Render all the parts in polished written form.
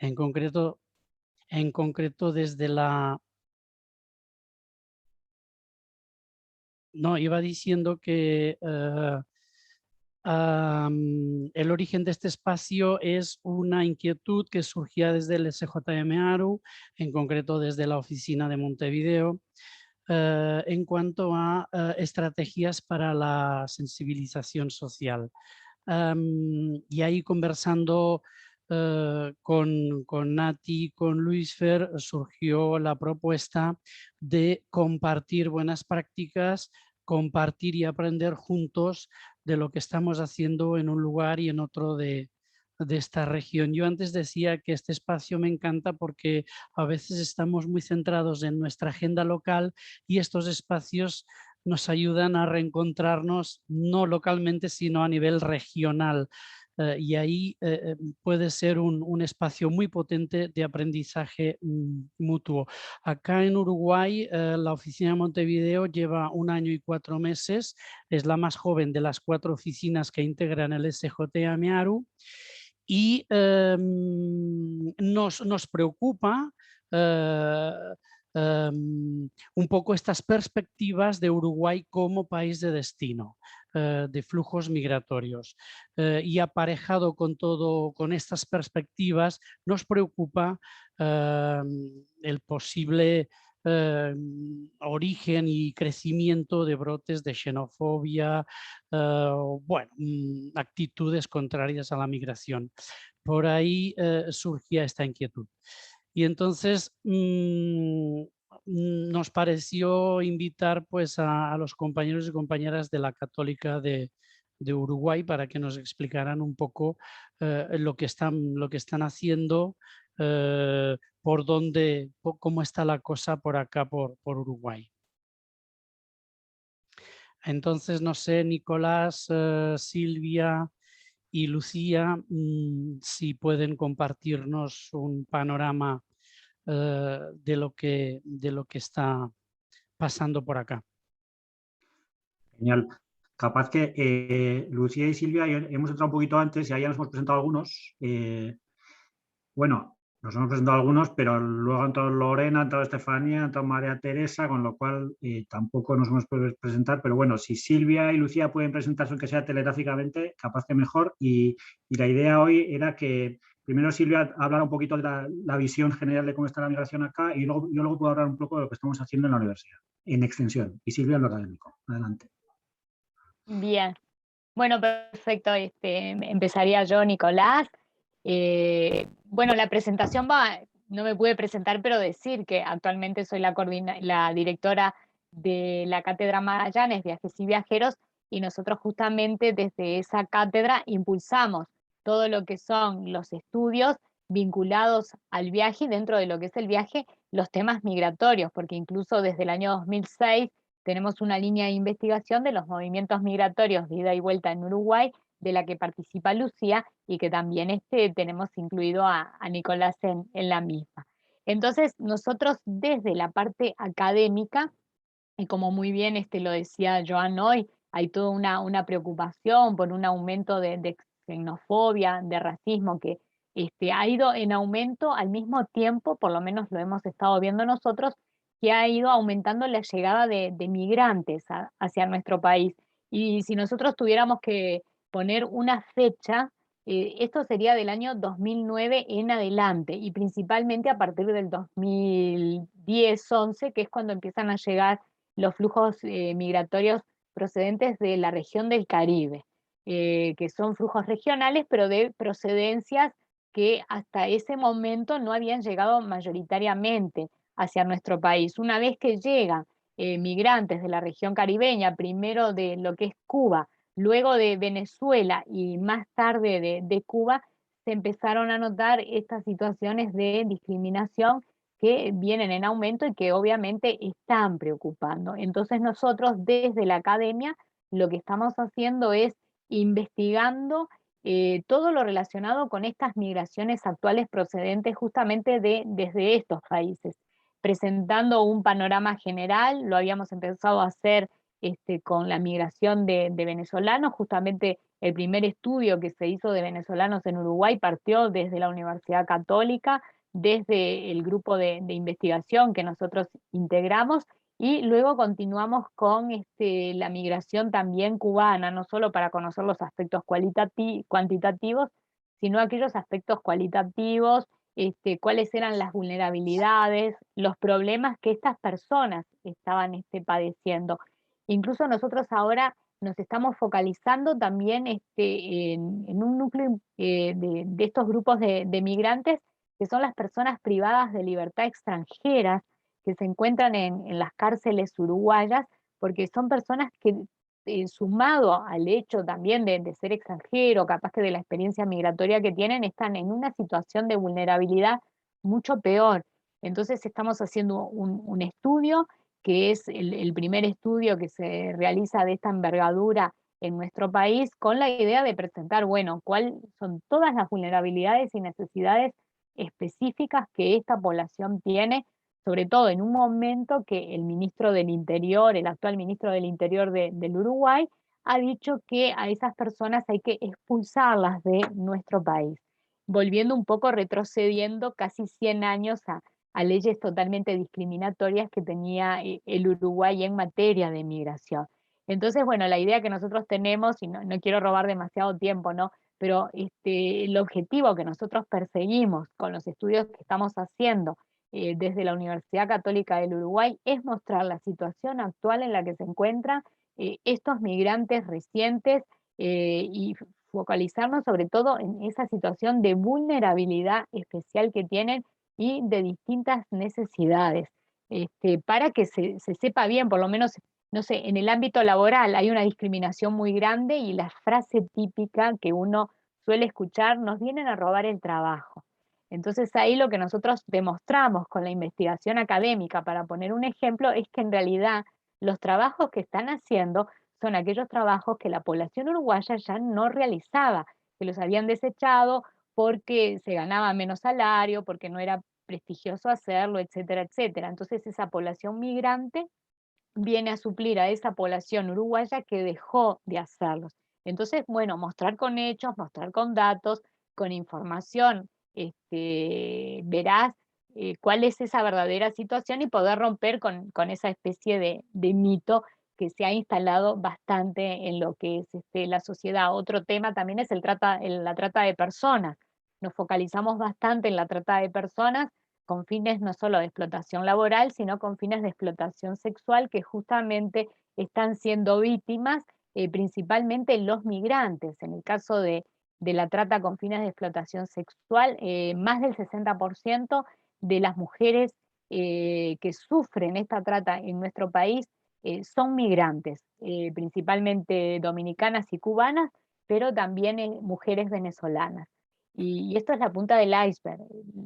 En concreto, desde la... No, iba diciendo que el origen de este espacio es una inquietud que surgía desde el SJM ARU, en concreto desde la oficina de Montevideo, en cuanto a estrategias para la sensibilización social. Y ahí conversando con Nati, con Luis Fer, surgió la propuesta de compartir buenas prácticas, compartir y aprender juntos de lo que estamos haciendo en un lugar y en otro de esta región. Yo antes decía que este espacio me encanta porque a veces estamos muy centrados en nuestra agenda local y estos espacios nos ayudan a reencontrarnos no localmente sino a nivel regional. Y ahí puede ser un espacio muy potente de aprendizaje mutuo. Acá en Uruguay, la oficina de Montevideo lleva 1 año y 4 meses, es la más joven de las 4 oficinas que integran el SJM ARU y nos preocupa un poco estas perspectivas de Uruguay como país de destino, de flujos migratorios. Y aparejado con estas perspectivas, nos preocupa el posible origen y crecimiento de brotes de xenofobia, bueno, actitudes contrarias a la migración. Por ahí surgía esta inquietud. Y entonces nos pareció invitar pues, a los compañeros y compañeras de la Católica de Uruguay para que nos explicaran un poco lo que están haciendo, por dónde, cómo está la cosa por acá, por Uruguay. Entonces, no sé, Nicolás, Silvia y Lucía, si pueden compartirnos un panorama de lo que está pasando por acá. Genial. Capaz que Lucía y Silvia hemos entrado un poquito antes y ahí ya nos hemos presentado algunos. Bueno, nos hemos presentado algunos, pero luego ha entrado Lorena, ha entrado Estefanía, ha entrado María Teresa, con lo cual tampoco nos hemos podido presentar. Pero bueno, si Silvia y Lucía pueden presentarse, aunque sea telegráficamente, capaz que mejor. Y la idea hoy era que primero Silvia hablara un poquito de la visión general de cómo está la migración acá y luego, yo luego puedo hablar un poco de lo que estamos haciendo en la universidad, en extensión. Y Silvia en lo académico. Adelante. Bien, bueno, perfecto. Empezaría yo, Nicolás. Bueno, la presentación no me pude presentar, pero decir que actualmente soy la directora de la Cátedra Magallanes, Viajes y Viajeros, y nosotros justamente desde esa cátedra impulsamos todo lo que son los estudios vinculados al viaje y dentro de lo que es el viaje, los temas migratorios, porque incluso desde el año 2006 tenemos una línea de investigación de los movimientos migratorios de ida y vuelta en Uruguay, de la que participa Lucía y que también tenemos incluido a Nicolás en la misma. Entonces, nosotros desde la parte académica, y como muy bien lo decía Joan hoy, hay toda una preocupación por un aumento de xenofobia, de racismo, que ha ido en aumento al mismo tiempo, por lo menos lo hemos estado viendo nosotros, que ha ido aumentando la llegada de migrantes hacia nuestro país. Y si nosotros tuviéramos que poner una fecha, esto sería del año 2009 en adelante, y principalmente a partir del 2010-11, que es cuando empiezan a llegar los flujos migratorios procedentes de la región del Caribe, que son flujos regionales, pero de procedencias que hasta ese momento no habían llegado mayoritariamente hacia nuestro país. Una vez que llegan migrantes de la región caribeña, primero de lo que es Cuba, luego de Venezuela y más tarde de Cuba, se empezaron a notar estas situaciones de discriminación que vienen en aumento y que obviamente están preocupando. Entonces nosotros desde la academia lo que estamos haciendo es investigando todo lo relacionado con estas migraciones actuales procedentes justamente desde estos países, presentando un panorama general. Lo habíamos empezado a hacer con la migración de venezolanos, justamente el primer estudio que se hizo de venezolanos en Uruguay partió desde la Universidad Católica, desde el grupo de investigación que nosotros integramos, y luego continuamos con la migración también cubana, no solo para conocer los aspectos cuantitativos, sino aquellos aspectos cualitativos, cuáles eran las vulnerabilidades, los problemas que estas personas estaban padeciendo. Incluso nosotros ahora nos estamos focalizando también en un núcleo de estos grupos de migrantes, que son las personas privadas de libertad extranjeras, que se encuentran en las cárceles uruguayas, porque son personas que, sumado al hecho también de ser extranjero, capaz que de la experiencia migratoria que tienen, están en una situación de vulnerabilidad mucho peor. Entonces estamos haciendo un estudio, que es el primer estudio que se realiza de esta envergadura en nuestro país, con la idea de presentar, bueno, cuáles son todas las vulnerabilidades y necesidades específicas que esta población tiene, sobre todo en un momento que el ministro del Interior, el actual ministro del Interior del Uruguay, ha dicho que a esas personas hay que expulsarlas de nuestro país, volviendo un poco, retrocediendo casi 100 años a leyes totalmente discriminatorias que tenía el Uruguay en materia de migración. Entonces, bueno, la idea que nosotros tenemos, y no quiero robar demasiado tiempo, ¿no? Pero el objetivo que nosotros perseguimos con los estudios que estamos haciendo desde la Universidad Católica del Uruguay es mostrar la situación actual en la que se encuentran estos migrantes recientes, y focalizarnos sobre todo en esa situación de vulnerabilidad especial que tienen y de distintas necesidades, para que se sepa bien, por lo menos, no sé, en el ámbito laboral hay una discriminación muy grande, y la frase típica que uno suele escuchar: nos vienen a robar el trabajo. Entonces ahí lo que nosotros demostramos con la investigación académica, para poner un ejemplo, es que en realidad los trabajos que están haciendo son aquellos trabajos que la población uruguaya ya no realizaba, que los habían desechado porque se ganaba menos salario, porque no era prestigioso hacerlo, etcétera, etcétera. Entonces esa población migrante viene a suplir a esa población uruguaya que dejó de hacerlos. Entonces, bueno, mostrar con hechos, mostrar con datos, con información veraz, cuál es esa verdadera situación, y poder romper con esa especie de mito que se ha instalado bastante en lo que es la sociedad. Otro tema también es la trata de personas. Nos focalizamos bastante en la trata de personas, con fines no solo de explotación laboral, sino con fines de explotación sexual, que justamente están siendo víctimas principalmente los migrantes. En el caso de la trata con fines de explotación sexual, más del 60% de las mujeres que sufren esta trata en nuestro país son migrantes, principalmente dominicanas y cubanas, pero también mujeres venezolanas. Y esto es la punta del iceberg.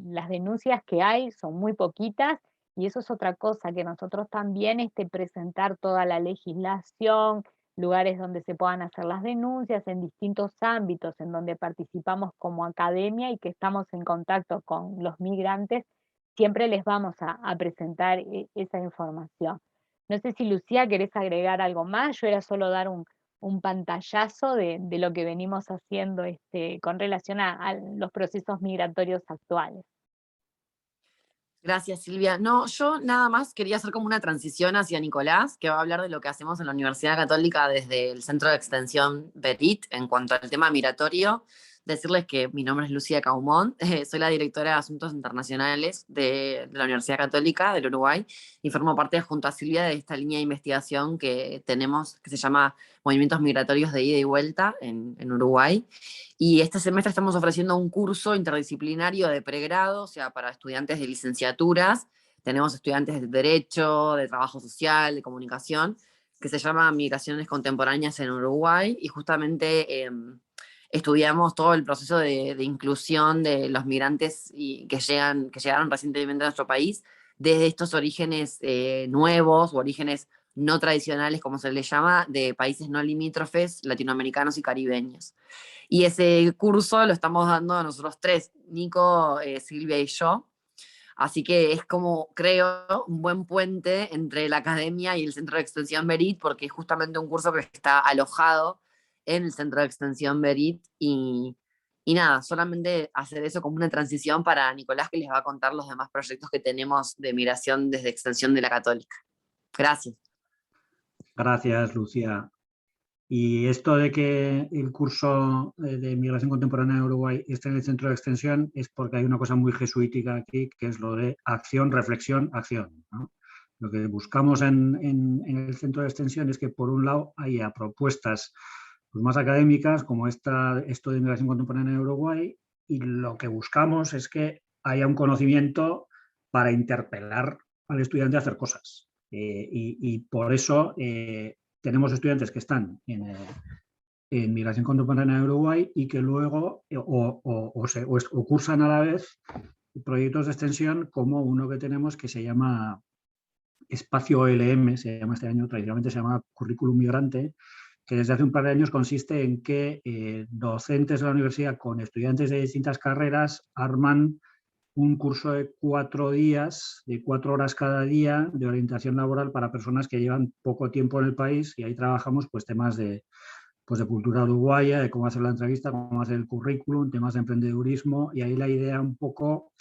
Las denuncias que hay son muy poquitas, y eso es otra cosa, que nosotros también presentar toda la legislación, lugares donde se puedan hacer las denuncias en distintos ámbitos en donde participamos como academia y que estamos en contacto con los migrantes, siempre les vamos a presentar esa información. No sé si, Lucía, querés agregar algo más. Yo era solo dar un pantallazo de lo que venimos haciendo con relación a los procesos migratorios actuales. Gracias, Silvia. No, yo nada más quería hacer como una transición hacia Nicolás, que va a hablar de lo que hacemos en la Universidad Católica desde el Centro de Extensión Berit en cuanto al tema migratorio. Decirles que mi nombre es Lucía Caumont, soy la directora de Asuntos Internacionales de la Universidad Católica del Uruguay, y formo parte junto a Silvia de esta línea de investigación que tenemos, que se llama Movimientos Migratorios de Ida y Vuelta en Uruguay. Y este semestre estamos ofreciendo un curso interdisciplinario de pregrado, o sea, para estudiantes de licenciaturas. Tenemos estudiantes de Derecho, de Trabajo Social, de Comunicación, que se llama Migraciones Contemporáneas en Uruguay, y justamente estudiamos todo el proceso de inclusión de los migrantes que llegaron recientemente a nuestro país, desde estos orígenes nuevos o orígenes no tradicionales, como se les llama, de países no limítrofes, latinoamericanos y caribeños. Y ese curso lo estamos dando a nosotros tres, Nico, Silvia y yo. Así que es como, creo, un buen puente entre la academia y el Centro de Extensión Berit, porque es justamente un curso que está alojado en el centro de extensión Berit y nada, solamente hacer eso como una transición para Nicolás, que les va a contar los demás proyectos que tenemos de migración desde extensión de la Católica. Gracias. Gracias, Lucía. Y esto de que el curso de migración contemporánea en Uruguay esté en el centro de extensión es porque hay una cosa muy jesuítica aquí, que es lo de acción, reflexión, acción, ¿no? Lo que buscamos en el centro de extensión es que, por un lado, haya propuestas pues, más académicas, como esto de migración contemporánea en Uruguay, y lo que buscamos es que haya un conocimiento para interpelar al estudiante a hacer cosas. Y por eso tenemos estudiantes que están en migración contemporánea en Uruguay y que luego o cursan a la vez proyectos de extensión, como uno que tenemos que se llama Espacio OLM, se llama este año, tradicionalmente se llama Currículum Migrante, que desde hace un par de años consiste en que docentes de la universidad con estudiantes de distintas carreras arman un curso de 4 días, de 4 horas cada día, de orientación laboral para personas que llevan poco tiempo en el país, y ahí trabajamos pues temas de cultura uruguaya, de cómo hacer la entrevista, cómo hacer el currículum, temas de emprendedurismo, y ahí la idea un poco...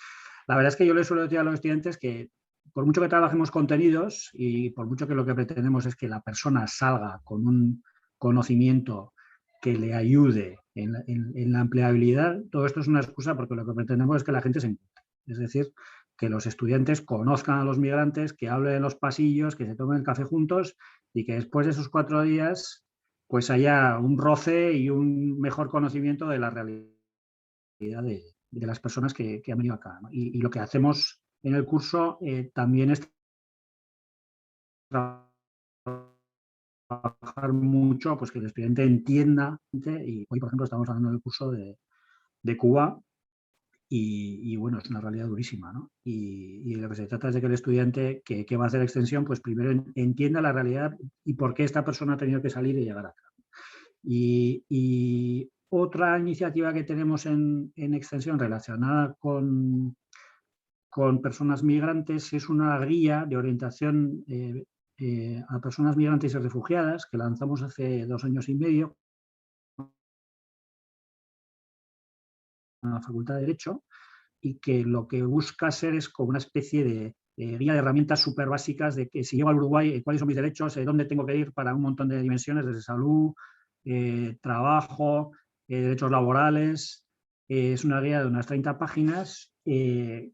La verdad es que yo les suelo decir a los estudiantes que por mucho que trabajemos contenidos y por mucho que lo que pretendemos es que la persona salga con un conocimiento que le ayude en la empleabilidad, todo esto es una excusa porque lo que pretendemos es que la gente se encuentre. Es decir, que los estudiantes conozcan a los migrantes, que hablen en los pasillos, que se tomen el café juntos y que después de esos 4 días pues haya un roce y un mejor conocimiento de la realidad de las personas que han venido acá, ¿no? Y lo que hacemos en el curso también es trabajar mucho, pues que el estudiante entienda, y hoy por ejemplo estamos hablando del curso de Cuba, y bueno, es una realidad durísima, ¿no? Y lo que se trata es de que el estudiante que va a hacer extensión, pues primero entienda la realidad y por qué esta persona ha tenido que salir y llegar acá. Y otra iniciativa que tenemos en extensión relacionada con personas migrantes es una guía de orientación a personas migrantes y refugiadas que lanzamos hace 2 años y medio en la Facultad de Derecho, y que lo que busca ser es como una especie de guía de herramientas súper básicas de que si llego al Uruguay, cuáles son mis derechos, dónde tengo que ir para un montón de dimensiones, desde salud, trabajo, derechos laborales. Es una guía de unas 30 páginas que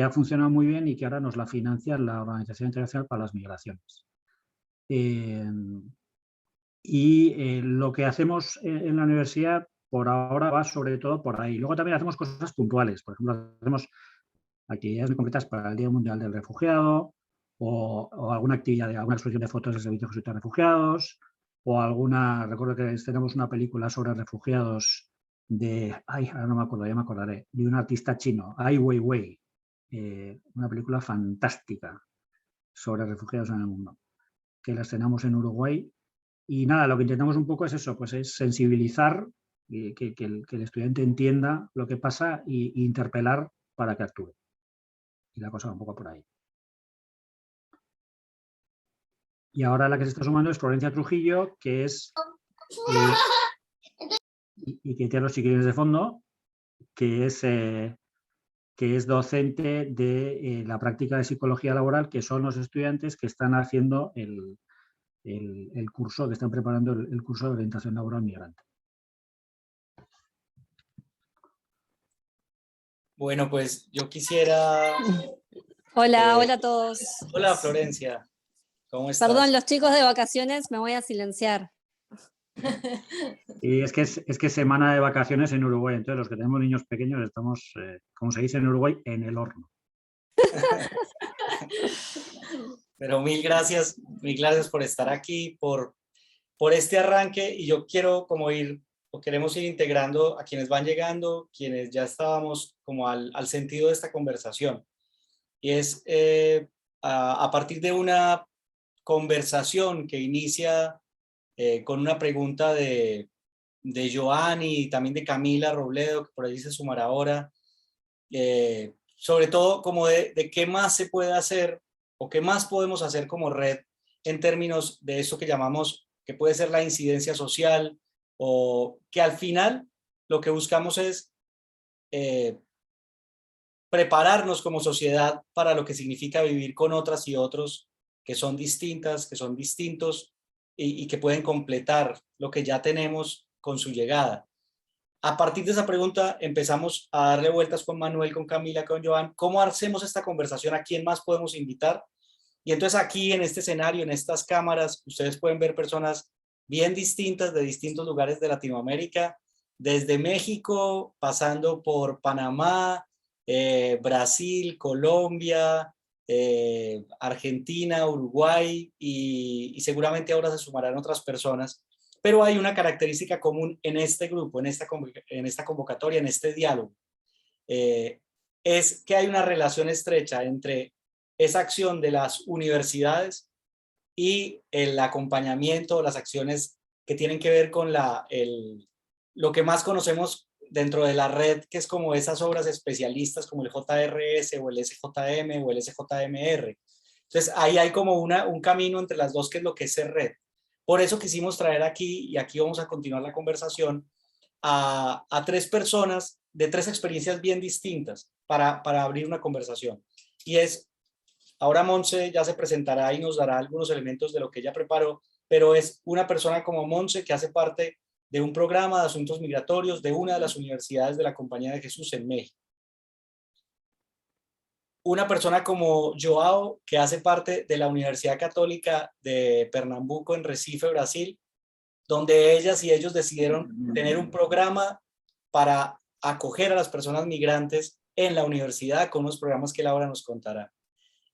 ha funcionado muy bien y que ahora nos la financia la Organización Internacional para las Migraciones. Lo que hacemos en la universidad por ahora va sobre todo por ahí. Luego también hacemos cosas puntuales. Por ejemplo, hacemos actividades muy concretas para el Día Mundial del Refugiado, o alguna actividad, alguna exposición de fotos del Servicio Jesuita de Refugiados, o recuerdo que tenemos una película sobre refugiados ahora no me acuerdo, ya me acordaré, de un artista chino, Ai Weiwei, una película fantástica sobre refugiados en el mundo, que la estrenamos en Uruguay. Y nada, lo que intentamos un poco es eso, pues es sensibilizar, que el estudiante entienda lo que pasa e interpelar para que actúe. Y la cosa va un poco por ahí. Y ahora la que se está sumando es Florencia Trujillo, que es, y que tiene los chiquilines de fondo, que es docente de la práctica de psicología laboral, que son los estudiantes que están haciendo el curso, que están preparando el curso de orientación laboral migrante. Bueno, pues yo quisiera... Hola, hola a todos. Hola, Florencia. ¿Cómo estás? Perdón, los chicos de vacaciones, me voy a silenciar. Y es que es semana de vacaciones en Uruguay, entonces los que tenemos niños pequeños estamos, como se dice en Uruguay, en el horno. Pero mil gracias por estar aquí, por este arranque, y yo quiero queremos ir integrando a quienes van llegando, quienes ya estábamos como al sentido de esta conversación. Y es a partir de una conversación que inicia con una pregunta de Joanny y también de Camila Robledo, que por ahí se sumará ahora, sobre todo como de qué más se puede hacer o qué más podemos hacer como red en términos de eso que llamamos, que puede ser la incidencia social, o que al final lo que buscamos es prepararnos como sociedad para lo que significa vivir con otras y otros que son distintas, que son distintos y que pueden completar lo que ya tenemos con su llegada. A partir de esa pregunta empezamos a darle vueltas con Manuel, con Camila, con Joan. ¿Cómo hacemos esta conversación? ¿A quién más podemos invitar? Y entonces aquí en este escenario, en estas cámaras, ustedes pueden ver personas bien distintas de distintos lugares de Latinoamérica, desde México, pasando por Panamá, Brasil, Colombia, Argentina, Uruguay y seguramente ahora se sumarán otras personas. Pero hay una característica común en este grupo, en esta convocatoria, en este diálogo. Es que hay una relación estrecha entre esa acción de las universidades y el acompañamiento, las acciones que tienen que ver con lo que más conocemos dentro de la red, que es como esas obras especialistas como el JRS o el SJM o el SJMR. Entonces ahí hay como un camino entre las dos, que es lo que es ser red. Por eso quisimos traer aquí, y aquí vamos a continuar la conversación, a 3 personas de 3 experiencias bien distintas para abrir una conversación. Y ahora Monse ya se presentará y nos dará algunos elementos de lo que ella preparó, pero es una persona como Monse que hace parte de un programa de asuntos migratorios de una de las universidades de la Compañía de Jesús en México. Una persona como Joao, que hace parte de la Universidad Católica de Pernambuco en Recife, Brasil, donde ellas y ellos decidieron tener un programa para acoger a las personas migrantes en la universidad con unos programas que él ahora nos contará.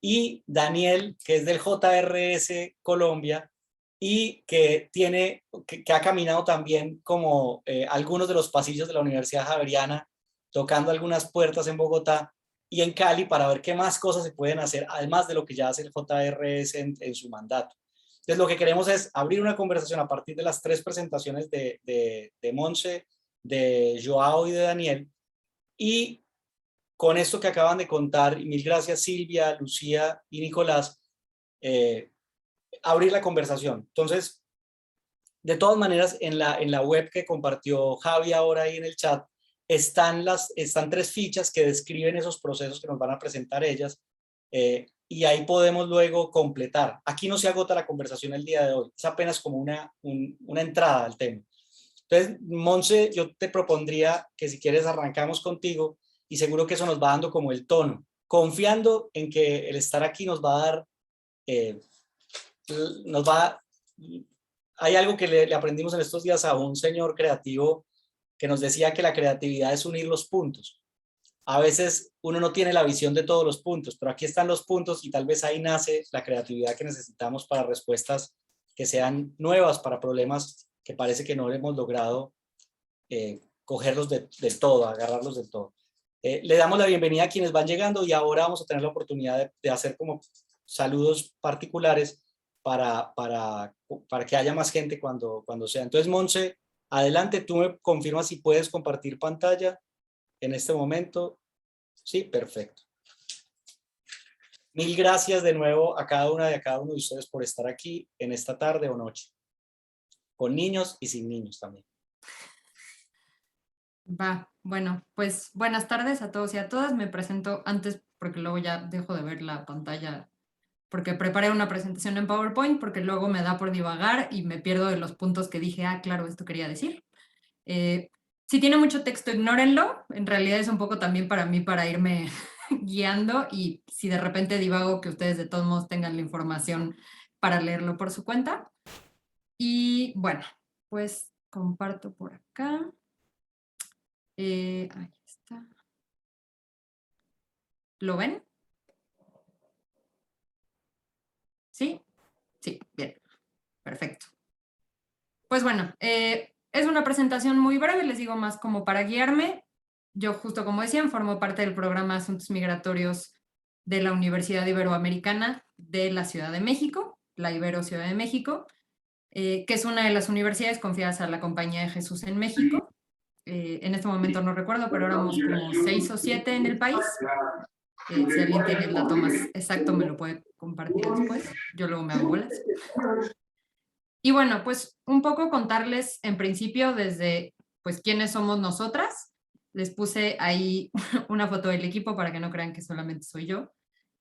Y Daniel, que es del JRS Colombia y que ha caminado también como algunos de los pasillos de la Universidad Javeriana, tocando algunas puertas en Bogotá y en Cali para ver qué más cosas se pueden hacer, además de lo que ya hace el JRS en su mandato. Entonces lo que queremos es abrir una conversación a partir de las 3 presentaciones de Monse, de Joao y de Daniel, y con esto que acaban de contar, y mil gracias Silvia, Lucía y Nicolás, abrir la conversación. Entonces, de todas maneras, en la web que compartió Javi ahora ahí en el chat, están 3 fichas que describen esos procesos que nos van a presentar ellas, y ahí podemos luego completar. Aquí no se agota la conversación el día de hoy, es apenas como una entrada al tema. Entonces, Monse, yo te propondría que si quieres arrancamos contigo y seguro que eso nos va dando como el tono, confiando en que el estar aquí nos va a dar, hay algo que le aprendimos en estos días a un señor creativo que nos decía que la creatividad es unir los puntos. A veces uno no tiene la visión de todos los puntos, pero aquí están los puntos y tal vez ahí nace la creatividad que necesitamos para respuestas que sean nuevas para problemas que parece que no hemos logrado cogerlos del todo, agarrarlos del todo. Le damos la bienvenida a quienes van llegando y ahora vamos a tener la oportunidad de hacer como saludos particulares para que haya más gente cuando sea. Entonces, Monse, adelante, tú me confirmas si puedes compartir pantalla en este momento. Sí, perfecto. Mil gracias de nuevo a cada una y a cada uno de ustedes por estar aquí en esta tarde o noche, con niños y sin niños también. Bueno, pues buenas tardes a todos y a todas. Me presento antes porque luego ya dejo de ver la pantalla porque preparé una presentación en PowerPoint, porque luego me da por divagar y me pierdo de los puntos que dije, claro, esto quería decir. Si tiene mucho texto, ignórenlo. En realidad es un poco también para mí para irme guiando y si de repente divago, que ustedes de todos modos tengan la información para leerlo por su cuenta. Y bueno, pues comparto por acá. Ahí está. ¿Lo ven? ¿Sí? Sí, bien. Perfecto. Pues bueno, es una presentación muy breve, les digo más como para guiarme. Yo, justo como decían, formo parte del programa Asuntos Migratorios de la Universidad Iberoamericana de la Ciudad de México, la Ibero Ciudad de México, que es una de las universidades confiadas a la Compañía de Jesús en México. En este momento no recuerdo, pero éramos como 6 o 7 en el país. Si alguien tiene el dato más exacto me lo puede compartir después. Yo luego me hago bolas. Y bueno, pues un poco contarles en principio desde pues quiénes somos nosotras. Les puse ahí una foto del equipo para que no crean que solamente soy yo.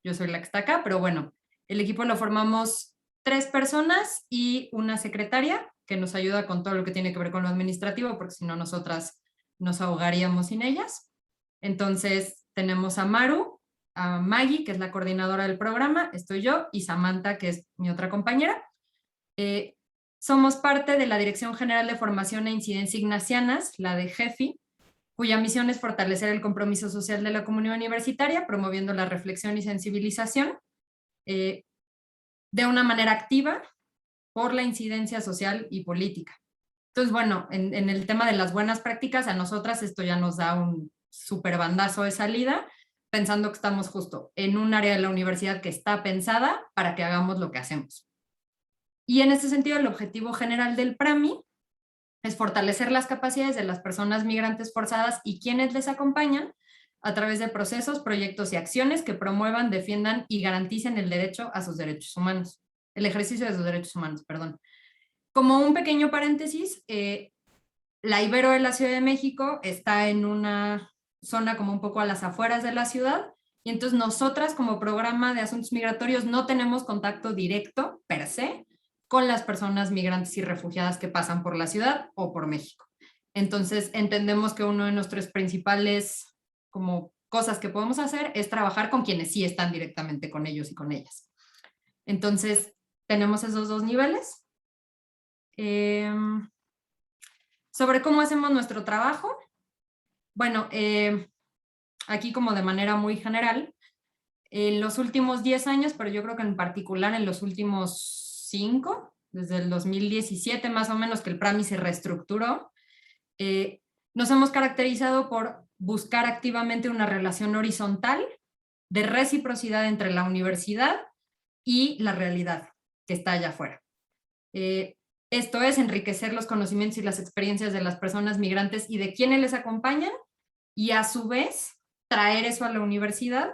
Yo soy la que está acá, pero bueno, el equipo lo formamos 3 personas y una secretaria que nos ayuda con todo lo que tiene que ver con lo administrativo, porque si no nosotras nos ahogaríamos sin ellas. Entonces tenemos a Maru, a Maggie, que es la coordinadora del programa, estoy yo, y Samantha, que es mi otra compañera. Somos parte de la Dirección General de Formación e Incidencia Ignacianas, la de GEFI, cuya misión es fortalecer el compromiso social de la comunidad universitaria, promoviendo la reflexión y sensibilización de una manera activa por la incidencia social y política. Entonces, bueno, en el tema de las buenas prácticas, a nosotras esto ya nos da un súper bandazo de salida, pensando que estamos justo en un área de la universidad que está pensada para que hagamos lo que hacemos. Y en ese sentido, el objetivo general del PRAMI es fortalecer las capacidades de las personas migrantes forzadas y quienes les acompañan a través de procesos, proyectos y acciones que promuevan, defiendan y garanticen el derecho a sus derechos humanos, el ejercicio de sus derechos humanos, perdón. Como un pequeño paréntesis, la Ibero de la Ciudad de México está en una zona como un poco a las afueras de la ciudad, y entonces nosotras como programa de asuntos migratorios no tenemos contacto directo per se con las personas migrantes y refugiadas que pasan por la ciudad o por México. Entonces entendemos que uno de nuestros principales como cosas que podemos hacer es trabajar con quienes sí están directamente con ellos y con ellas. Entonces tenemos esos 2 niveles. Sobre cómo hacemos nuestro trabajo. Bueno, aquí como de manera muy general, en los últimos 10 años, pero yo creo que en particular en los últimos 5, desde el 2017 más o menos que el PRAMI se reestructuró, nos hemos caracterizado por buscar activamente una relación horizontal de reciprocidad entre la universidad y la realidad que está allá afuera. Esto es enriquecer los conocimientos y las experiencias de las personas migrantes y de quienes les acompañan, y a su vez traer eso a la universidad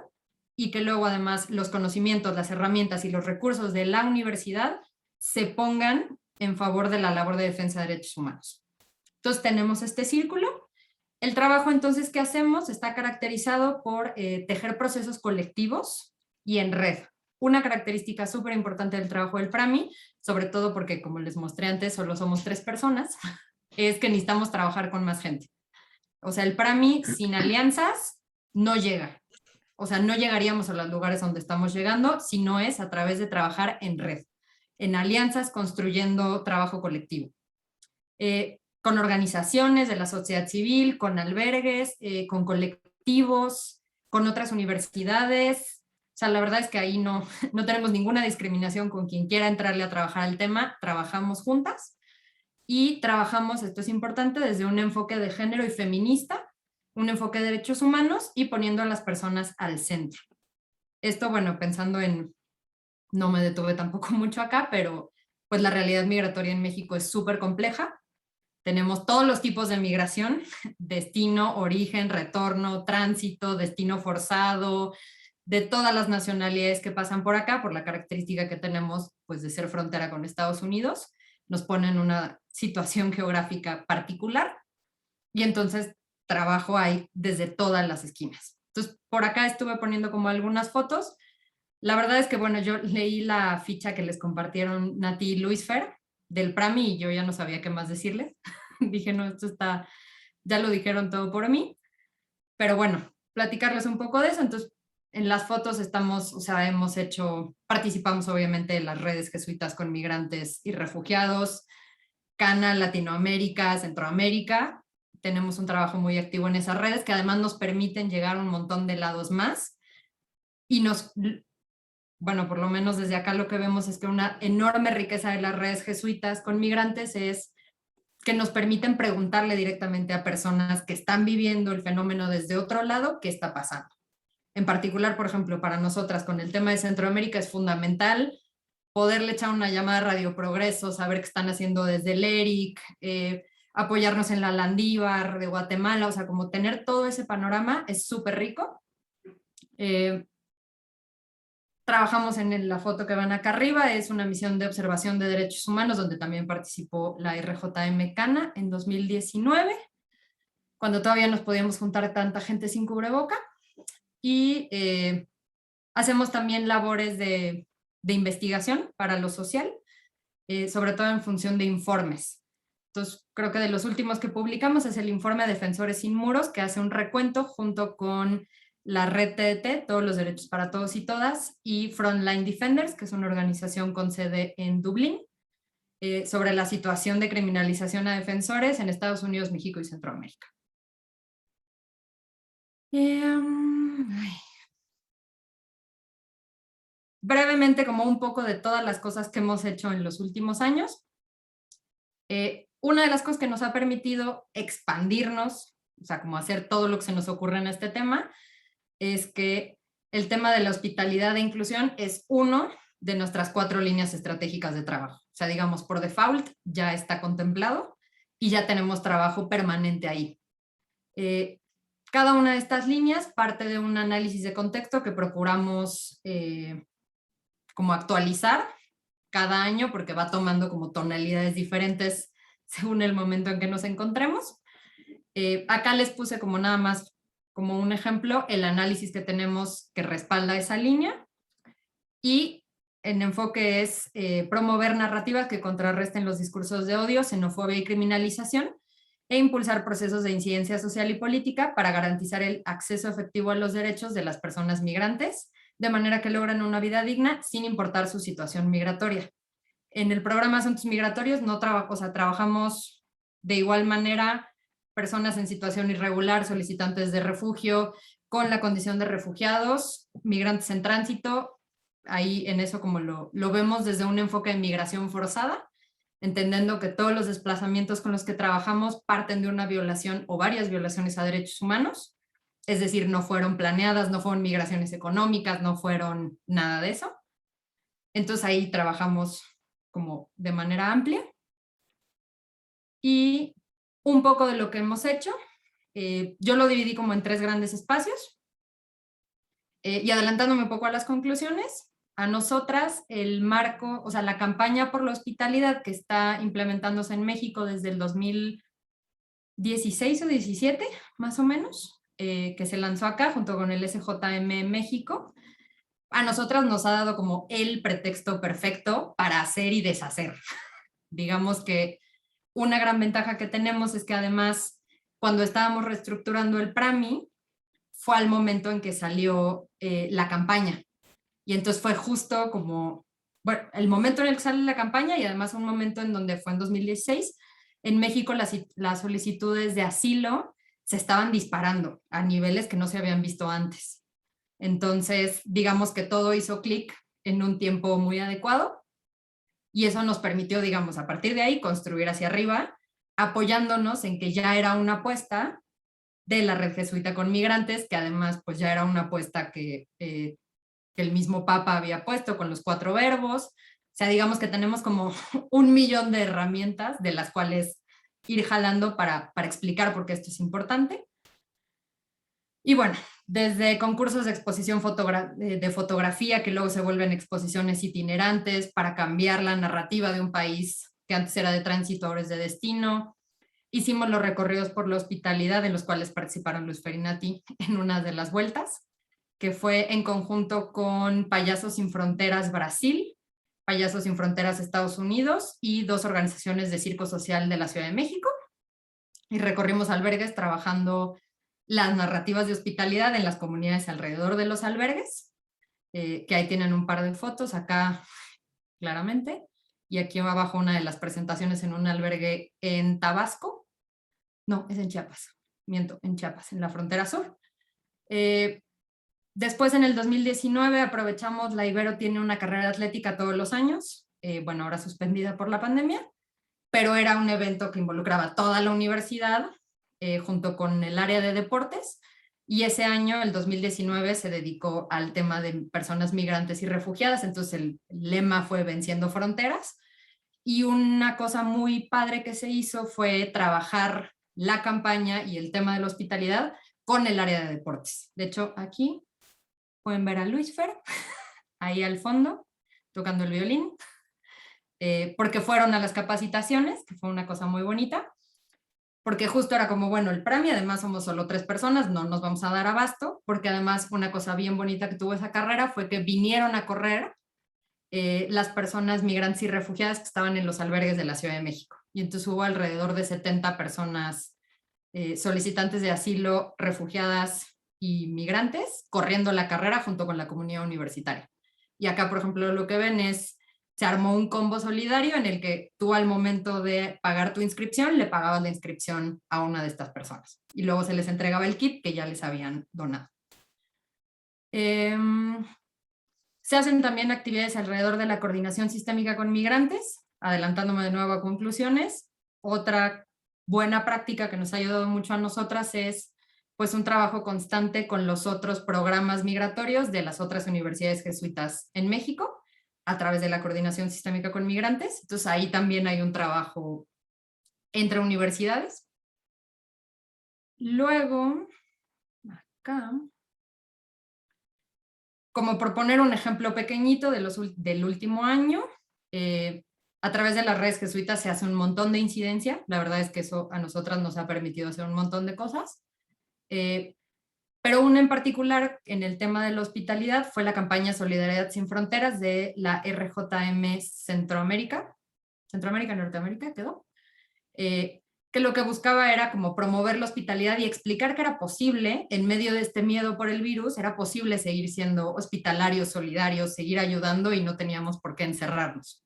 y que luego además los conocimientos, las herramientas y los recursos de la universidad se pongan en favor de la labor de defensa de derechos humanos. Entonces tenemos este círculo. El trabajo entonces que hacemos está caracterizado por tejer procesos colectivos y en red. Una característica súper importante del trabajo del PRAMI, sobre todo porque, como les mostré antes, solo somos 3 personas, es que necesitamos trabajar con más gente. O sea, el PRAMI sin alianzas no llega. O sea, no llegaríamos a los lugares donde estamos llegando si no es a través de trabajar en red, en alianzas, construyendo trabajo colectivo. Con organizaciones de la sociedad civil, con albergues, con colectivos, con otras universidades. O sea, la verdad es que ahí no tenemos ninguna discriminación con quien quiera entrarle a trabajar al tema, trabajamos juntas y trabajamos, esto es importante, desde un enfoque de género y feminista, un enfoque de derechos humanos y poniendo a las personas al centro. Esto, bueno, pensando en, no me detuve tampoco mucho acá, pero pues la realidad migratoria en México es súper compleja. Tenemos todos los tipos de migración, destino, origen, retorno, tránsito, destino forzado, de todas las nacionalidades que pasan por acá, por la característica que tenemos pues, de ser frontera con Estados Unidos, nos pone en una situación geográfica particular y entonces trabajo ahí desde todas las esquinas. Entonces, por acá estuve poniendo como algunas fotos. La verdad es que, bueno, yo leí la ficha que les compartieron Nati y Luis Fer del PRAMI y yo ya no sabía qué más decirles. Dije, no, esto está, ya lo dijeron todo por mí. Pero bueno, platicarles un poco de eso. Entonces, en las fotos estamos, o sea, participamos obviamente en las redes jesuitas con migrantes y refugiados, CANA, Latinoamérica, Centroamérica. Tenemos un trabajo muy activo en esas redes que además nos permiten llegar a un montón de lados más y bueno, por lo menos desde acá lo que vemos es que una enorme riqueza de las redes jesuitas con migrantes es que nos permiten preguntarle directamente a personas que están viviendo el fenómeno desde otro lado qué está pasando. En particular, por ejemplo, para nosotras con el tema de Centroamérica es fundamental poderle echar una llamada a Radio Progreso, saber qué están haciendo desde el ERIC, apoyarnos en la Landívar de Guatemala, o sea, como tener todo ese panorama es súper rico. Trabajamos en la foto que van acá arriba, es una misión de observación de derechos humanos donde también participó la RJM Cana en 2019, cuando todavía nos podíamos juntar tanta gente sin cubreboca. Y hacemos también labores de investigación para lo social, sobre todo en función de informes. Entonces, creo que de los últimos que publicamos es el informe Defensores sin Muros, que hace un recuento junto con la red TDT, Todos los Derechos para Todos y Todas, y Frontline Defenders, que es una organización con sede en Dublín, sobre la situación de criminalización a defensores en Estados Unidos, México y Centroamérica. Brevemente, como un poco de todas las cosas que hemos hecho en los últimos años. Una de las cosas que nos ha permitido expandirnos, o sea, como hacer todo lo que se nos ocurre en este tema, es que el tema de la hospitalidad e inclusión es uno de nuestras 4 líneas estratégicas de trabajo. O sea, digamos, por default ya está contemplado y ya tenemos trabajo permanente ahí. Cada una de estas líneas parte de un análisis de contexto que procuramos como actualizar cada año porque va tomando como tonalidades diferentes según el momento en que nos encontremos. Acá les puse como nada más como un ejemplo el análisis que tenemos que respalda esa línea, y el enfoque es promover narrativas que contrarresten los discursos de odio, xenofobia y criminalización, e impulsar procesos de incidencia social y política para garantizar el acceso efectivo a los derechos de las personas migrantes, de manera que logran una vida digna sin importar su situación migratoria. En el programa Asuntos Migratorios trabajamos de igual manera personas en situación irregular, solicitantes de refugio, con la condición de refugiados, migrantes en tránsito. Ahí en eso como lo vemos desde un enfoque de migración forzada, entendiendo que todos los desplazamientos con los que trabajamos parten de una violación o varias violaciones a derechos humanos, es decir, no fueron planeadas, no fueron migraciones económicas, no fueron nada de eso. Entonces ahí trabajamos como de manera amplia. Y un poco de lo que hemos hecho, yo lo dividí como en 3 grandes espacios. Y adelantándome un poco a las conclusiones, a nosotras el marco, o sea, la campaña por la hospitalidad que está implementándose en México desde el 2016 o 17, más o menos, que se lanzó acá junto con el SJM México, a nosotras nos ha dado como el pretexto perfecto para hacer y deshacer. Digamos que una gran ventaja que tenemos es que además cuando estábamos reestructurando el PRAMI fue al momento en que salió la campaña, y entonces fue justo como, bueno, el momento en el que sale la campaña y además un momento en donde fue en 2016, en México las solicitudes de asilo se estaban disparando a niveles que no se habían visto antes. Entonces, digamos que todo hizo clic en un tiempo muy adecuado, y eso nos permitió, digamos, a partir de ahí construir hacia arriba, apoyándonos en que ya era una apuesta de la Red Jesuita con Migrantes, que además pues ya era una apuesta que el mismo Papa había puesto con los 4 verbos. O sea, digamos que tenemos como 1.000.000 de herramientas de las cuales ir jalando para explicar por qué esto es importante. Y bueno, desde concursos de exposición de fotografía que luego se vuelven exposiciones itinerantes para cambiar la narrativa de un país que antes era de tránsito, ahora es de destino. Hicimos los recorridos por la hospitalidad en los cuales participaron Luz Ferinati en una de las vueltas, que fue en conjunto con Payasos Sin Fronteras Brasil, Payasos Sin Fronteras Estados Unidos y 2 organizaciones de circo social de la Ciudad de México. Y recorrimos albergues trabajando las narrativas de hospitalidad en las comunidades alrededor de los albergues, que ahí tienen un par de fotos, acá claramente, y aquí abajo una de las presentaciones en un albergue en Tabasco, no, es en Chiapas, miento, en Chiapas, en la frontera sur. Después en el 2019 aprovechamos, la Ibero tiene una carrera atlética todos los años, bueno, ahora suspendida por la pandemia, pero era un evento que involucraba toda la universidad, junto con el área de deportes, y ese año, el 2019, se dedicó al tema de personas migrantes y refugiadas, entonces el lema fue Venciendo Fronteras, y una cosa muy padre que se hizo fue trabajar la campaña y el tema de la hospitalidad con el área de deportes. De hecho, aquí pueden ver a Luis Fer, ahí al fondo, tocando el violín, porque fueron a las capacitaciones, que fue una cosa muy bonita, porque justo era como, bueno, el PRAMI, además somos solo 3 personas, no nos vamos a dar abasto, porque además una cosa bien bonita que tuvo esa carrera fue que vinieron a correr las personas migrantes y refugiadas que estaban en los albergues de la Ciudad de México. Y entonces hubo alrededor de 70 personas solicitantes de asilo, refugiadas y migrantes, corriendo la carrera junto con la comunidad universitaria. Y acá, por ejemplo, lo que ven es, se armó un combo solidario en el que tú al momento de pagar tu inscripción, le pagabas la inscripción a una de estas personas. Y luego se les entregaba el kit que ya les habían donado. Se hacen también actividades alrededor de la coordinación sistémica con migrantes, adelantándome de nuevo a conclusiones. Otra buena práctica que nos ha ayudado mucho a nosotras es pues un trabajo constante con los otros programas migratorios de las otras universidades jesuitas en México, a través de la coordinación sistémica con migrantes. Entonces ahí también hay un trabajo entre universidades. Luego, acá, como por poner un ejemplo pequeñito del último año, a través de las redes jesuitas se hace un montón de incidencia. La verdad es que eso a nosotras nos ha permitido hacer un montón de cosas. Pero una en particular en el tema de la hospitalidad fue la campaña Solidaridad Sin Fronteras de la RJM Centroamérica, Norteamérica quedó, que lo que buscaba era como promover la hospitalidad y explicar que era posible, en medio de este miedo por el virus, era posible seguir siendo hospitalarios, solidarios, seguir ayudando y no teníamos por qué encerrarnos.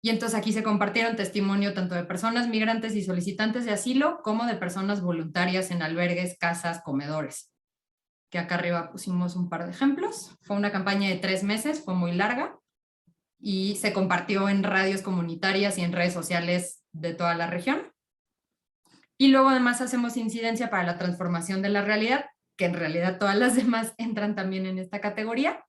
Y entonces aquí se compartieron testimonio tanto de personas migrantes y solicitantes de asilo como de personas voluntarias en albergues, casas, comedores. Que acá arriba pusimos un par de ejemplos. Fue una campaña de 3 meses, fue muy larga y se compartió en radios comunitarias y en redes sociales de toda la región. Y luego además hacemos incidencia para la transformación de la realidad, que en realidad todas las demás entran también en esta categoría.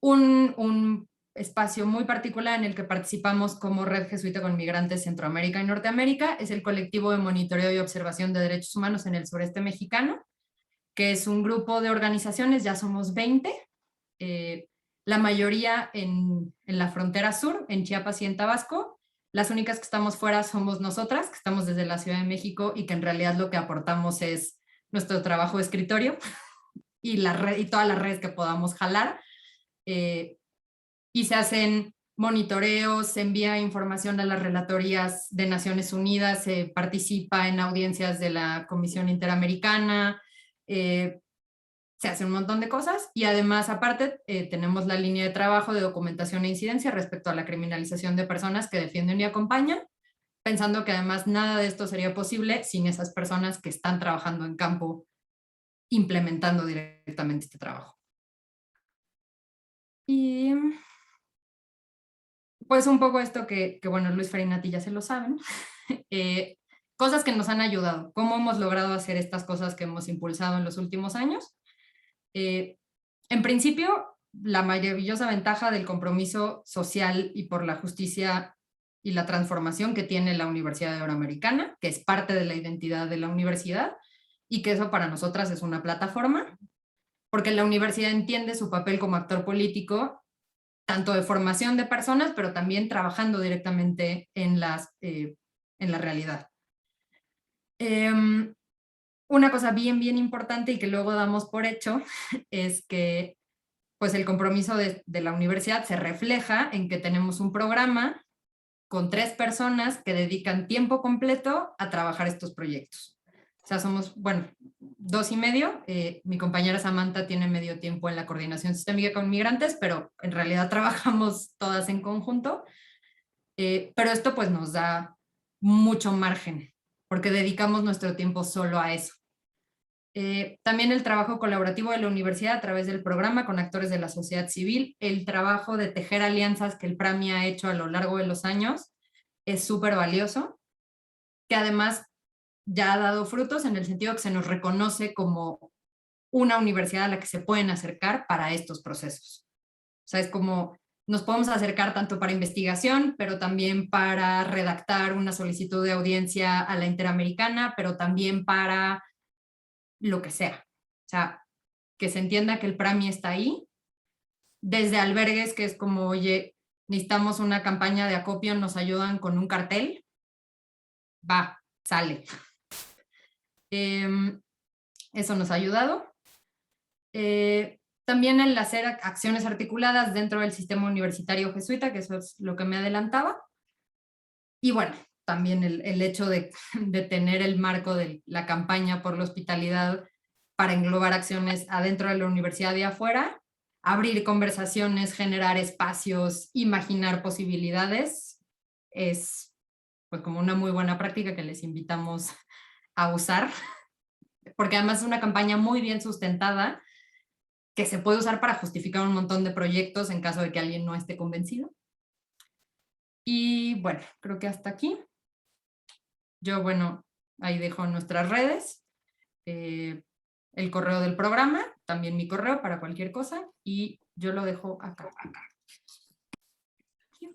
Un espacio muy particular en el que participamos como Red Jesuita con Migrantes Centroamérica y Norteamérica es el colectivo de monitoreo y observación de derechos humanos en el sureste mexicano, que es un grupo de organizaciones, ya somos 20, la mayoría en la frontera sur, en Chiapas y en Tabasco. Las únicas que estamos fuera somos nosotras, que estamos desde la Ciudad de México y que en realidad lo que aportamos es nuestro trabajo de escritorio y todas las redes que podamos jalar. Y se hacen monitoreos, se envía información a las relatorías de Naciones Unidas, se participa en audiencias de la Comisión Interamericana, se hace un montón de cosas y además aparte tenemos la línea de trabajo de documentación e incidencia respecto a la criminalización de personas que defienden y acompañan, pensando que además nada de esto sería posible sin esas personas que están trabajando en campo implementando directamente este trabajo. Y pues un poco esto que bueno, Luis Fer y Nati ya se lo saben, cosas que nos han ayudado, cómo hemos logrado hacer estas cosas que hemos impulsado en los últimos años. En principio, la maravillosa ventaja del compromiso social y por la justicia y la transformación que tiene la Universidad Iberoamericana, que es parte de la identidad de la universidad, y que eso para nosotras es una plataforma, porque la universidad entiende su papel como actor político, tanto de formación de personas, pero también trabajando directamente en la realidad. Una cosa bien importante y que luego damos por hecho es que pues el compromiso de la universidad se refleja en que tenemos un programa con 3 personas que dedican tiempo completo a trabajar estos proyectos. O sea, somos, bueno, 2 y medio. Mi compañera Samantha tiene medio tiempo en la coordinación sistémica con migrantes, pero en realidad trabajamos todas en conjunto. Pero esto pues nos da mucho margen, porque dedicamos nuestro tiempo solo a eso. También el trabajo colaborativo de la universidad a través del programa con actores de la sociedad civil, el trabajo de tejer alianzas que el PRAMI ha hecho a lo largo de los años es súper valioso, que además ya ha dado frutos en el sentido que se nos reconoce como una universidad a la que se pueden acercar para estos procesos. O sea, es como nos podemos acercar tanto para investigación, pero también para redactar una solicitud de audiencia a la Interamericana, pero también para lo que sea. O sea, que se entienda que el PRAMI está ahí desde albergues, que es como, oye, necesitamos una campaña de acopio, nos ayudan con un cartel, va, sale. Eso nos ha ayudado. También el hacer acciones articuladas dentro del sistema universitario jesuita, que eso es lo que me adelantaba. Y bueno, también el hecho de tener el marco de la campaña por la hospitalidad para englobar acciones adentro de la universidad y afuera, abrir conversaciones, generar espacios, imaginar posibilidades, es pues como una muy buena práctica que les invitamos a usar, porque además es una campaña muy bien sustentada que se puede usar para justificar un montón de proyectos en caso de que alguien no esté convencido. Y bueno, creo que hasta aquí. Yo, bueno, ahí dejo nuestras redes, el correo del programa, también mi correo para cualquier cosa, y yo lo dejo acá.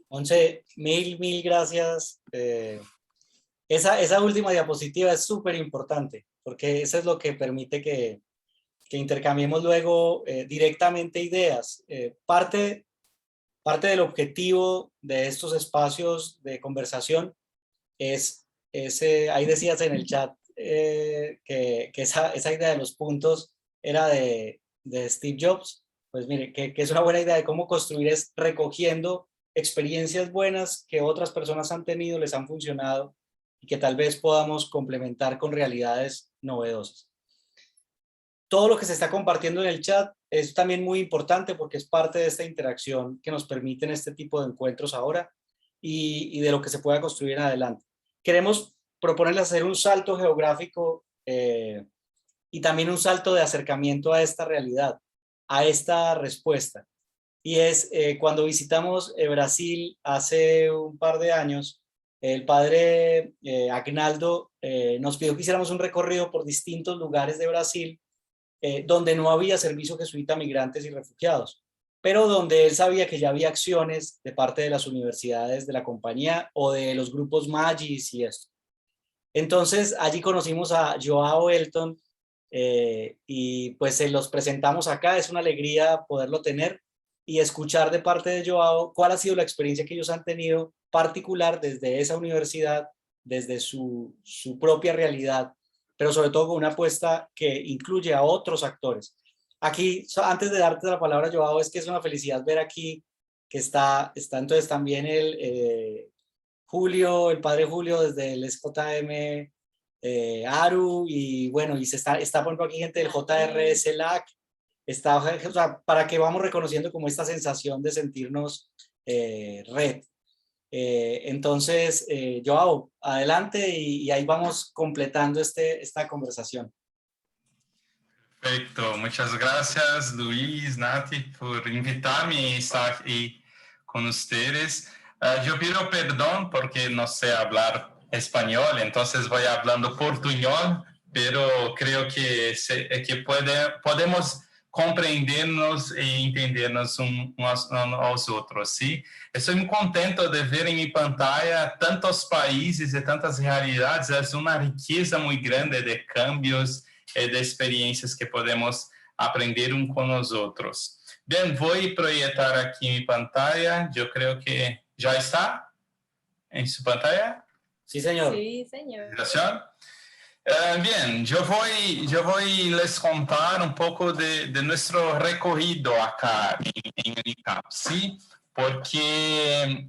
Montse, mil gracias. Esa última diapositiva es súper importante, porque eso es lo que permite que intercambiemos luego directamente ideas. Parte del objetivo de estos espacios de conversación es ahí decías en el chat que esa idea de los puntos era de Steve Jobs. Pues mire, que es una buena idea de cómo construir es recogiendo experiencias buenas que otras personas han tenido, les han funcionado y que tal vez podamos complementar con realidades novedosas. Todo lo que se está compartiendo en el chat es también muy importante porque es parte de esta interacción que nos permiten este tipo de encuentros ahora y de lo que se pueda construir en adelante. Queremos proponerles hacer un salto geográfico y también un salto de acercamiento a esta realidad, a esta respuesta. Y es cuando visitamos Brasil hace un par de años, el padre Agnaldo nos pidió que hiciéramos un recorrido por distintos lugares de Brasil donde no había servicio jesuita a migrantes y refugiados, pero donde él sabía que ya había acciones de parte de las universidades de la compañía o de los grupos Magis y esto. Entonces allí conocimos a Joao Elton y pues se los presentamos acá. Es una alegría poderlo tener y escuchar de parte de Joao cuál ha sido la experiencia que ellos han tenido particular desde esa universidad, desde su propia realidad, pero sobre todo con una apuesta que incluye a otros actores. Aquí, antes de darte la palabra, Joao, es que es una felicidad ver aquí que está entonces también Julio, el padre Julio desde el SJM Aru, y bueno, y está por ejemplo aquí gente del JRS LAC, está, o sea, para que vamos reconociendo como esta sensación de sentirnos red. Entonces, Joao, adelante y ahí vamos completando esta conversación. Perfecto, muchas gracias Luis, Nati, por invitarme a estar aquí con ustedes. Yo pido perdón porque no sé hablar español, entonces voy hablando portuñol, pero creo que podemos compreendernos e entendernos uns aos outros, ¿sí? Estoy muy contento de ver en mi pantalla tantos países y tantas realidades. Es una riqueza muy grande de cambios y de experiencias que podemos aprender un con los otros. Bien, voy a proyectar aquí mi pantalla. Yo creo que ya está en su pantalla. Sí, señor. Sí, señor. Bien, yo voy a les contar un poco de nuestro recorrido acá en UNICAP, ¿sí? Porque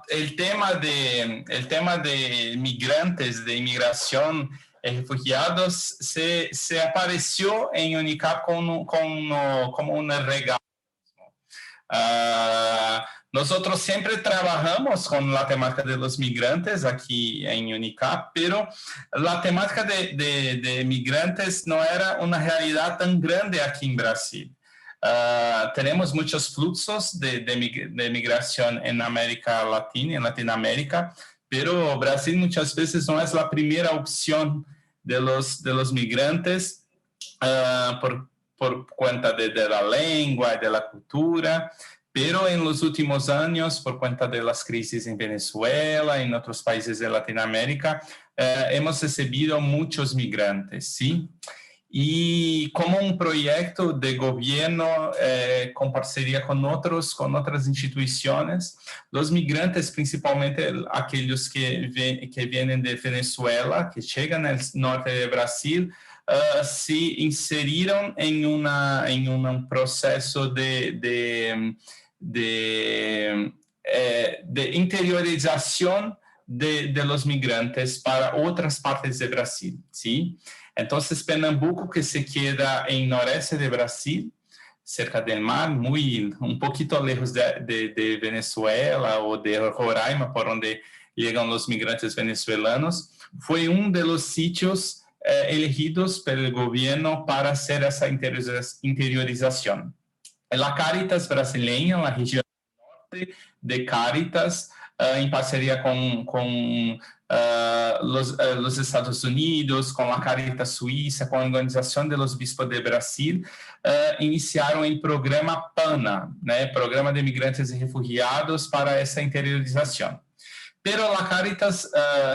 el tema de migrantes, de inmigración y refugiados se apareció en UNICAP como un regalo. Nosotros siempre trabajamos con la temática de los migrantes aquí en UNICAP, pero la temática de migrantes no era una realidad tan grande aquí en Brasil. Tenemos muchos fluxos de migración en América Latina, en Latinoamérica, pero Brasil muchas veces no es la primera opción de los migrantes por cuenta de la lengua, de la cultura. Pero en los últimos años, por cuenta de las crisis en Venezuela y en otros países de Latinoamérica, hemos recibido muchos migrantes, ¿sí? y como un proyecto de gobierno con parcería con otras instituciones, los migrantes, principalmente aquellos que vienen de Venezuela, que llegan al norte de Brasil, se inseriram em um processo de interiorização de los migrantes para outras partes de Brasil, ¿sí? Entonces, Pernambuco, que se queda en noreste de Brasil, cerca del mar, un poquito lejos de Venezuela o de Roraima, por donde llegan los migrantes venezolanos, fue uno de los sitios elegidos por el gobierno para hacer esa interiorización. La Cáritas brasileña, la región norte de Cáritas, en parcería con los Estados Unidos, con la Cáritas Suiza, con la Organización de los Bispos de Brasil, iniciaron el programa PANA, né, Programa de Migrantes y Refugiados para esa interiorización. Pero la Cáritas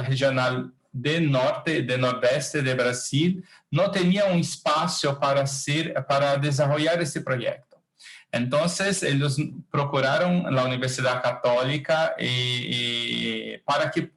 regional de norte, de nordeste de Brasil, no tenía un espacio para desarrollar ese proyecto. Entonces, ellos procuraron la Universidad Católica para que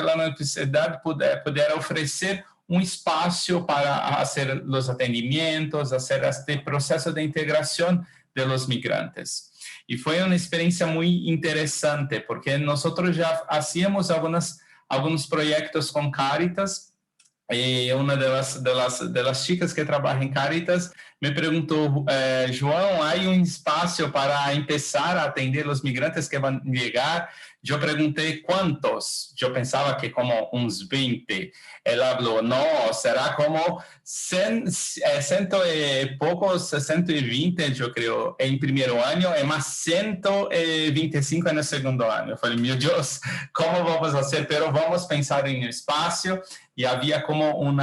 la universidad pudiera ofrecer un espacio para hacer los atendimientos, hacer este proceso de integración de los migrantes. Y fue una experiencia muy interesante, porque nosotros ya hacíamos algunos proyectos con Cáritas. Una de las chicas que trabaja en Cáritas me preguntó, João, ¿hay un espacio para empezar a atender los migrantes que van a llegar? Yo pregunté, ¿cuántos? Yo pensaba que como uns 20. Él habló, no, será como 100 y pocos, 120, yo creo, en primer año, y más 125 en el segundo año. Yo falei, meu Deus, ¿cómo vamos a hacer? Pero vamos a pensar en el espacio. Y había como un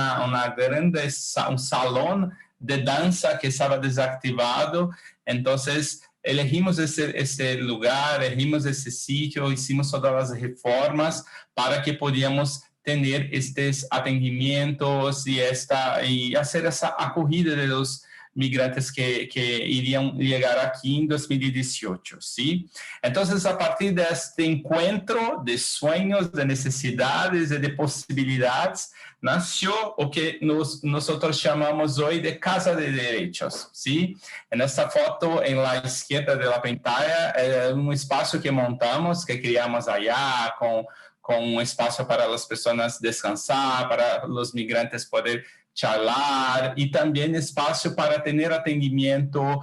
salón de danza que estaba desactivado. Entonces, elegimos ese lugar, elegimos ese sitio, hicimos todas las reformas para que podíamos tener estos atendimientos y hacer esa acogida de los migrantes que irían llegar aquí en 2018, ¿sí? Entonces, a partir de este encuentro de sueños, de necesidades y de posibilidades, nació o que nosotros llamamos hoy de Casa de Derechos, ¿sí? En esta foto, en la izquierda de la pantalla, es un espacio que montamos, que creamos allá con un espacio para las personas descansar, para los migrantes poder charlar y también espacio para tener atendimiento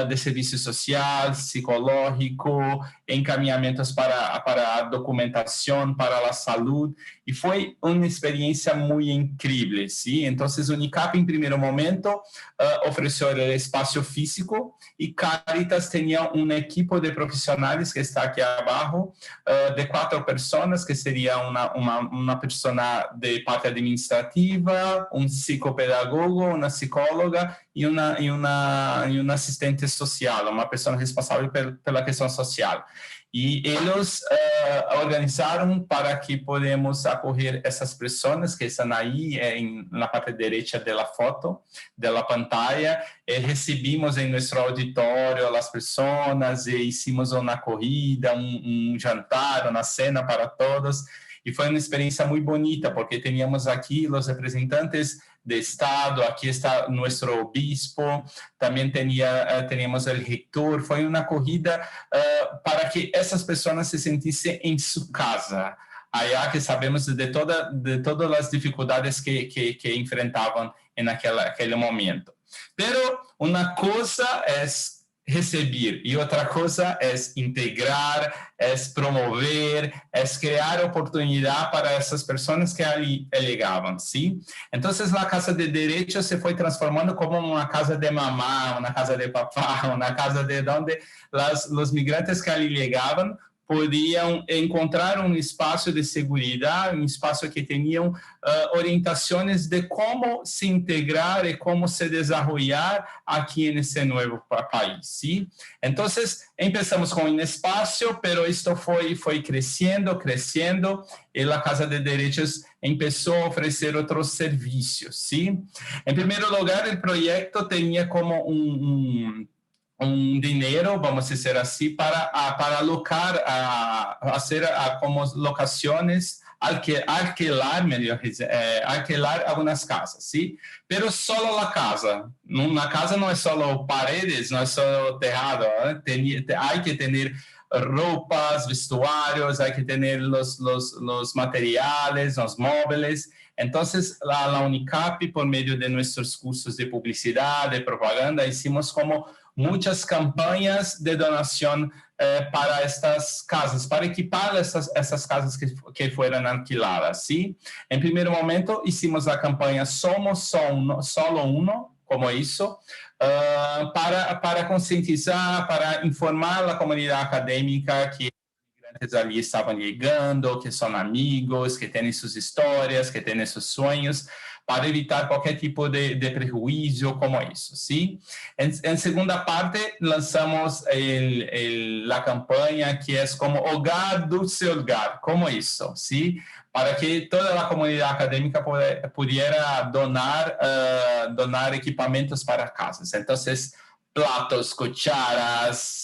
de servicio social, psicológico, encaminamientos para documentación, para la salud. Y fue una experiencia muy increíble, ¿sí? Entonces, Unicap, en primer momento, ofreció el espacio físico y Cáritas tenía un equipo de profesionales que está aquí abajo, de 4 personas, que sería una persona de parte administrativa, un psicopedagogo, una psicóloga y un asistente social, una persona responsable por la cuestión social. Y ellos organizaron para que podamos acoger esas personas que están ahí en la parte derecha de la foto, de la pantalla. Recibimos en nuestro auditorio a las personas e hicimos una acogida, un jantar, una cena para todos. Y fue una experiencia muy bonita porque teníamos aquí los representantes de Estado, aquí está nuestro obispo, también teníamos el rector. Fue una acogida para que esas personas se sintiesen en su casa, allá que sabemos de todas las dificultades que enfrentaban en aquel momento. Pero una cosa es recibir y otra cosa es integrar, es promover, es crear oportunidad para esas personas que allí llegaban, ¿sí? Entonces la Casa de Derechos se fue transformando como una casa de mamá, una casa de papá, una casa de donde los migrantes que allí llegaban podiam encontrar um espaço de segurança, um espaço que tinham orientações de como se integrar e como se desenvolver aqui nesse novo país, ¿sí? Então, começamos com um espaço, pero isto foi crescendo, e a Casa de Direitos começou a oferecer outros serviços, ¿sí? Em primeiro lugar, o projeto tinha como dinheiro, vamos dizer assim, para alocar, fazer como locações, alquilar, melhor dizer, alquilar algumas casas, ¿sí? Pero solo a casa. Uma casa não é só paredes, não é só terrado, ¿eh? Há que ter roupas, vestuários, há que ter os materiais, os móveis. Então, a Unicap, por meio de nossos cursos de publicidade, de propaganda, hicimos como muitas campanhas de donação para estas casas, para equipar essas casas que foram alquiladas, ¿sí? Em primeiro momento, hicimos a campanha Somos Solo Uno, como isso, para conscientizar, para informar a comunidade acadêmica que imigrantes ali estavam chegando, que são amigos, que têm suas histórias, que têm seus sonhos, para evitar qualquer tipo de prejuízo como isso, ¿sí? Em segunda parte, lançamos a campanha que é como Hogar Dulce Hogar, como isso, ¿sí? Para que toda a comunidade acadêmica pudesse donar equipamentos para casas. Então, platos, cucharas,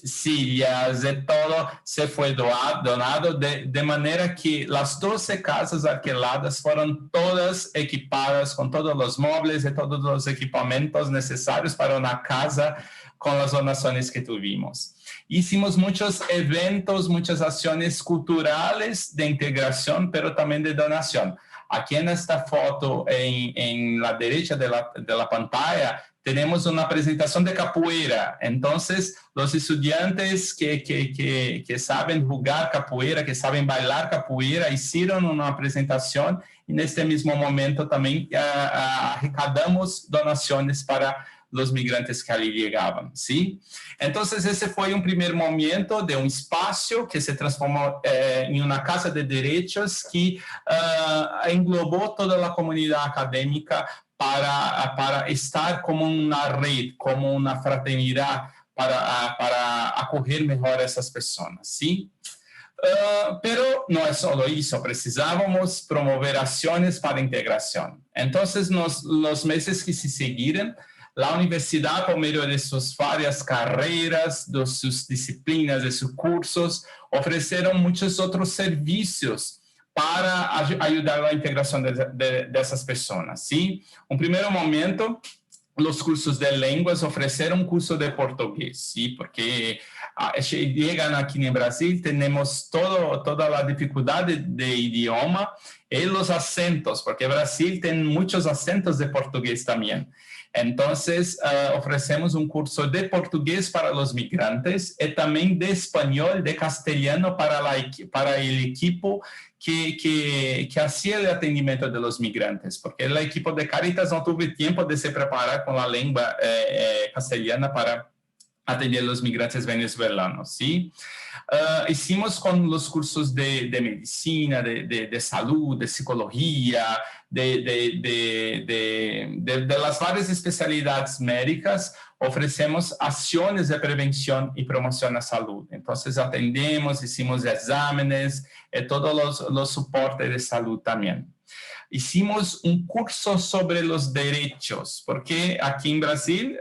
sillas, de todo se foi donado de maneira que as 12 casas alquiladas foram todas equipadas com todos os móveis e todos os equipamentos necessários para uma casa com as donações que tivemos. Hicimos muitos eventos, muitas ações culturais de integração, pero também de donação. Aqui nesta foto, em la derecha de la pantalla, temos uma apresentação de capoeira. Então, os estudantes que sabem jogar capoeira, que sabem bailar capoeira, fizeram uma apresentação e, neste mesmo momento, também arrecadamos donações para os migrantes que ali chegavam, ¿sí? Então, esse foi um primeiro momento de um espaço que se transformou em uma casa de direitos que englobou toda a comunidade acadêmica para estar como uma rede, como uma fraternidade, para acolher melhor essas pessoas, ¿sí? Pero não é só isso, precisávamos promover ações para a integração. Então, nos meses que se seguiram, a universidade, por meio de suas várias carreiras, de suas disciplinas, de seus cursos, ofereceram muitos outros serviços para ajudar a integração dessas pessoas, ¿sí? Um primeiro momento, os cursos de línguas ofereceram um curso de português, ¿sí? Porque chegam aqui no Brasil, temos toda a dificuldade de idioma e os acentos, porque o Brasil tem muitos acentos de português também. Então, oferecemos um curso de português para os migrantes e também de espanhol, de castelhano para o equipo que fazia o atendimento dos migrantes, porque a equipe de Caritas não teve tempo de se preparar com a língua castelhana para atender os migrantes venezuelanos, ¿sí? Hicimos com os cursos de medicina, de saúde, de psicologia, das várias especialidades médicas, oferecemos ações de prevenção e promoção da saúde. Então, atendemos, hicimos exames e todo o suporte de saúde também. Hicimos um curso sobre os direitos, porque aqui em Brasil,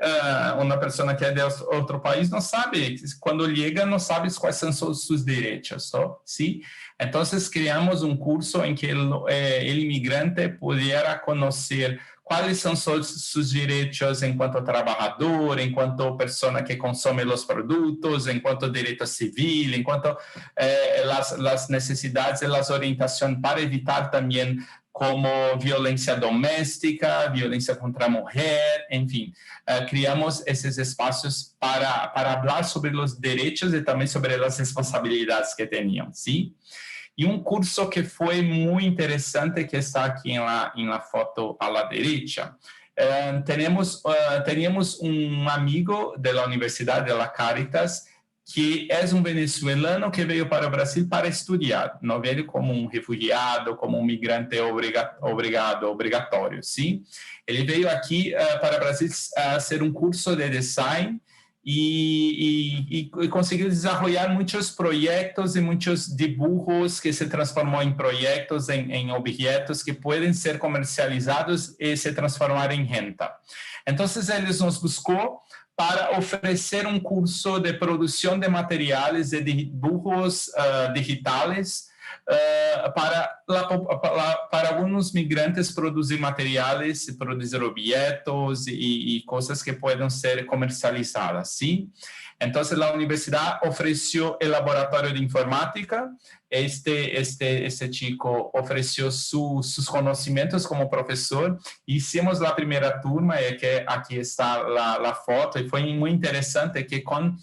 uma pessoa que é de outro país não sabe, quando chega, não sabe quais são seus direitos, ¿sí? Então, criamos um curso em que o imigrante pudesse conhecer quais são seus direitos enquanto trabalhador, enquanto pessoa que consome os produtos, enquanto direito civil, enquanto as necessidades e as orientações para evitar também como violência doméstica, violência contra a mulher, enfim. Criamos esses espaços para falar sobre os direitos e também sobre as responsabilidades que tinham, sim? E um curso que foi muito interessante, que está aqui na foto à direita, teníamos um amigo da Universidade de la Caritas que é um venezuelano que veio para o Brasil para estudar, não veio como um refugiado, como um migrante obrigatório, sim? Ele veio aqui para o Brasil fazer um curso de design e conseguiu desenvolver muitos projetos e muitos dibujos que se transformou em projetos, em objetos que podem ser comercializados e se transformar em renda. Então, ele nos buscou para oferecer um curso de produção de materiais e de dibujos digitais para alguns migrantes produzir materiais, produzir objetos e coisas que podem ser comercializadas, sim? Então, a universidade ofereceu o laboratório de informática. Este chico ofereceu seus conhecimentos como professor. Hicimos a primeira turma, e que aqui está a foto, e foi muito interessante que com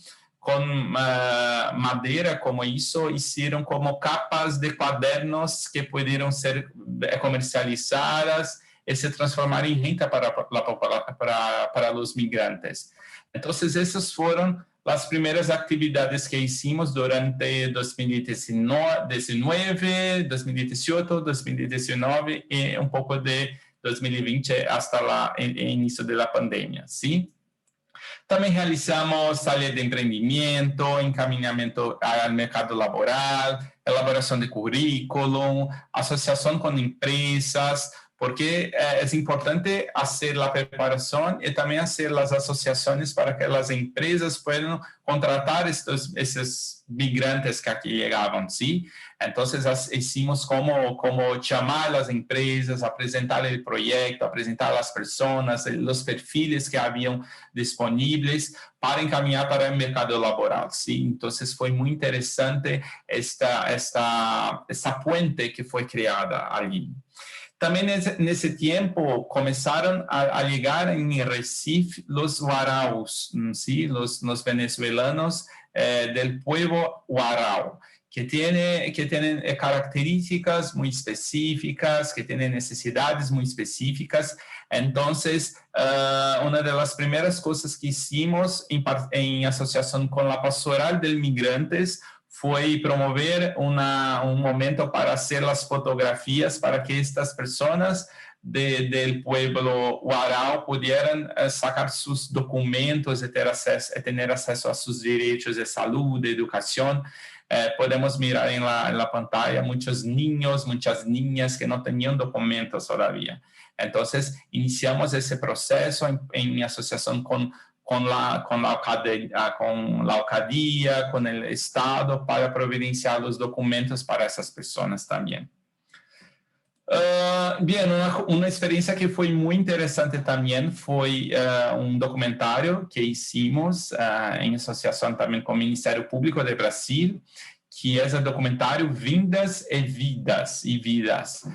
madeira como isso, hicieron como capas de cuadernos que pudieron ser comercializadas y se transformar en renta para los migrantes. Entonces, esas fueron las primeras actividades que hicimos durante 2019, 2018, 2019 y un poco de 2020 hasta el inicio de la pandemia, ¿sí? También realizamos taller de emprendimiento, encaminamiento al mercado laboral, elaboración de currículum, asociación con empresas, porque es importante hacer la preparación y también hacer las asociaciones para que las empresas puedan contratar esos migrantes que aquí llegaban, ¿sí? Entonces, hicimos como llamar a las empresas, apresentar el proyecto, apresentar a las personas, los perfiles que habían disponibles para encaminhar para el mercado laboral, ¿sí? Entonces, fue muy interesante esta puente que fue creada allí. También en ese tiempo comenzaron a llegar en Recife los guaraos, ¿sí? Los venezolanos del pueblo guarao, que tienen características muy específicas, que tienen necesidades muy específicas. Entonces, una de las primeras cosas que hicimos en asociación con la Pastoral de Migrantes fue promover un momento para hacer las fotografías para que estas personas del pueblo guarao pudieran sacar sus documentos y tener acceso a sus derechos de salud, de educación. Podemos mirar en la pantalla muchos niños, muchas niñas que no tenían documentos todavía. Entonces, iniciamos ese proceso en asociación con la alcaldía, con el Estado, para providenciar los documentos para esas personas también. Bien, una experiencia que fue muy interesante también fue un documentario que hicimos en asociación también con el Ministerio Público de Brasil, que es el documentario Vindas y Vidas,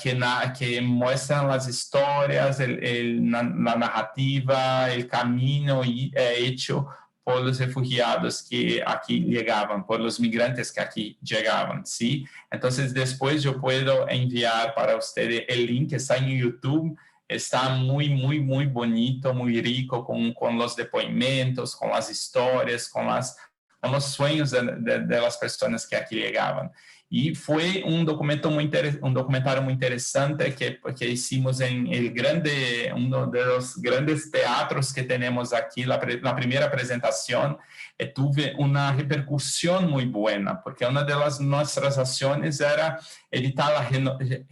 que muestran las historias, la narrativa, el camino hecho por los refugiados que aquí llegaban, por los migrantes que aquí llegaban, ¿sí? Entonces, después yo puedo enviar para ustedes el link, está en YouTube, está muy, muy, muy bonito, muy rico, con los depoimentos, con las historias, con los sueños de las personas que aquí llegaban. Y fue un documentario muy interesante que hicimos en uno de los grandes teatros que tenemos aquí. La primera presentación tuve una repercusión muy buena, porque una de nuestras acciones era evitar la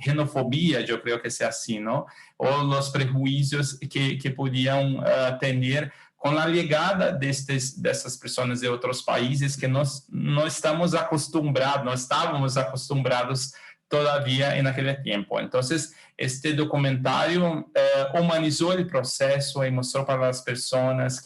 xenofobia, yo creo que sea así, ¿no? O los prejuicios que podían tener con la llegada de estas personas de otros países que no estábamos acostumbrados todavía en aquel tiempo. Entonces, este documentario humanizó el proceso y mostró para las personas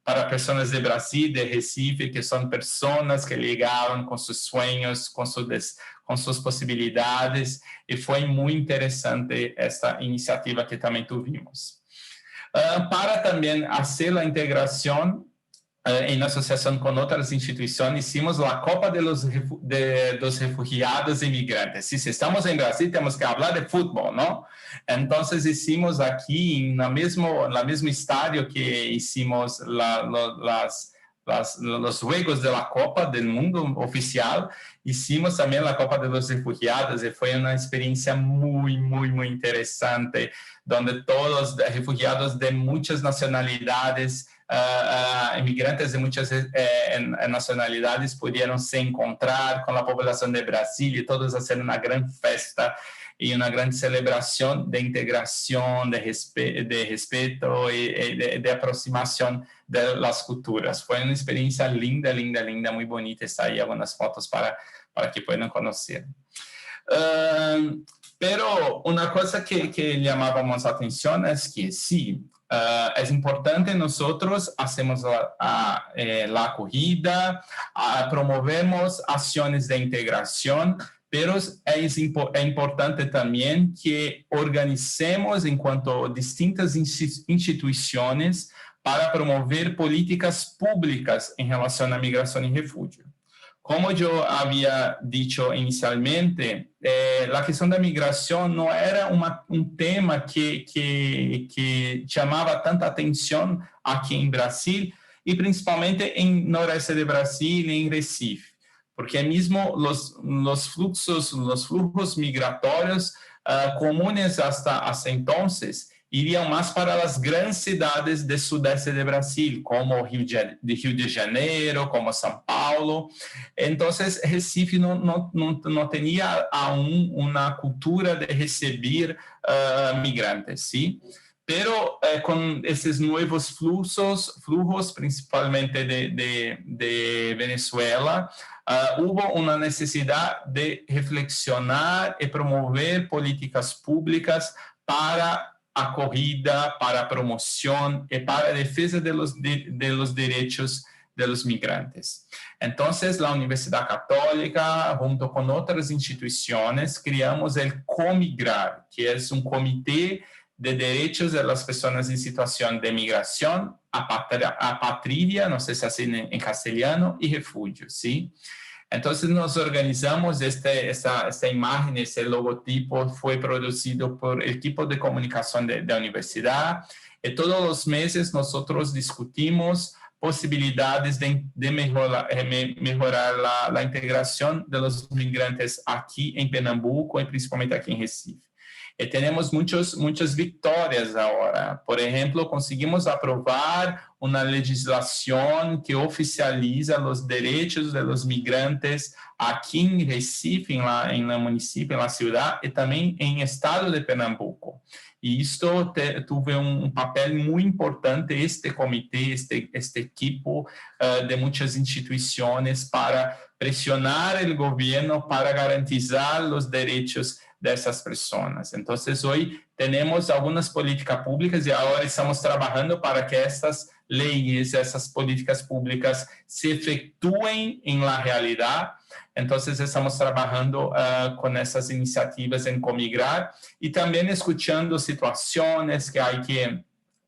para personas de Brasil, de Recife, que son personas que llegaban con sus sueños, con sus posibilidades, y fue muy interesante esta iniciativa que también tuvimos. Para también hacer la integración en asociación con otras instituciones, hicimos la Copa de los Refugiados y Migrantes. Si estamos en Brasil, tenemos que hablar de fútbol, ¿no? Entonces, hicimos aquí, en el mismo estadio que hicimos las los Juegos de la Copa del Mundo oficial, hicimos también la Copa de los Refugiados y fue una experiencia muy, muy, muy interesante, donde todos los refugiados de muchas nacionalidades, inmigrantes de muchas nacionalidades pudieron se encontrar con la población de Brasil y todos hacer una gran festa y una gran celebración de integración, de respeto y de aproximación de las culturas. Fue una experiencia linda, linda, linda, muy bonita. Está ahí algunas fotos para que puedan conocer. Pero una cosa que llamábamos la atención es que sí, es importante nosotros hacemos la acogida, promovemos acciones de integración, pero es importante también que organicemos en cuanto a distintas instituciones para promover políticas públicas en relación a migración y refugio. Como yo había dicho inicialmente, la cuestión de migración no era un tema que llamaba tanta atención aquí en Brasil y principalmente en Noroeste de Brasil y en Recife, porque mismo los flujos migratorios comunes hasta entonces irían más para las grandes ciudades del sudeste de Brasil, como Rio de Janeiro, como São Paulo. Entonces, Recife no tenía aún una cultura de recibir migrantes, ¿sí? Pero con esos nuevos flujos principalmente de Venezuela, hubo una necesidad de reflexionar y promover políticas públicas para acogida, para promoción y para defensa de los derechos de los migrantes. Entonces, la Universidad Católica, junto con otras instituciones, creamos el Comigrar, que es un comité de derechos de las personas en situación de migración, apatria, no sé si así en castellano, y refugio, ¿sí? Entonces nos organizamos, esta imagen, este logotipo fue producido por el equipo de comunicación de la universidad y todos los meses nosotros discutimos posibilidades de mejorar la integración de los migrantes aquí en Pernambuco y principalmente aquí en Recife. Y tenemos muchas victorias ahora. Por ejemplo, conseguimos aprobar una legislación que oficializa los derechos de los migrantes aquí en Recife, en el municipio, en la ciudad, y también en el estado de Pernambuco. Y esto tuvo un papel muy importante, este comité, este equipo de muchas instituciones para presionar el gobierno para garantizar los derechos de esas personas. Entonces, hoy tenemos algunas políticas públicas y ahora estamos trabajando para que estas leyes, esas políticas públicas se efectúen en la realidad. Entonces, estamos trabajando con esas iniciativas en Comigrar y también escuchando situaciones que hay que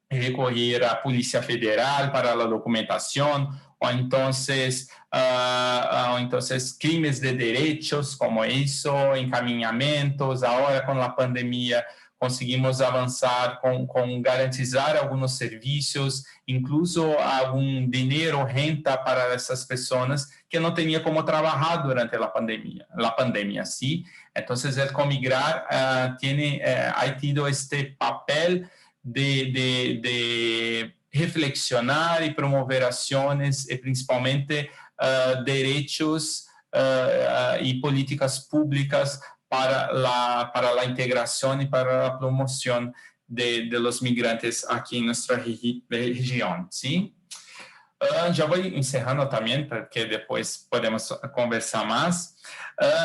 recurrir a Policía Federal para la documentación o entonces crimes de derechos como eso, encaminhamentos. Ahora con la pandemia conseguimos avanzar con garantizar algunos servicios, incluso algún dinero, renta para esas personas que no tenían como trabajar durante la pandemia, ¿sí? Entonces el Comigrar ha tenido este papel de reflexionar y promover acciones y principalmente derechos y políticas públicas para la integración y para la promoción de los migrantes aquí en nuestra región, ¿sí? Ya voy encerrando también, porque después podemos conversar más.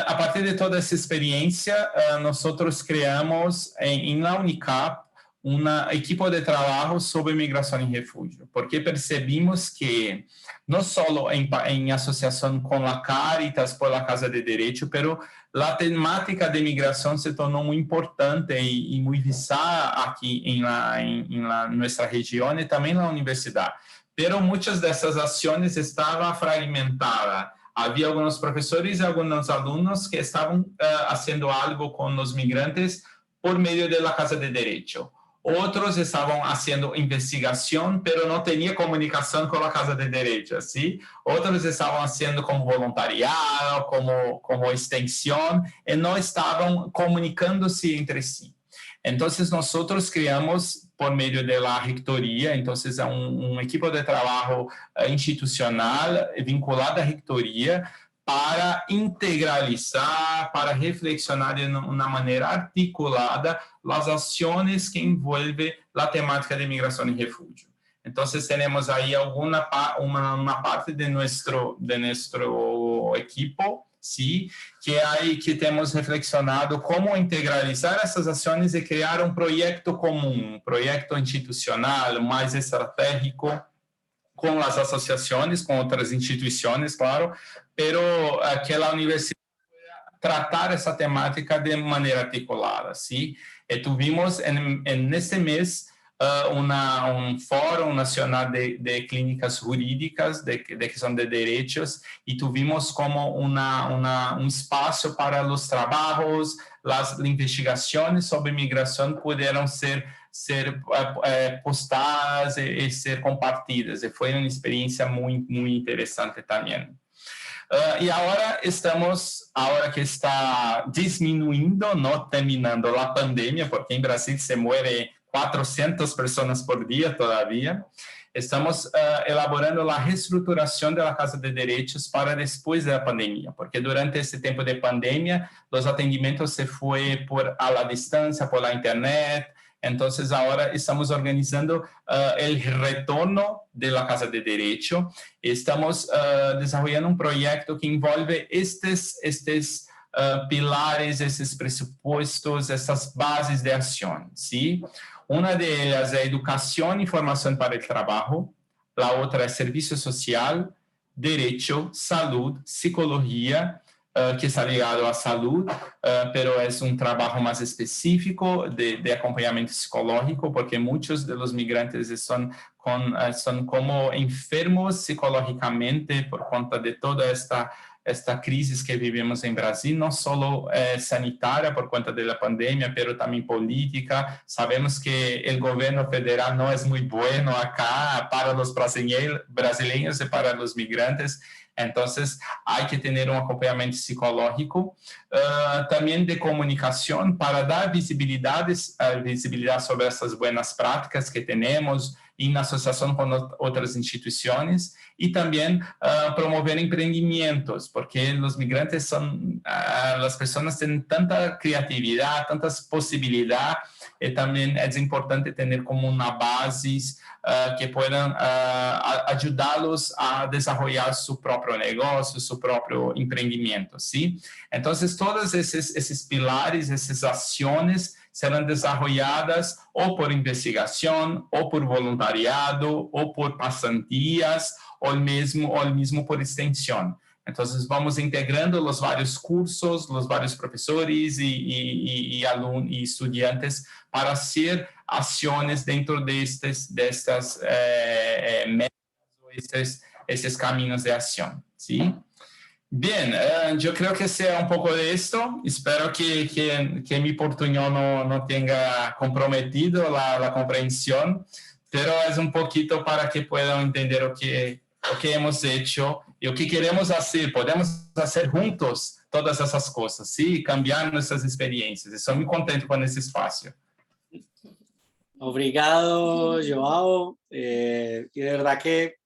A partir de toda esa experiencia, nosotros creamos en la UNICAP un equipo de trabajo sobre migración y refugio, porque percebimos que no solo en asociación con la Cáritas por la Casa de Derecho, pero la temática de migración se tornó muy importante y muy visada aquí en nuestra región y también en la universidad. Pero muchas de esas acciones estaban fragmentadas. Había algunos profesores y algunos alumnos que estaban haciendo algo con los migrantes por medio de la Casa de Derecho, Otros estaban haciendo investigación, pero no tenía comunicación con la Casa de Derecho, ¿sí? Otros estaban haciendo como voluntariado, como extensión, y no estaban comunicándose entre sí. Entonces, nosotros creamos, por medio de la rectoría, entonces, un equipo de trabajo institucional vinculado à rectoria para integralizar, para reflexionar de uma maneira articulada as ações que envolvem a temática de migração e refúgio. Então, temos aí uma parte de nosso equipo, sim, que temos reflexionado como integralizar essas ações e criar um projeto comum, um projeto institucional mais estratégico, com as associações, com outras instituições, claro, pero que a universidade tratar essa temática de maneira articulada, sim? E tivemos neste mês fórum nacional de clínicas jurídicas, de questão de direitos, e tivemos como espaço para os trabalhos, as investigações sobre migração puderam ser postadas e ser compartidas. E foi uma experiência muito, muito interessante também. E agora que está diminuindo, não terminando a pandemia, porque em Brasil se muere 400 pessoas por dia todavía, estamos elaborando a reestruturação da Casa de Direitos para depois da pandemia, porque durante esse tempo de pandemia, os atendimentos se foi a distância, por la internet. Então, agora estamos organizando o retorno da Casa de Direito. Estamos desenvolvendo projeto que envolve estes pilares, esses pressupostos, essas bases de ação, sim? Uma delas é educação e formação para o trabalho, a outra é serviço social, direito, saúde, psicologia, que está ligado à saúde, pero é trabalho mais específico de acompanhamento psicológico, porque muitos dos migrantes são como enfermos psicológicamente por conta de toda esta crise que vivemos em Brasil, não só sanitária por conta da pandemia, pero também política. Sabemos que o governo federal não é muito bueno acá para os brasileiros e para os migrantes. Então, há que ter acompanhamento psicológico, também de comunicação, para dar visibilidade sobre essas boas práticas que temos, em associação com outras instituições, e também promover empreendimentos, porque os migrantes as pessoas têm tanta criatividade, tantas possibilidades, e também é importante ter como uma base que possam ajudá-los a desenvolver seu próprio negócio, seu próprio empreendimento, sim? Então, todos esses pilares, essas ações serão desenvolvidas ou por investigação, ou por voluntariado, ou por pasantías, ou mesmo por extensão. Então, vamos integrando os vários cursos, os vários professores e alunos e estudantes para ser ações dentro destas metas, esses caminhos de ação, sim? Bien, yo creo que sea un poco de esto. Espero que mi portuñol no tenga comprometido la comprensión, pero es un poquito para que puedan entender lo que hemos hecho y lo que queremos hacer. Podemos hacer juntos todas esas cosas, ¿sí? Cambiar nuestras experiencias. Estoy muy contento con ese espacio. Obrigado, Joao. Y de verdad que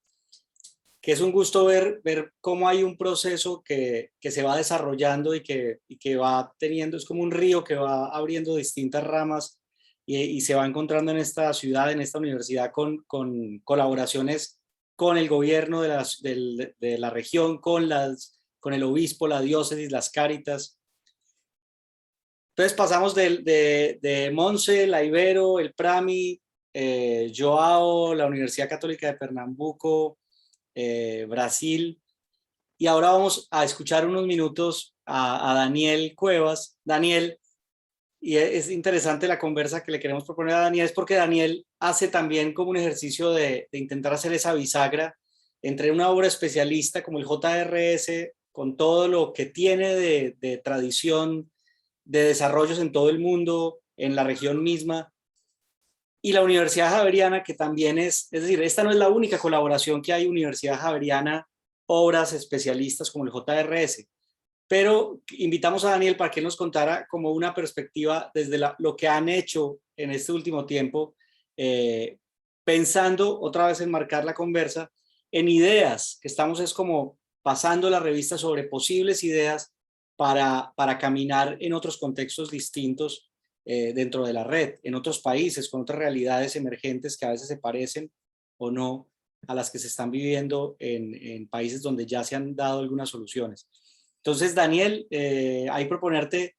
es un gusto ver cómo hay un proceso que se va desarrollando y que va teniendo, es como un río que va abriendo distintas ramas y se va encontrando en esta ciudad, en esta universidad, con colaboraciones con el gobierno de la región, con el obispo, la diócesis, las cáritas. Entonces pasamos de Monse, la Ibero, el Prami, Joao, la Universidad Católica de Pernambuco, Brasil, y ahora vamos a escuchar unos minutos a Daniel Cuevas. Daniel, y es interesante la conversa que le queremos proponer a Daniel, es porque Daniel hace también como un ejercicio de intentar hacer esa bisagra entre una obra especialista como el JRS, con todo lo que tiene de tradición, de desarrollos en todo el mundo, en la región misma, y la Universidad Javeriana, que también es decir, esta no es la única colaboración que hay, Universidad Javeriana, obras especialistas como el JRS, pero invitamos a Daniel para que nos contara como una perspectiva desde lo que han hecho en este último tiempo, pensando otra vez en marcar la conversa en ideas, que estamos es como pasando la revista sobre posibles ideas para caminar en otros contextos distintos dentro de la red, en otros países, con otras realidades emergentes que a veces se parecen o no a las que se están viviendo en países donde ya se han dado algunas soluciones. Entonces, Daniel, ahí proponerte,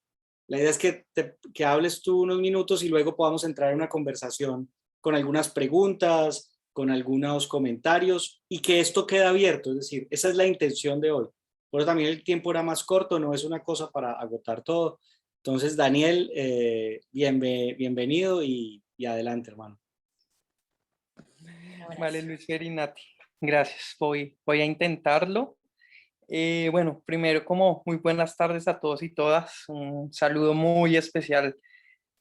la idea es que hables tú unos minutos y luego podamos entrar en una conversación con algunas preguntas, con algunos comentarios y que esto quede abierto, es decir, esa es la intención de hoy. Por eso también el tiempo era más corto, no es una cosa para agotar todo. Entonces, Daniel, bienvenido y adelante, hermano. Vale, Luis Fer y Nati, gracias, voy a intentarlo. Bueno, primero como muy buenas tardes a todos y todas, un saludo muy especial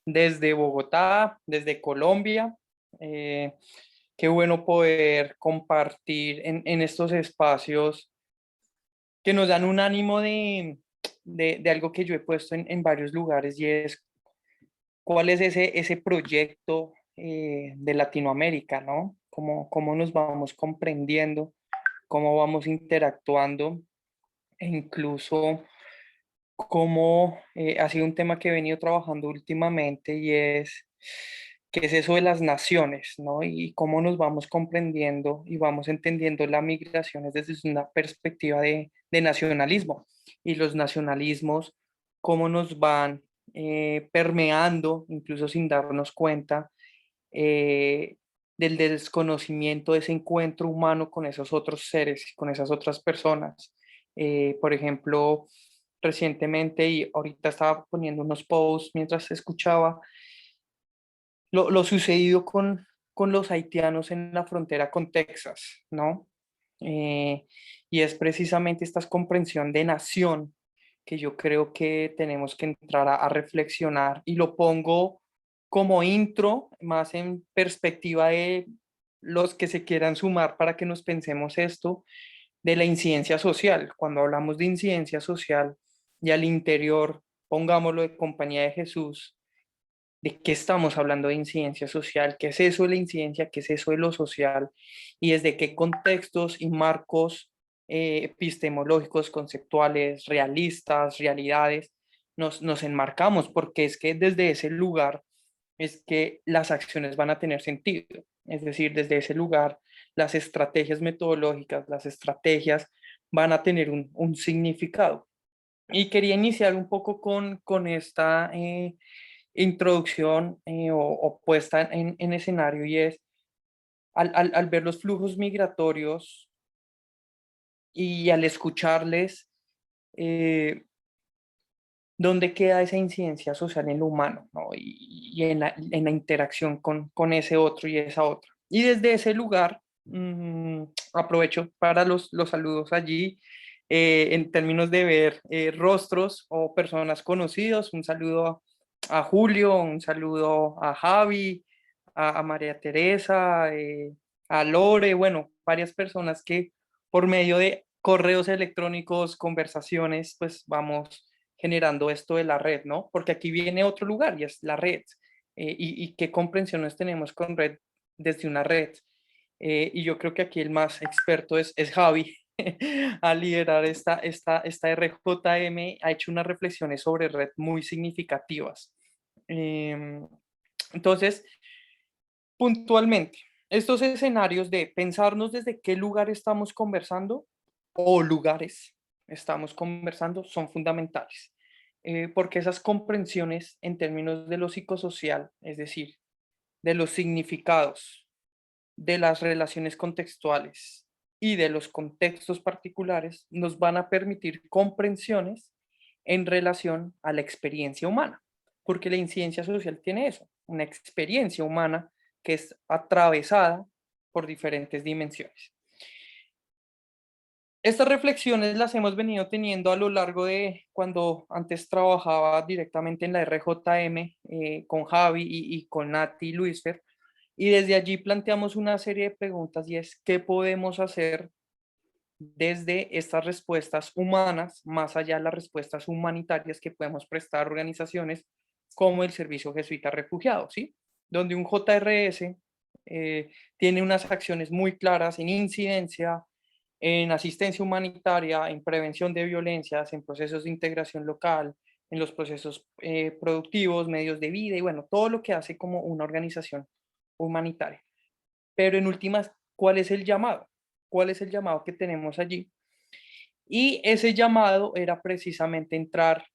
desde Bogotá, desde Colombia. Qué bueno poder compartir en estos espacios que nos dan un ánimo de algo que yo he puesto en varios lugares, y es cuál es ese proyecto de Latinoamérica, ¿no? Cómo nos vamos comprendiendo, cómo vamos interactuando, e incluso cómo ha sido un tema que he venido trabajando últimamente, y es qué es eso de las naciones, ¿no? Y cómo nos vamos comprendiendo y vamos entendiendo las migraciones desde una perspectiva de nacionalismo, y los nacionalismos, cómo nos van permeando, incluso sin darnos cuenta, eh, del desconocimiento de ese encuentro humano con esos otros seres, con esas otras personas. Por ejemplo, recientemente, y ahorita estaba poniendo unos posts mientras escuchaba, lo sucedido con los haitianos en la frontera con Texas, ¿no? Y es precisamente esta comprensión de nación que yo creo que tenemos que entrar a reflexionar, y lo pongo como intro, más en perspectiva de los que se quieran sumar para que nos pensemos esto, de la incidencia social. Cuando hablamos de incidencia social y al interior, pongámoslo de Compañía de Jesús, ¿de qué estamos hablando de incidencia social? ¿Qué es eso de la incidencia? ¿Qué es eso de lo social? ¿Y desde qué contextos y marcos epistemológicos, conceptuales, realistas, realidades nos enmarcamos? Porque es que desde ese lugar es que las acciones van a tener sentido. Es decir, desde ese lugar las estrategias metodológicas, las estrategias van a tener un significado. Y quería iniciar un poco con esta introducción o puesta en escenario, y es al ver los flujos migratorios y al escucharles, ¿dónde queda esa incidencia social en lo humano, ¿no? Y en la interacción con ese otro y esa otra? Y desde ese lugar, aprovecho para los saludos allí, en términos de ver rostros o personas conocidos. Un saludo a Julio, un saludo a Javi, a María Teresa, a Lore, bueno, varias personas que por medio de correos electrónicos, conversaciones, pues vamos generando esto de la red, ¿no? Porque aquí viene otro lugar, y es la red. Y qué comprensiones tenemos con red desde una red. Y yo creo que aquí el más experto es Javi, al liderar esta RJM, ha hecho unas reflexiones sobre red muy significativas. Entonces, puntualmente, estos escenarios de pensarnos desde qué lugar estamos conversando o lugares estamos conversando son fundamentales, porque esas comprensiones en términos de lo psicosocial, es decir, de los significados, de las relaciones contextuales y de los contextos particulares, nos van a permitir comprensiones en relación a la experiencia humana, porque la incidencia social tiene eso, una experiencia humana que es atravesada por diferentes dimensiones. Estas reflexiones las hemos venido teniendo a lo largo de cuando antes trabajaba directamente en la RJM con Javi y con Nati y Luisfer, Y desde allí planteamos una serie de preguntas y es, ¿qué podemos hacer desde estas respuestas humanas, más allá de las respuestas humanitarias que podemos prestar a organizaciones como el Servicio Jesuita Refugiado, ¿sí? Donde un JRS tiene unas acciones muy claras en incidencia, en asistencia humanitaria, en prevención de violencias, en procesos de integración local, en los procesos productivos, medios de vida y bueno, todo lo que hace como una organización humanitaria. Pero en últimas, ¿cuál es el llamado? ¿Cuál es el llamado que tenemos allí? Y ese llamado era precisamente entrar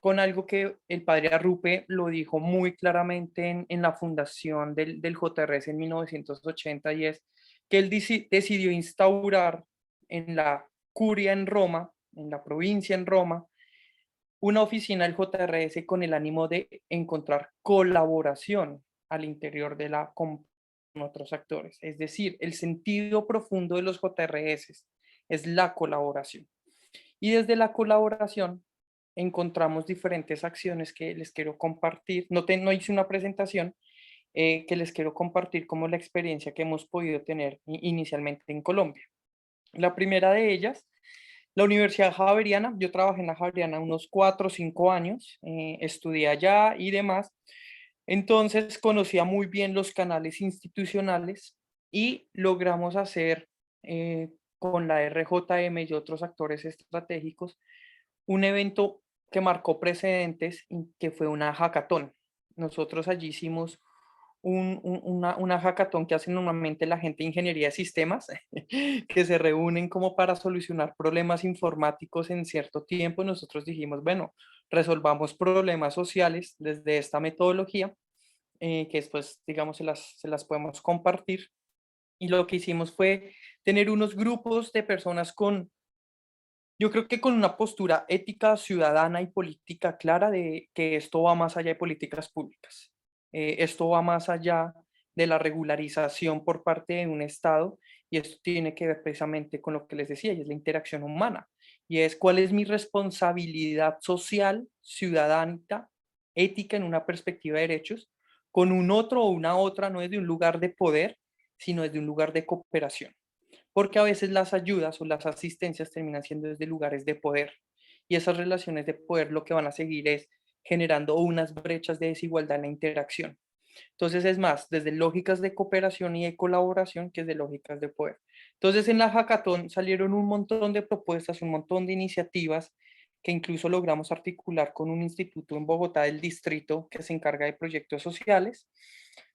con algo que el padre Arrupe lo dijo muy claramente en la fundación del JRS en 1980, y es que él decidió instaurar en la curia en Roma, en la provincia en Roma, una oficina del JRS con el ánimo de encontrar colaboración al interior de la con otros actores. Es decir, el sentido profundo de los JRS es la colaboración. Y desde la colaboración encontramos diferentes acciones que les quiero compartir. No hice una presentación que les quiero compartir como la experiencia que hemos podido tener inicialmente en Colombia. La primera de ellas, la Universidad Javeriana. Yo trabajé en la Javeriana unos 4 o 5 años, estudié allá y demás. Entonces conocía muy bien los canales institucionales y logramos hacer con la RJM y otros actores estratégicos un evento que marcó precedentes, que fue una hackathon. Nosotros allí hicimos una hackathon que hace normalmente la gente de ingeniería de sistemas, que se reúnen como para solucionar problemas informáticos en cierto tiempo. Nosotros dijimos, bueno, resolvamos problemas sociales desde esta metodología, que después, digamos, se las podemos compartir. Y lo que hicimos fue tener unos grupos de personas yo creo que con una postura ética, ciudadana y política clara de que esto va más allá de políticas públicas. Esto va más allá de la regularización por parte de un Estado, y esto tiene que ver precisamente con lo que les decía, y es la interacción humana. Y es cuál es mi responsabilidad social, ciudadana, ética en una perspectiva de derechos, con un otro o una otra, no desde un lugar de poder, sino desde un lugar de cooperación, porque a veces las ayudas o las asistencias terminan siendo desde lugares de poder, y esas relaciones de poder lo que van a seguir es generando unas brechas de desigualdad en la interacción. Entonces es más desde lógicas de cooperación y de colaboración que desde lógicas de poder. Entonces en la hackathon salieron un montón de propuestas, un montón de iniciativas que incluso logramos articular con un instituto en Bogotá del distrito que se encarga de proyectos sociales.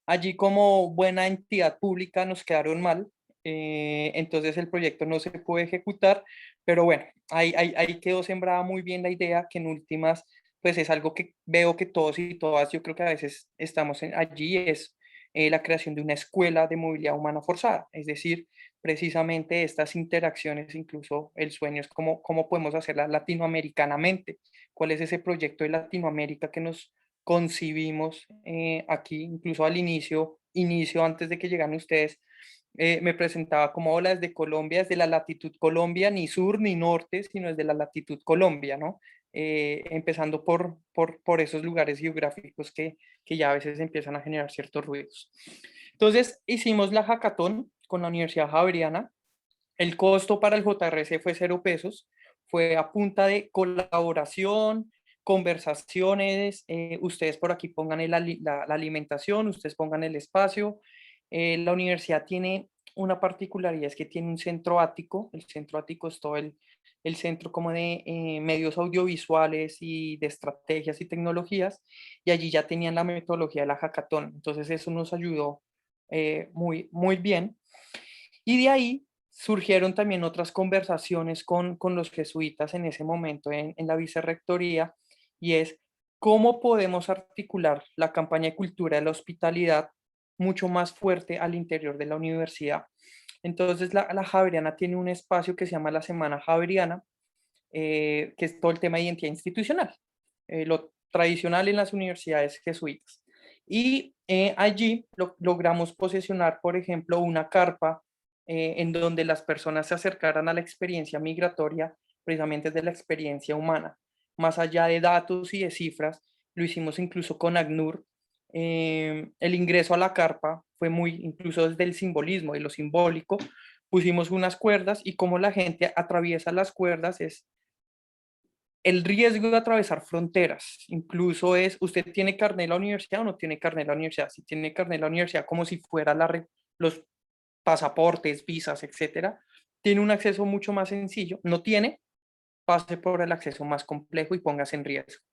Allí como buena entidad pública nos quedaron mal, entonces el proyecto no se puede ejecutar, pero bueno, ahí quedó sembrada muy bien la idea, que en últimas pues es algo que veo que todos y todas, yo creo que a veces estamos allí, es la creación de una escuela de movilidad humana forzada, es decir, precisamente estas interacciones, incluso el sueño es cómo podemos hacerla latinoamericanamente, cuál es ese proyecto de Latinoamérica que nos concibimos aquí, incluso al inicio antes de que llegaran ustedes, me presentaba como, hola, desde Colombia, desde la latitud Colombia, ni sur ni norte, sino desde la latitud Colombia, ¿no? Empezando por esos lugares geográficos que ya a veces empiezan a generar ciertos ruidos. Entonces hicimos la hackathon con la Universidad Javeriana. El costo para el JRC fue 0 pesos, fue a punta de colaboración, conversaciones, ustedes por aquí pongan la alimentación, ustedes pongan el espacio. La universidad tiene una particularidad, es que tiene un centro ático. El centro ático es todo el centro como de medios audiovisuales y de estrategias y tecnologías, y allí ya tenían la metodología de la hackathon, entonces eso nos ayudó muy, muy bien. Y de ahí surgieron también otras conversaciones con los jesuitas en ese momento en la vicerrectoría, y es cómo podemos articular la campaña de cultura de la hospitalidad mucho más fuerte al interior de la universidad. Entonces la Javeriana tiene un espacio que se llama la Semana Javeriana, que es todo el tema de identidad institucional, lo tradicional en las universidades jesuitas. Y allí logramos posesionar, por ejemplo, una carpa en donde las personas se acercaran a la experiencia migratoria precisamente de la experiencia humana. Más allá de datos y de cifras, lo hicimos incluso con ACNUR, El ingreso a la carpa fue muy, incluso desde el simbolismo y lo simbólico, pusimos unas cuerdas y cómo la gente atraviesa las cuerdas es el riesgo de atravesar fronteras. Incluso es, usted tiene carnet de la universidad o no tiene carnet de la universidad. Si tiene carnet de la universidad, como si fuera los pasaportes, visas, etcétera, tiene un acceso mucho más sencillo. No tiene, pase por el acceso más complejo y póngase en riesgo.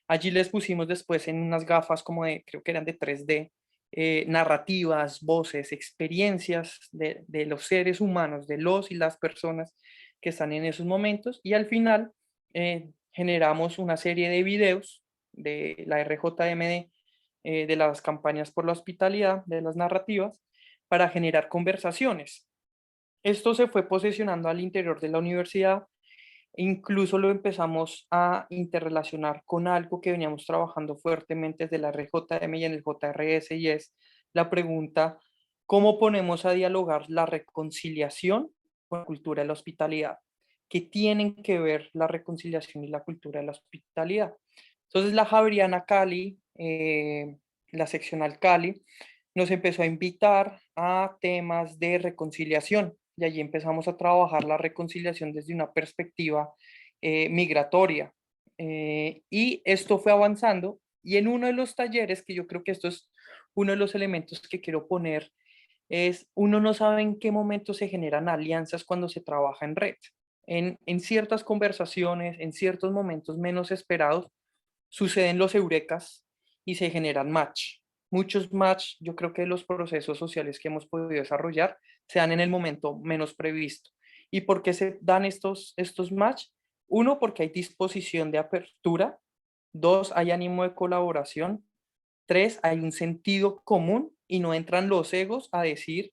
Allí les pusimos después en unas gafas como de, creo que eran de 3D, narrativas, voces, experiencias de los seres humanos, de los y las personas que están en esos momentos, y al final generamos una serie de videos de la RJMD, de las campañas por la hospitalidad, de las narrativas, para generar conversaciones. Esto se fue posesionando al interior de la universidad. Incluso lo empezamos a interrelacionar con algo que veníamos trabajando fuertemente desde la RJM y en el JRS, y es la pregunta: ¿cómo ponemos a dialogar la reconciliación con la cultura de la hospitalidad? ¿Qué tienen que ver la reconciliación y la cultura de la hospitalidad? Entonces la Javeriana Cali, la seccional Cali, nos empezó a invitar a temas de reconciliación, y allí empezamos a trabajar la reconciliación desde una perspectiva migratoria. Y esto fue avanzando, y en uno de los talleres, que yo creo que esto es uno de los elementos que quiero poner, es uno no sabe en qué momento se generan alianzas cuando se trabaja en red. En ciertas conversaciones, en ciertos momentos menos esperados, suceden los eurekas y se generan match. Muchos match, yo creo que los procesos sociales que hemos podido desarrollar se dan en el momento menos previsto. ¿Y por qué se dan estos match? Uno, porque hay disposición de apertura. Dos, hay ánimo de colaboración. Tres, hay un sentido común y no entran los egos a decir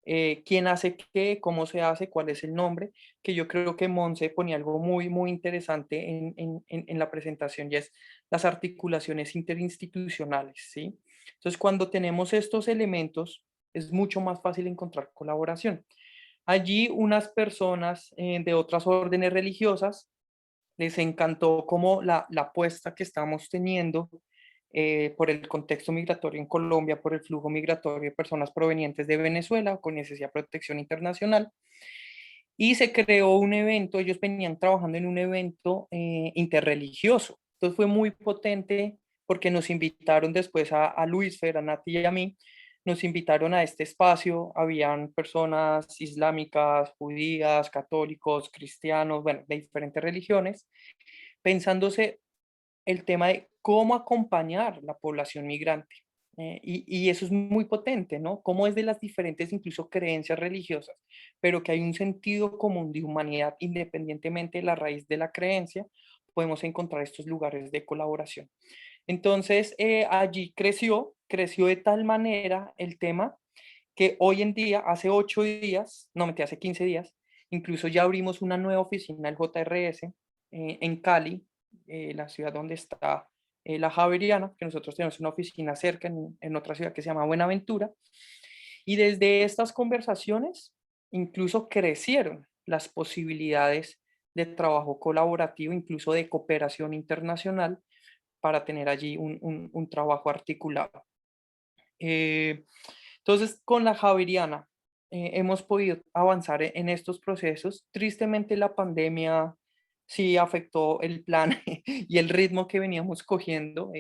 quién hace qué, cómo se hace, cuál es el nombre, que yo creo que Monse ponía algo muy, muy interesante en la presentación, y es las articulaciones interinstitucionales, ¿sí? Entonces, cuando tenemos estos elementos, es mucho más fácil encontrar colaboración. Allí unas personas de otras órdenes religiosas les encantó como la apuesta que estamos teniendo por el contexto migratorio en Colombia, por el flujo migratorio de personas provenientes de Venezuela con necesidad de protección internacional. Y se creó un evento, ellos venían trabajando en un evento interreligioso. Entonces fue muy potente porque nos invitaron después a Luis Fer, a Nati y a mí, nos invitaron a este espacio, habían personas islámicas, judías, católicos, cristianos, bueno, de diferentes religiones, pensándose el tema de cómo acompañar la población migrante. Y eso es muy potente, ¿no? Cómo es de las diferentes incluso creencias religiosas, pero que hay un sentido común de humanidad independientemente de la raíz de la creencia, podemos encontrar estos lugares de colaboración. Entonces, allí creció de tal manera el tema que hoy en día, hace 8 días, no, mentira, hace 15 días, incluso ya abrimos una nueva oficina, el JRS, en Cali, la ciudad donde está la Javeriana, que nosotros tenemos una oficina cerca en otra ciudad que se llama Buenaventura. Y desde estas conversaciones incluso crecieron las posibilidades de trabajo colaborativo, incluso de cooperación internacional, para tener allí un trabajo articulado. Entonces, con la Javeriana hemos podido avanzar en estos procesos. Tristemente, la pandemia sí afectó el plan y el ritmo que veníamos cogiendo.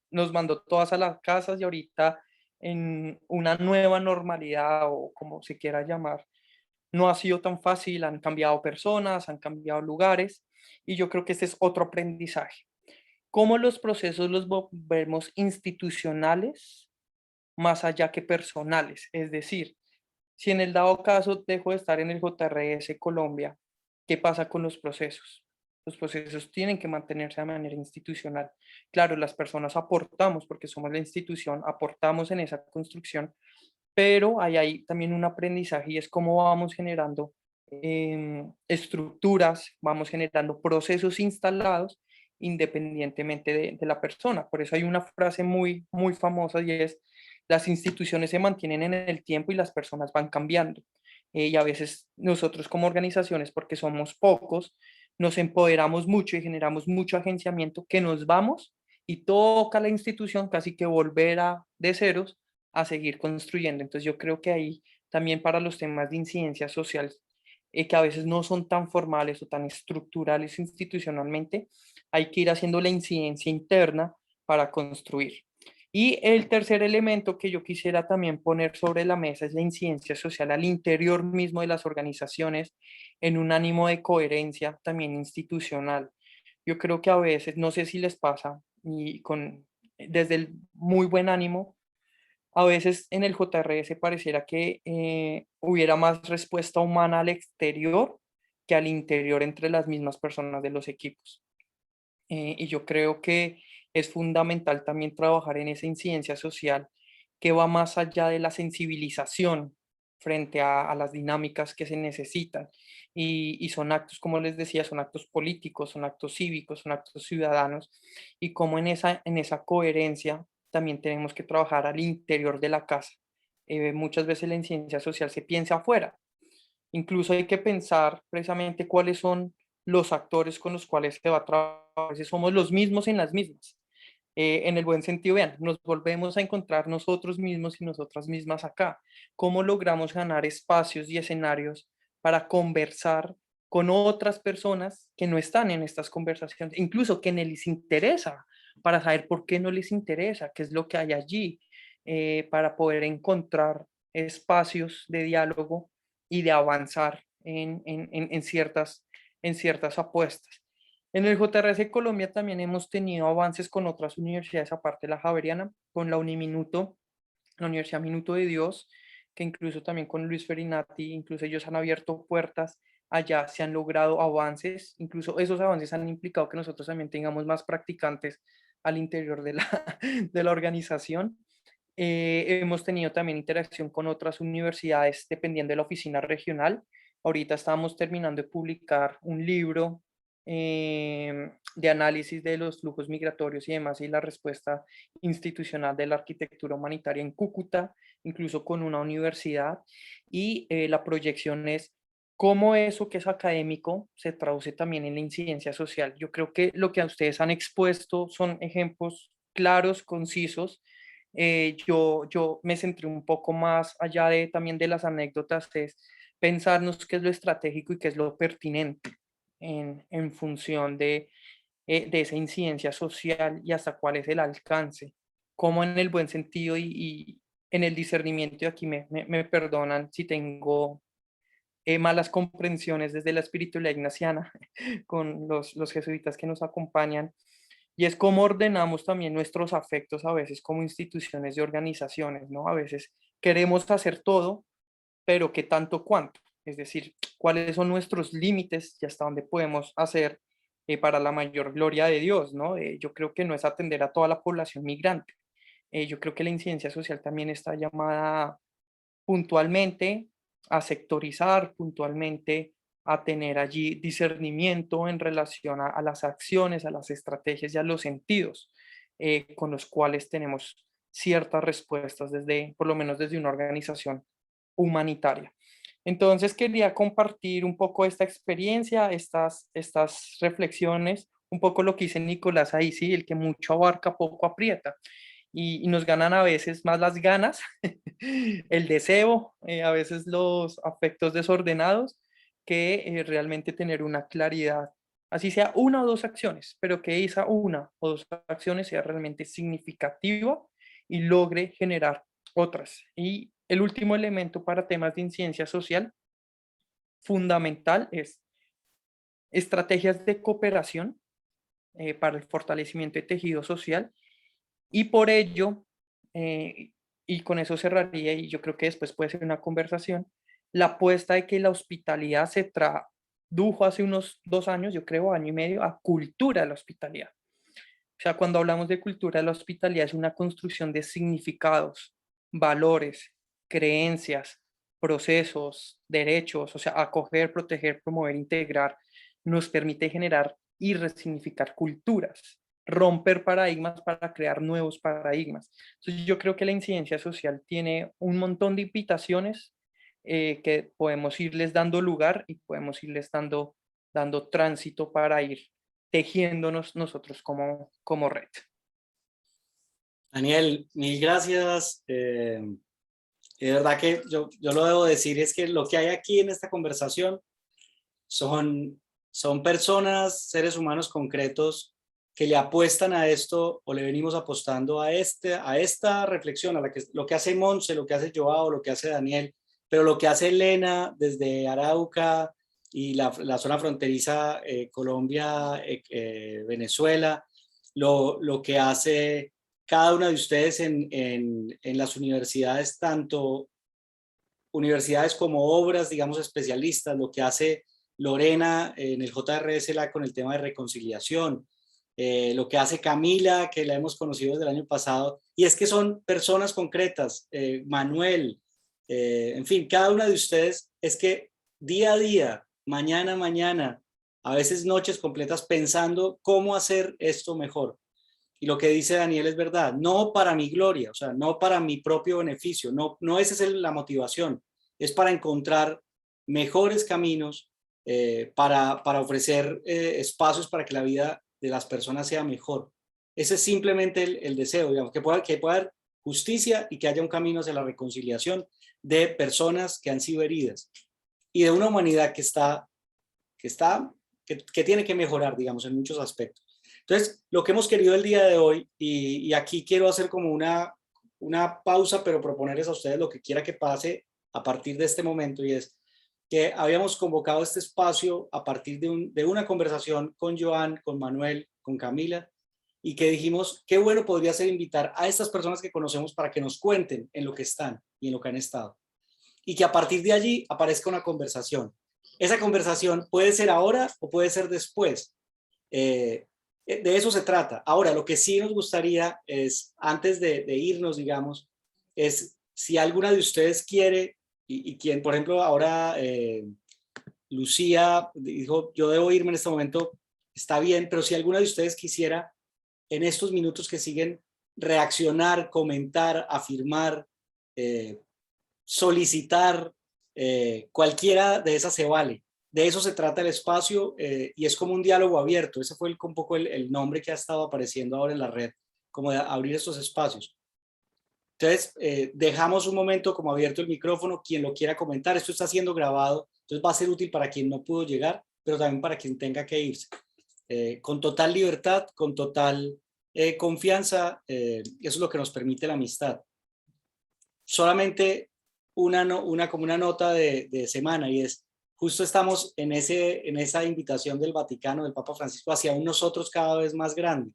Nos mandó todas a las casas, y ahorita en una nueva normalidad, o como se quiera llamar, no ha sido tan fácil. Han cambiado personas, han cambiado lugares, y yo creo que este es otro aprendizaje. Cómo los procesos los volvemos institucionales más allá que personales. Es decir, si en el dado caso dejo de estar en el JRS Colombia, ¿qué pasa con los procesos? Los procesos tienen que mantenerse de manera institucional. Claro, las personas aportamos porque somos la institución, aportamos en esa construcción, pero hay también un aprendizaje, y es cómo vamos generando estructuras, vamos generando procesos instalados independientemente de la persona. Por eso hay una frase muy, muy famosa, y es: las instituciones se mantienen en el tiempo y las personas van cambiando. Y a veces nosotros como organizaciones, porque somos pocos, nos empoderamos mucho y generamos mucho agenciamiento, que nos vamos y toca a la institución casi que volver de ceros a seguir construyendo. Entonces yo creo que ahí también para los temas de incidencia social, que a veces no son tan formales o tan estructurales institucionalmente, hay que ir haciendo la incidencia interna para construir. Y el tercer elemento que yo quisiera también poner sobre la mesa es la incidencia social al interior mismo de las organizaciones en un ánimo de coherencia también institucional. Yo creo que a veces, no sé si les pasa, desde el muy buen ánimo, a veces en el JRS pareciera que hubiera más respuesta humana al exterior que al interior entre las mismas personas de los equipos. Y yo creo que es fundamental también trabajar en esa incidencia social que va más allá de la sensibilización frente a las dinámicas que se necesitan. Y son actos, como les decía, son actos políticos, son actos cívicos, son actos ciudadanos. Y como en esa coherencia también tenemos que trabajar al interior de la casa. Muchas veces la incidencia social se piensa afuera. Incluso hay que pensar precisamente cuáles son los actores con los cuales se va a trabajar, si somos los mismos en las mismas. En el buen sentido, vean, nos volvemos a encontrar nosotros mismos y nosotras mismas acá. ¿Cómo logramos ganar espacios y escenarios para conversar con otras personas que no están en estas conversaciones, incluso que no les interesa, para saber por qué no les interesa, qué es lo que hay allí, para poder encontrar espacios de diálogo y de avanzar en ciertas apuestas? En el JRS Colombia también hemos tenido avances con otras universidades, aparte de la Javeriana, con la Uniminuto, la Universidad Minuto de Dios, que incluso también con Luis Ferinati, incluso ellos han abierto puertas allá, se han logrado avances, incluso esos avances han implicado que nosotros también tengamos más practicantes al interior de de la organización. Hemos tenido también interacción con otras universidades dependiendo de la oficina regional. Ahorita estamos terminando de publicar un libro de análisis de los flujos migratorios y demás y la respuesta institucional de la arquitectura humanitaria en Cúcuta, incluso con una universidad. Y la proyección es cómo eso que es académico se traduce también en la incidencia social. Yo creo que lo que a ustedes han expuesto son ejemplos claros, concisos. Yo me centré un poco más allá de también de las anécdotas, es pensarnos qué es lo estratégico y qué es lo pertinente en función de esa incidencia social y hasta cuál es el alcance, como en el buen sentido y en el discernimiento, y aquí me perdonan si tengo malas comprensiones desde la espiritualidad ignaciana con los jesuitas que nos acompañan, y es cómo ordenamos también nuestros afectos a veces como instituciones y organizaciones, ¿no? A veces queremos hacer todo, pero ¿qué tanto cuánto? Es decir, ¿cuáles son nuestros límites y hasta dónde podemos hacer para la mayor gloria de Dios, ¿no? Yo creo que no es atender a toda la población migrante. Yo creo que la incidencia social también está llamada puntualmente a sectorizar, puntualmente a tener allí discernimiento en relación a las acciones, a las estrategias y a los sentidos con los cuales tenemos ciertas respuestas desde, por lo menos desde una organización humanitaria. Entonces quería compartir un poco esta experiencia, estas reflexiones, un poco lo que dice Nicolás ahí, sí, el que mucho abarca, poco aprieta. Y nos ganan a veces más las ganas, el deseo, a veces los afectos desordenados, que realmente tener una claridad, así sea una o dos acciones, pero que esa una o dos acciones sea realmente significativa y logre generar otras. Y el último elemento para temas de incidencia social fundamental es estrategias de cooperación para el fortalecimiento de tejido social, y por ello, y con eso cerraría, y yo creo que después puede ser una conversación, la apuesta de que la hospitalidad se tradujo hace unos 2 años, yo creo, año y medio, a cultura de la hospitalidad. O sea, cuando hablamos de cultura de la hospitalidad es una construcción de significados, valores, creencias, procesos, derechos, o sea, acoger, proteger, promover, integrar, nos permite generar y resignificar culturas, romper paradigmas para crear nuevos paradigmas. Entonces yo creo que la incidencia social tiene un montón de invitaciones que podemos irles dando lugar y podemos irles dando tránsito para ir tejiéndonos nosotros como red. Daniel, mil gracias. De verdad que yo lo debo decir, es que lo que hay aquí en esta conversación son personas, seres humanos concretos que le apuestan a esto o le venimos apostando a esta reflexión, lo que hace Monse, lo que hace Joao, lo que hace Daniel, pero lo que hace Elena desde Arauca y la zona fronteriza Colombia, Venezuela, lo que hace cada una de ustedes en las universidades, tanto universidades como obras, digamos, especialistas, lo que hace Lorena en el JRSLA con el tema de reconciliación, lo que hace Camila, que la hemos conocido desde el año pasado, y es que son personas concretas, Manuel, en fin, cada una de ustedes es que día a día, mañana a mañana, a veces noches completas pensando cómo hacer esto mejor. Y lo que dice Daniel es verdad, no para mi gloria, o sea, no para mi propio beneficio, no esa es la motivación, es para encontrar mejores caminos, para ofrecer espacios para que la vida de las personas sea mejor. Ese es simplemente el deseo, digamos, que pueda haber justicia y que haya un camino hacia la reconciliación de personas que han sido heridas y de una humanidad que tiene que mejorar, digamos, en muchos aspectos. Entonces, lo que hemos querido el día de hoy, y aquí quiero hacer como una pausa, pero proponerles a ustedes lo que quiera que pase a partir de este momento, y es que habíamos convocado este espacio a partir de una conversación con Joan, con Manuel, con Camila, y que dijimos, qué bueno podría ser invitar a estas personas que conocemos para que nos cuenten en lo que están y en lo que han estado. Y que a partir de allí aparezca una conversación. Esa conversación puede ser ahora o puede ser después. De eso se trata. Ahora, lo que sí nos gustaría es, antes de irnos, digamos, es si alguna de ustedes quiere, y quien, por ejemplo, ahora Lucía dijo, yo debo irme en este momento, está bien, pero si alguna de ustedes quisiera, en estos minutos que siguen, reaccionar, comentar, afirmar, solicitar, cualquiera de esas se vale. De eso se trata el espacio, y es como un diálogo abierto. Ese fue un poco el nombre que ha estado apareciendo ahora en la red, como de abrir estos espacios. Entonces, dejamos un momento como abierto el micrófono, quien lo quiera comentar. Esto está siendo grabado, entonces va a ser útil para quien no pudo llegar, pero también para quien tenga que irse. Con total libertad, con total confianza, eso es lo que nos permite la amistad. Solamente como una nota de semana, y es, justo estamos en esa invitación del Vaticano, del Papa Francisco, hacia un nosotros cada vez más grande.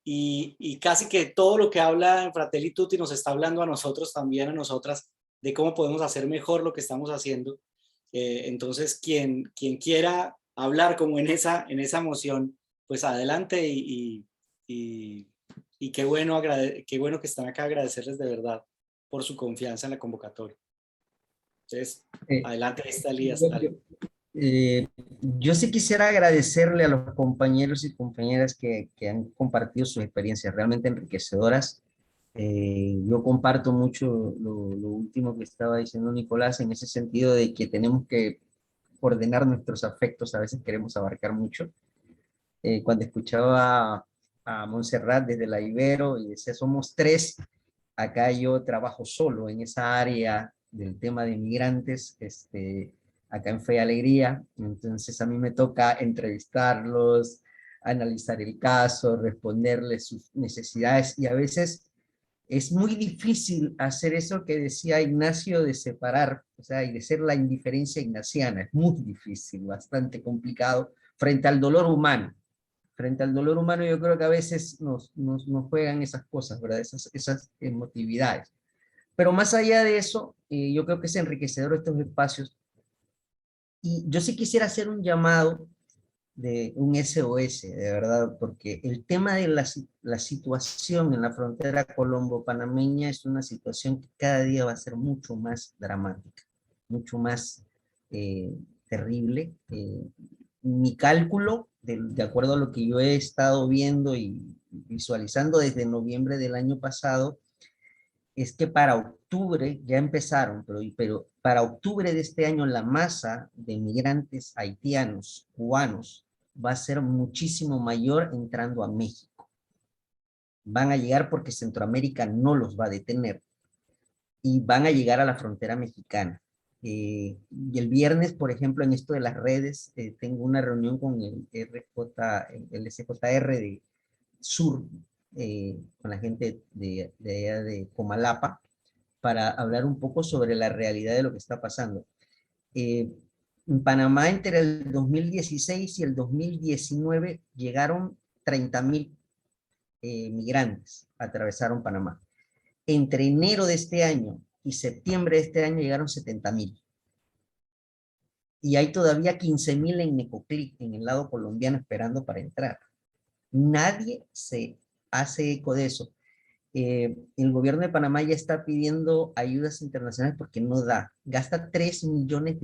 Y casi que todo lo que habla en Fratelli Tutti nos está hablando a nosotros también, a nosotras, de cómo podemos hacer mejor lo que estamos haciendo. Entonces, quien quiera hablar como en esa moción, pues adelante, y qué bueno que están acá, agradecerles de verdad por su confianza en la convocatoria. Entonces, adelante, ahí está Elías. Yo sí quisiera agradecerle a los compañeros y compañeras que han compartido sus experiencias realmente enriquecedoras. Yo comparto mucho lo último que estaba diciendo Nicolás, en ese sentido de que tenemos que ordenar nuestros afectos, a veces queremos abarcar mucho. Cuando escuchaba a Montserrat desde la Ibero y decía, somos tres, acá yo trabajo solo en esa área del tema de migrantes, acá en Fe y Alegría, entonces a mí me toca entrevistarlos, analizar el caso, responderles sus necesidades, y a veces es muy difícil hacer eso que decía Ignacio de separar, o sea, y de ser la indiferencia ignaciana, es muy difícil, bastante complicado, frente al dolor humano. Frente al dolor humano yo creo que a veces nos juegan esas cosas, ¿verdad? Esas emotividades. Pero más allá de eso, yo creo que es enriquecedor estos espacios. Y yo sí quisiera hacer un llamado de un SOS, de verdad, porque el tema de la situación en la frontera colombo-panameña es una situación que cada día va a ser mucho más dramática, mucho más terrible. Mi cálculo, de acuerdo a lo que yo he estado viendo y visualizando desde noviembre del año pasado, es que para octubre, ya empezaron, pero para octubre de este año la masa de migrantes haitianos, cubanos, va a ser muchísimo mayor entrando a México. van a llegar porque Centroamérica no los va a detener y van a llegar a la frontera mexicana. Y el viernes, por ejemplo, en esto de las redes, tengo una reunión con el SJR de Sur, con la gente de allá de Comalapa, para hablar un poco sobre la realidad de lo que está pasando. En Panamá, entre el 2016 y el 2019, llegaron 30.000 migrantes, atravesaron Panamá. Entre enero de este año y septiembre de este año llegaron 70.000. Y hay todavía 15.000 en Necoclí, en el lado colombiano, esperando para entrar. Nadie se hace eco de eso. El gobierno de Panamá ya está pidiendo ayudas internacionales porque no da. Gasta $3 millones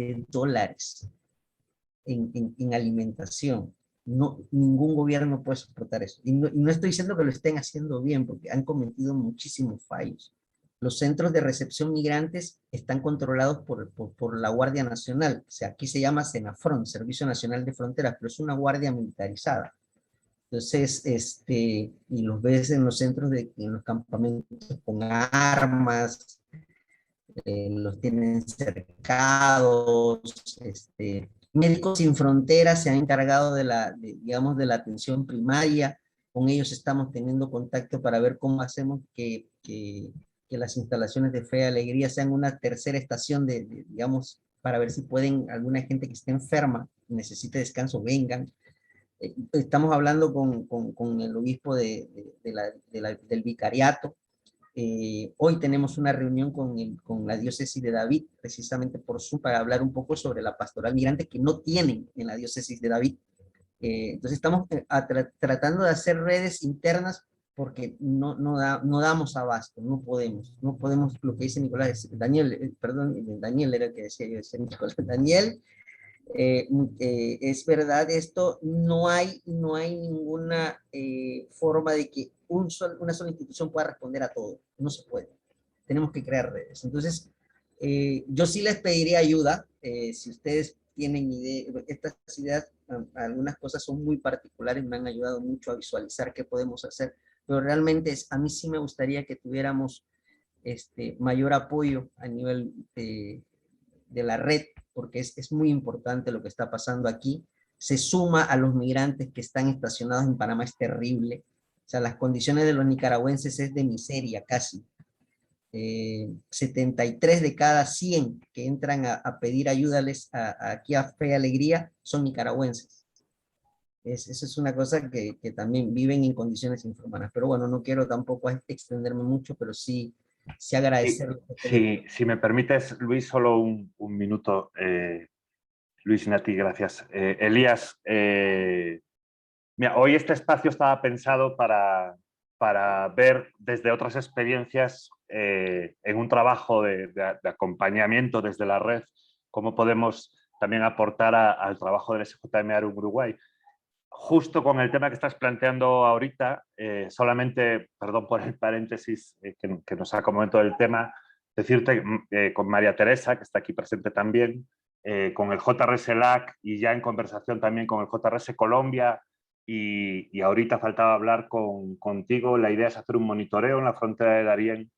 en alimentación. No, ningún gobierno puede soportar eso. Y no estoy diciendo que lo estén haciendo bien, porque han cometido muchísimos fallos. Los centros de recepción migrantes están controlados por la Guardia Nacional. O sea, aquí se llama Senafront, Servicio Nacional de Fronteras, pero es una guardia militarizada. Entonces, y los ves en los centros, en los campamentos con armas, los tienen cercados. Médicos Sin Fronteras se han encargado digamos, de la atención primaria. Con ellos estamos teniendo contacto para ver cómo hacemos que las instalaciones de Fe y Alegría sean una tercera estación digamos, para ver si pueden, alguna gente que esté enferma, necesite descanso, vengan. Estamos hablando con el obispo del vicariato. Hoy tenemos una reunión con la diócesis de David, precisamente por Zoom, para hablar un poco sobre la pastoral migrante que no tienen en la diócesis de David. Entonces estamos tratando de hacer redes internas porque no damos abasto, no podemos, lo que dice Nicolás, Daniel era el que decía yo, Nicolás, Daniel, es verdad esto, no hay ninguna forma de que una sola institución pueda responder a todo, no se puede, tenemos que crear redes. Entonces, yo sí les pediría ayuda, si ustedes tienen estas ideas, algunas cosas son muy particulares, me han ayudado mucho a visualizar qué podemos hacer, pero realmente a mí sí me gustaría que tuviéramos mayor apoyo a nivel de la red, porque es muy importante lo que está pasando aquí. Se suma a los migrantes que están estacionados en Panamá, es terrible. O sea, las condiciones de los nicaragüenses es de miseria casi. 73 de cada 100 que entran a pedir ayuda aquí a Fe y Alegría son nicaragüenses. Eso es una cosa que también viven en condiciones infrahumanas. Pero bueno, no quiero tampoco extenderme mucho, pero sí agradecer. Si me permites, Luis, solo un minuto. Luis y Nati, gracias. Elías, mira, hoy este espacio estaba pensado para ver desde otras experiencias en un trabajo de acompañamiento desde la red, cómo podemos también aportar al trabajo del SJM ARU en Uruguay. Justo con el tema que estás planteando ahorita, solamente, perdón por el paréntesis que nos saca un momento del tema, decirte con María Teresa, que está aquí presente también, con el JRS LAC y ya en conversación también con el JRS Colombia, y ahorita faltaba hablar contigo, la idea es hacer un monitoreo en la frontera de Darién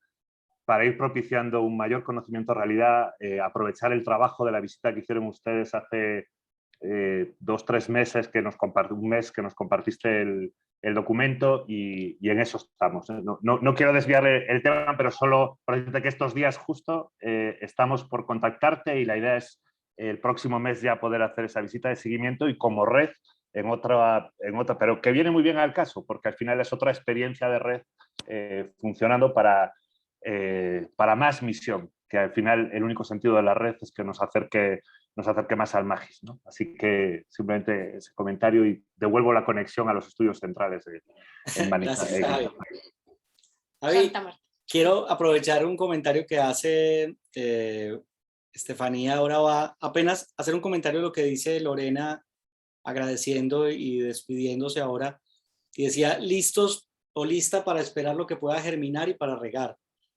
para ir propiciando un mayor conocimiento de realidad, aprovechar el trabajo de la visita que hicieron ustedes hace 2-3 meses, un mes que nos compartiste el documento, y en eso estamos. No quiero desviar el tema, pero solo para decirte que estos días justo estamos por contactarte y la idea es el próximo mes ya poder hacer esa visita de seguimiento y como red en otra, pero que viene muy bien al caso, porque al final es otra experiencia de red funcionando para más misión, que al final el único sentido de la red es que nos acerque más al Magis, ¿no? Así que simplemente ese comentario y devuelvo la conexión a los estudios centrales en Gracias, Javi. Javi, quiero aprovechar un comentario que hace Estefanía. Ahora va apenas a hacer un comentario de lo que dice Lorena, agradeciendo y despidiéndose ahora, y decía listos o lista para esperar lo que pueda germinar y para regar.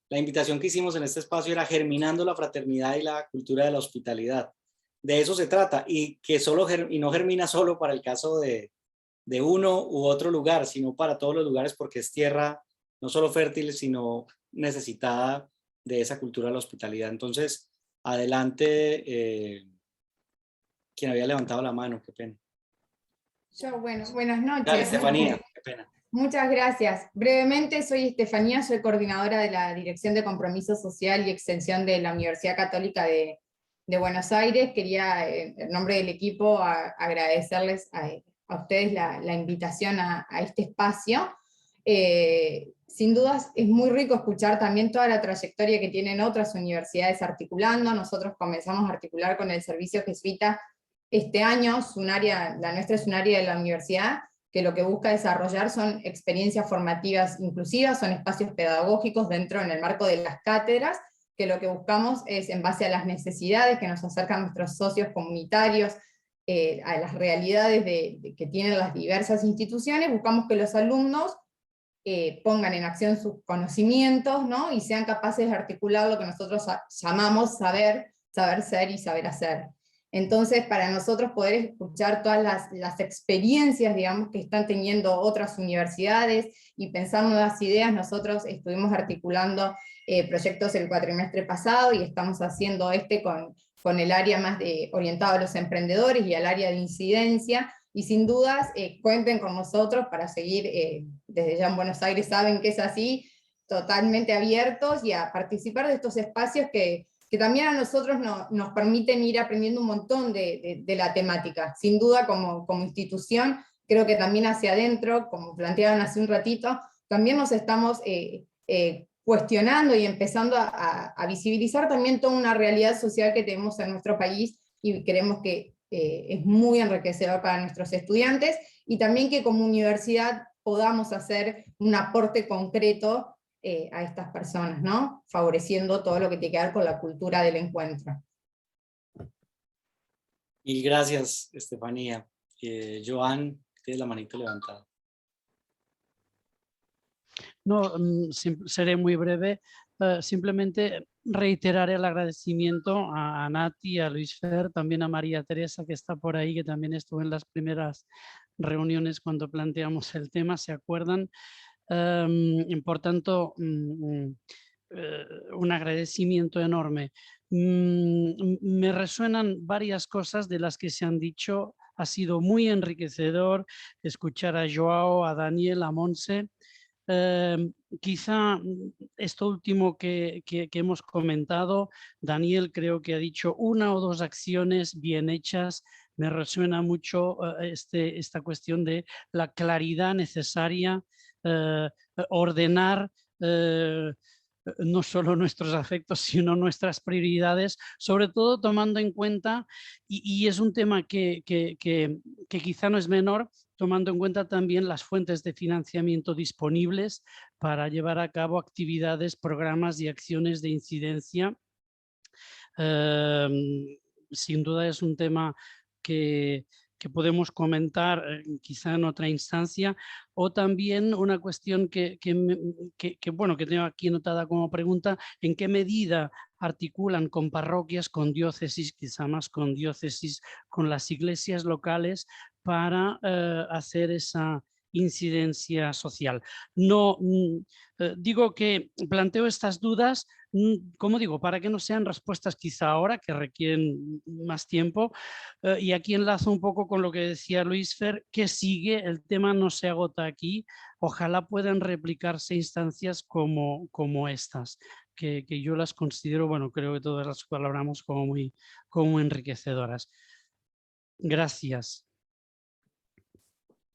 La invitación que hicimos en este espacio era germinando la fraternidad y la cultura de la hospitalidad. De eso se trata, y que no germina solo para el caso de uno u otro lugar, sino para todos los lugares, porque es tierra no solo fértil, sino necesitada de esa cultura de la hospitalidad. Entonces, adelante, quien había levantado la mano, qué pena. Yo, bueno, buenas noches. Dale, Estefanía, qué pena. Muchas gracias. Brevemente, soy Estefanía, soy coordinadora de la Dirección de Compromiso Social y Extensión de la Universidad Católica de Buenos Aires. Quería, en nombre del equipo, agradecerles a ustedes la invitación a este espacio. Sin dudas es muy rico escuchar también toda la trayectoria que tienen otras universidades articulando. Nosotros comenzamos a articular con el servicio jesuita este año, la nuestra es un área de la universidad que lo que busca desarrollar son experiencias formativas inclusivas, son espacios pedagógicos dentro en el marco de las cátedras, que lo que buscamos es, en base a las necesidades que nos acercan nuestros socios comunitarios, a las realidades que tienen las diversas instituciones, buscamos que los alumnos pongan en acción sus conocimientos, ¿no? Y sean capaces de articular lo que nosotros llamamos saber ser y saber hacer. Entonces, para nosotros poder escuchar todas las experiencias, digamos, que están teniendo otras universidades y pensar nuevas ideas, nosotros estuvimos articulando proyectos el cuatrimestre pasado y estamos haciendo con el área más orientado a los emprendedores y al área de incidencia, y sin dudas cuenten con nosotros para seguir, desde ya en Buenos Aires saben que es así, totalmente abiertos y a participar de estos espacios que también a nosotros nos permiten ir aprendiendo un montón de la temática. Sin duda, como institución, creo que también hacia adentro, como planteaban hace un ratito, también nos estamos cuestionando y empezando a visibilizar también toda una realidad social que tenemos en nuestro país, y creemos que es muy enriquecedor para nuestros estudiantes, y también que como universidad podamos hacer un aporte concreto a estas personas, ¿no? Favoreciendo todo lo que tiene que ver con la cultura del encuentro. Y gracias, Estefanía. Joan, tienes la manito levantada. No, seré muy breve. Simplemente reiterar el agradecimiento a Nati, a Luis Fer, también a María Teresa, que está por ahí, que también estuvo en las primeras reuniones cuando planteamos el tema, ¿se acuerdan? Por tanto, un agradecimiento enorme. Me resuenan varias cosas de las que se han dicho. Ha sido muy enriquecedor escuchar a Joao, a Daniel, a Monse. Quizá esto último que hemos comentado, Daniel creo que ha dicho una o dos acciones bien hechas. Me resuena mucho esta cuestión de la claridad necesaria, ordenar no solo nuestros afectos, sino nuestras prioridades, sobre todo tomando en cuenta, y es un tema que quizá no es menor, tomando en cuenta también las fuentes de financiamiento disponibles para llevar a cabo actividades, programas y acciones de incidencia. Sin duda es un tema que podemos comentar quizá en otra instancia, o también una cuestión que tengo aquí anotada como pregunta: ¿en qué medida articulan con parroquias, con diócesis, quizá más con diócesis, con las iglesias locales para hacer esa incidencia social? No digo que planteo estas dudas, como digo, para que no sean respuestas quizá ahora, que requieren más tiempo, y aquí enlazo un poco con lo que decía Luis Fer, que sigue, el tema no se agota aquí, ojalá puedan replicarse instancias como estas, que yo las considero, bueno, creo que todas las valoramos como muy enriquecedoras. Gracias.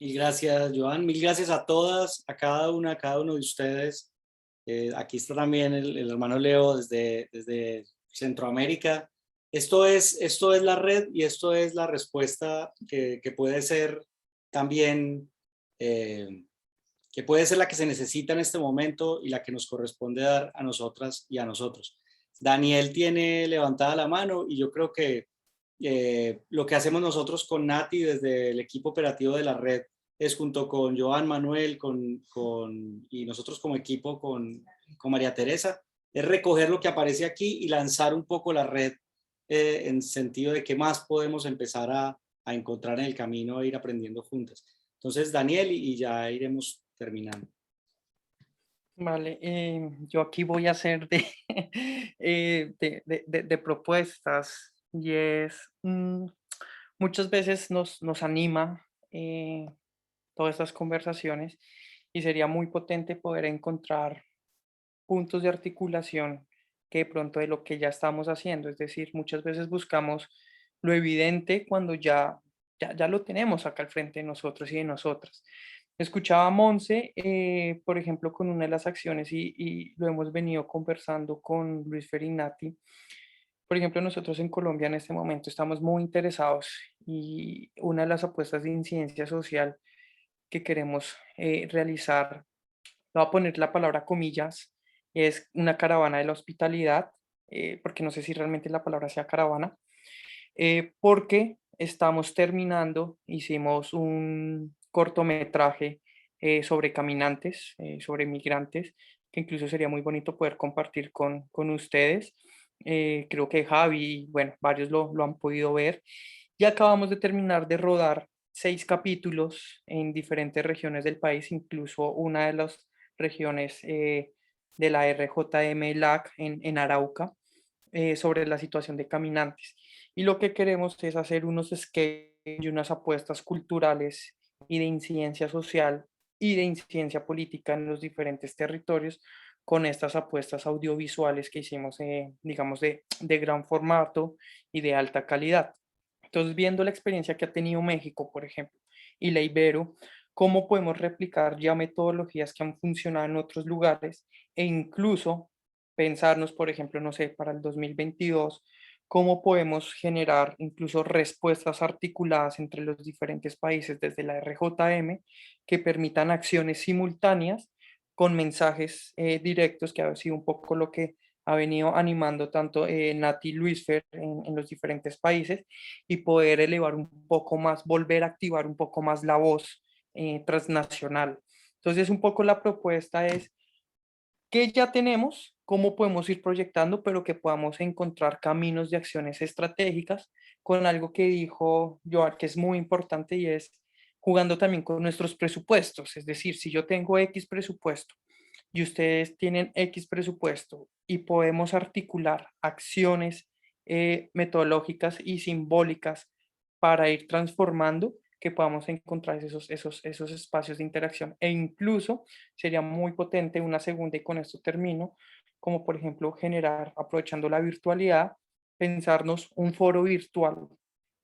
Y gracias, Joan. Mil gracias a todas, a cada una, a cada uno de ustedes. Aquí está también el hermano Leo desde Centroamérica. Esto es la red, y esto es la respuesta que puede ser también, que puede ser la que se necesita en este momento y la que nos corresponde dar a nosotras y a nosotros. Daniel tiene levantada la mano, y yo creo que lo que hacemos nosotros con Nati desde el equipo operativo de la red es, junto con Joan, Manuel y nosotros como equipo con María Teresa, es recoger lo que aparece aquí y lanzar un poco la red en sentido de qué más podemos empezar a encontrar en el camino e ir aprendiendo juntas. Entonces, Daniel, y ya iremos terminando. Vale, yo aquí voy a hacer de propuestas y es, muchas veces nos anima todas estas conversaciones y sería muy potente poder encontrar puntos de articulación que de pronto de lo que ya estamos haciendo. Es decir, muchas veces buscamos lo evidente cuando ya lo tenemos acá al frente de nosotros y de nosotras. Escuchaba a Monse, por ejemplo, con una de las acciones y lo hemos venido conversando con Luis Ferinati. Por ejemplo, nosotros en Colombia en este momento estamos muy interesados y una de las apuestas de incidencia social que queremos realizar, voy a poner la palabra comillas, es una caravana de la hospitalidad, porque no sé si realmente la palabra sea caravana, porque estamos terminando, hicimos un cortometraje sobre caminantes, sobre migrantes, que incluso sería muy bonito poder compartir con ustedes. Creo que Javi, bueno, varios lo han podido ver. Y acabamos de terminar de rodar 6 capítulos en diferentes regiones del país, incluso una de las regiones de la RJM-LAC en Arauca, sobre la situación de caminantes. Y lo que queremos es hacer unos sketches y unas apuestas culturales y de incidencia social y de incidencia política en los diferentes territorios con estas apuestas audiovisuales que hicimos, digamos, de gran formato y de alta calidad. Entonces, viendo la experiencia que ha tenido México, por ejemplo, y la Ibero, cómo podemos replicar ya metodologías que han funcionado en otros lugares e incluso pensarnos, por ejemplo, no sé, para el 2022, cómo podemos generar incluso respuestas articuladas entre los diferentes países desde la RJM que permitan acciones simultáneas con mensajes directos, que ha sido un poco lo que ha venido animando tanto Nati y Luisfer en los diferentes países, y poder elevar un poco más, volver a activar un poco más la voz transnacional. Entonces, un poco la propuesta es que ya tenemos, cómo podemos ir proyectando, pero que podamos encontrar caminos de acciones estratégicas con algo que dijo Joan, que es muy importante, y es jugando también con nuestros presupuestos. Es decir, si yo tengo X presupuesto y ustedes tienen X presupuesto y podemos articular acciones metodológicas y simbólicas para ir transformando, que podamos encontrar esos espacios de interacción. E incluso sería muy potente una segunda, y con esto termino, como por ejemplo generar, aprovechando la virtualidad, pensarnos un foro virtual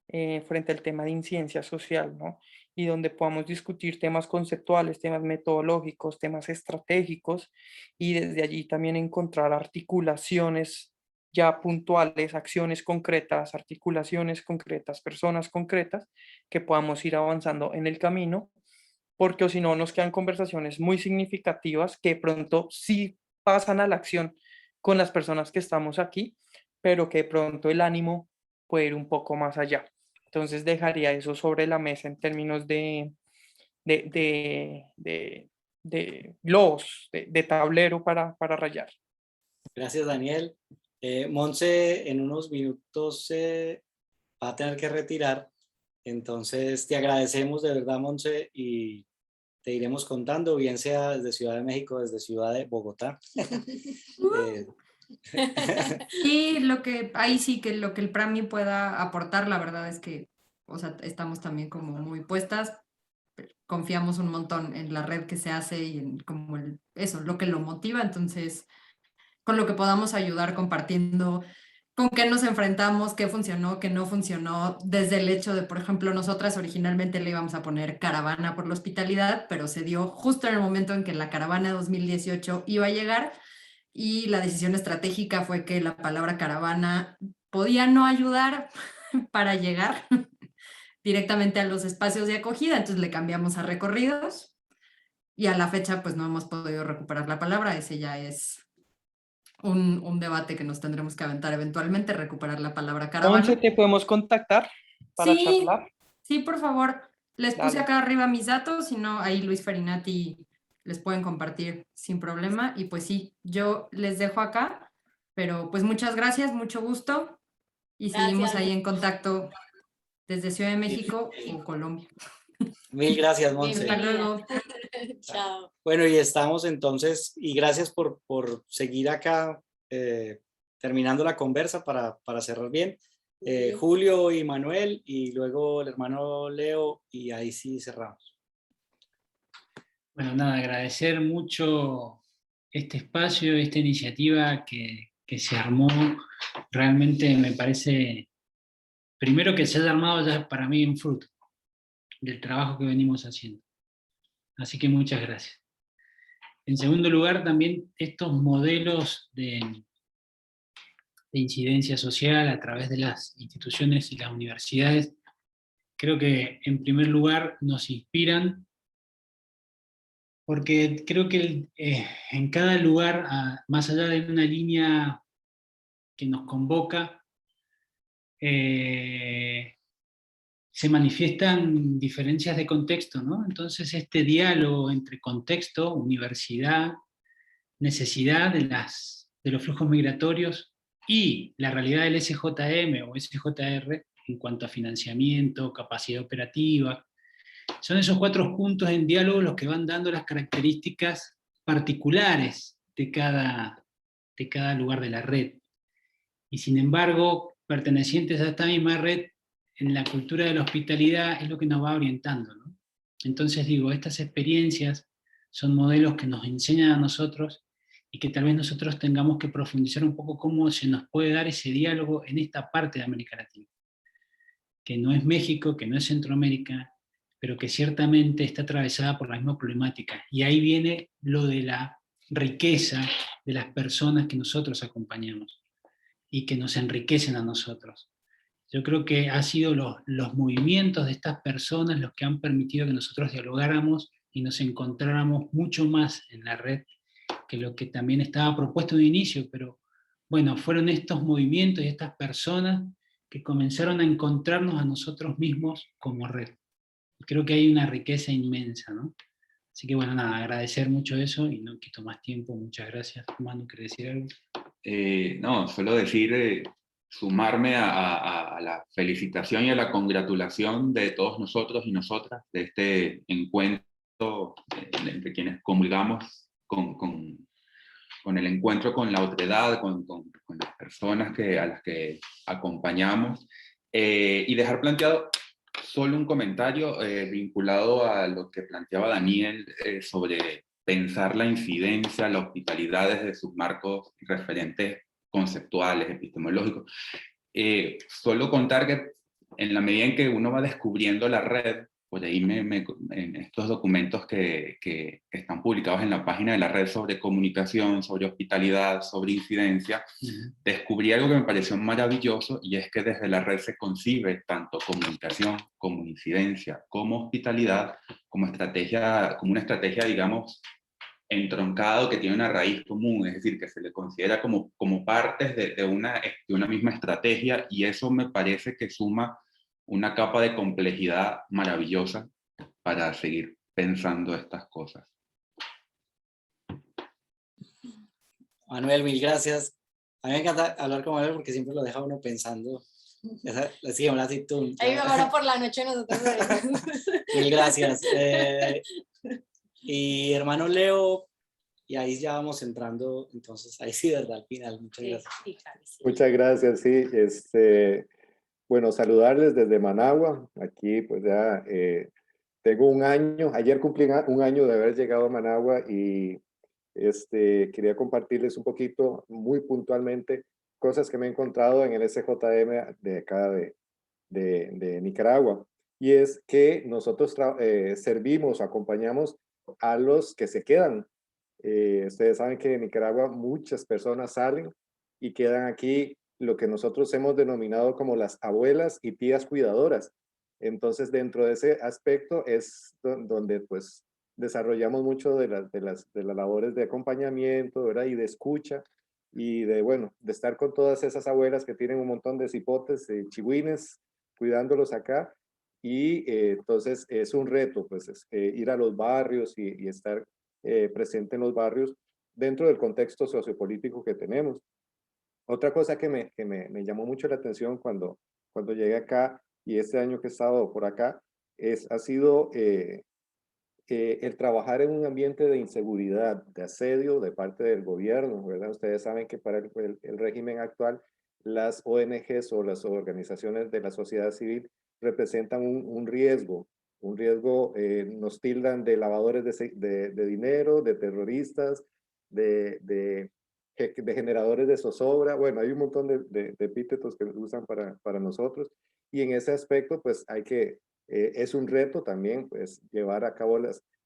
frente al tema de incidencia social, ¿no? Y donde podamos discutir temas conceptuales, temas metodológicos, temas estratégicos, y desde allí también encontrar articulaciones ya puntuales, acciones concretas, articulaciones concretas, personas concretas, que podamos ir avanzando en el camino, porque o si no nos quedan conversaciones muy significativas que pronto sí pasan a la acción con las personas que estamos aquí, pero que de pronto el ánimo puede ir un poco más allá. Entonces dejaría eso sobre la mesa en términos de globos, de tablero para rayar. Gracias, Daniel. Monse, en unos minutos va a tener que retirar. Entonces te agradecemos de verdad, Monse, y te iremos contando, bien sea desde Ciudad de México, desde Ciudad de Bogotá. Y ahí sí que lo que el PRAMI pueda aportar, la verdad es que, o sea, estamos también como muy puestas, confiamos un montón en la red que se hace y en como eso, lo que lo motiva, entonces, con lo que podamos ayudar compartiendo con qué nos enfrentamos, qué funcionó, qué no funcionó, desde el hecho de, por ejemplo, nosotras originalmente le íbamos a poner caravana por la hospitalidad, pero se dio justo en el momento en que la caravana 2018 iba a llegar, y la decisión estratégica fue que la palabra caravana podía no ayudar para llegar directamente a los espacios de acogida, entonces le cambiamos a recorridos, y a la fecha pues no hemos podido recuperar la palabra. Ese ya es un debate que nos tendremos que aventar eventualmente, recuperar la palabra caravana. Monse, ¿te podemos contactar para charlar? Sí, por favor. Les puse Dale. acá arriba mis datos, si no, ahí Luis Ferinati les pueden compartir sin problema. Y pues sí, yo les dejo acá, pero pues muchas gracias, mucho gusto, y seguimos ahí en contacto desde Ciudad de México o Colombia. Mil gracias, Monse. Hasta luego. Chao. Bueno, y estamos entonces, y gracias por seguir acá terminando la conversa para cerrar bien. Julio y Manuel, y luego el hermano Leo, y ahí sí cerramos. Bueno, nada, agradecer mucho este espacio, esta iniciativa que se armó. Realmente me parece, primero que se haya armado ya para mí un fruto del trabajo que venimos haciendo. Así que muchas gracias. En segundo lugar, también estos modelos de incidencia social a través de las instituciones y las universidades, creo que en primer lugar nos inspiran, porque creo que en cada lugar, más allá de una línea que nos convoca, se manifiestan diferencias de contexto, ¿no? Entonces este diálogo entre contexto, universidad, necesidad de los flujos migratorios y la realidad del SJM o SJR en cuanto a financiamiento, capacidad operativa, son esos 4 puntos en diálogo los que van dando las características particulares de cada lugar de la red. Y sin embargo, pertenecientes a esta misma red, en la cultura de la hospitalidad es lo que nos va orientando, ¿no? Entonces digo, estas experiencias son modelos que nos enseñan a nosotros y que tal vez nosotros tengamos que profundizar un poco cómo se nos puede dar ese diálogo en esta parte de América Latina, que no es México, que no es Centroamérica, pero que ciertamente está atravesada por la misma problemática. Y ahí viene lo de la riqueza de las personas que nosotros acompañamos y que nos enriquecen a nosotros. Yo creo que han sido los movimientos de estas personas los que han permitido que nosotros dialogáramos y nos encontráramos mucho más en la red que lo que también estaba propuesto de inicio, pero bueno, fueron estos movimientos y estas personas que comenzaron a encontrarnos a nosotros mismos como red. Creo que hay una riqueza inmensa, ¿no? Así que bueno, nada, agradecer mucho eso y no quito más tiempo. Muchas gracias. Manu, ¿querés decir algo? No, solo decir, sumarme a la felicitación y a la congratulación de todos nosotros y nosotras de este encuentro entre quienes comulgamos con el encuentro con la otredad, con las personas a las que acompañamos, y dejar planteado solo un comentario vinculado a lo que planteaba Daniel sobre pensar la incidencia, la hospitalidad desde sus marcos referentes conceptuales, epistemológicos. Solo contar que en la medida en que uno va descubriendo la red, por ahí en estos documentos que están publicados en la página de la red sobre comunicación, sobre hospitalidad, sobre incidencia, descubrí algo que me pareció maravilloso, y es que desde la red se concibe tanto comunicación como incidencia, como hospitalidad, como una estrategia, digamos, entroncado, que tiene una raíz común, es decir, que se le considera como partes de una misma estrategia, y eso me parece que suma una capa de complejidad maravillosa para seguir pensando estas cosas. Manuel, mil gracias. A mí me encanta hablar con Manuel porque siempre lo deja uno pensando. Sí, ahora sí tú. Ahí ahora por la noche nosotros. Mil gracias. Y hermano Leo, y ahí ya vamos entrando, entonces ahí sí, ¿verdad? Al final, muchas gracias. Sí, claro, sí. Muchas gracias, sí. Bueno, saludarles desde Managua. Aquí pues ya tengo un año, ayer cumplí un año de haber llegado a Managua, y quería compartirles un poquito, muy puntualmente, cosas que me he encontrado en el SJM de acá de Nicaragua. Y es que nosotros servimos, acompañamos a los que se quedan. Ustedes saben que en Nicaragua muchas personas salen y quedan aquí, lo que nosotros hemos denominado como las abuelas y tías cuidadoras. Entonces, dentro de ese aspecto es donde pues desarrollamos mucho de las labores de acompañamiento, ¿verdad? Y de escucha, y de estar con todas esas abuelas que tienen un montón de cipotes, chihuines, cuidándolos acá. Y entonces es un reto, pues, ir a los barrios y estar presente en los barrios dentro del contexto sociopolítico que tenemos. Otra cosa que me llamó mucho la atención cuando llegué acá, y este año que he estado por acá, ha sido el trabajar en un ambiente de inseguridad, de asedio de parte del gobierno, ¿verdad? Ustedes saben que para el régimen actual, las ONGs o las organizaciones de la sociedad civil representan un riesgo. Nos tildan de lavadores de dinero, de terroristas, de generadores de zozobra. Bueno, hay un montón de epítetos que usan para nosotros. Y en ese aspecto, pues es un reto también, pues, llevar a cabo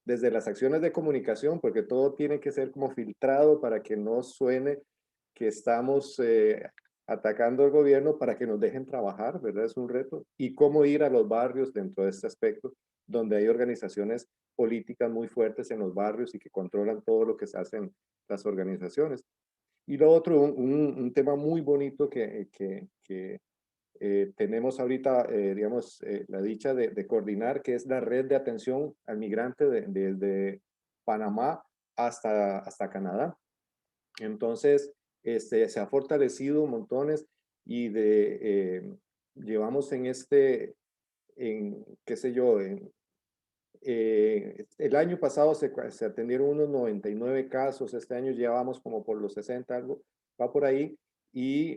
desde las acciones de comunicación, porque todo tiene que ser como filtrado para que no suene que estamos atacando al gobierno, para que nos dejen trabajar, ¿verdad? Es un reto. Y cómo ir a los barrios dentro de este aspecto, donde hay organizaciones políticas muy fuertes en los barrios y que controlan todo lo que se hacen las organizaciones. Y lo otro, un tema muy bonito que tenemos ahorita, digamos, la dicha de coordinar, que es la red de atención al migrante desde Panamá hasta Canadá. Entonces, se ha fortalecido montones y llevamos qué sé yo, el año pasado se atendieron unos 99 casos, este año llevamos como por los 60, algo, va por ahí, y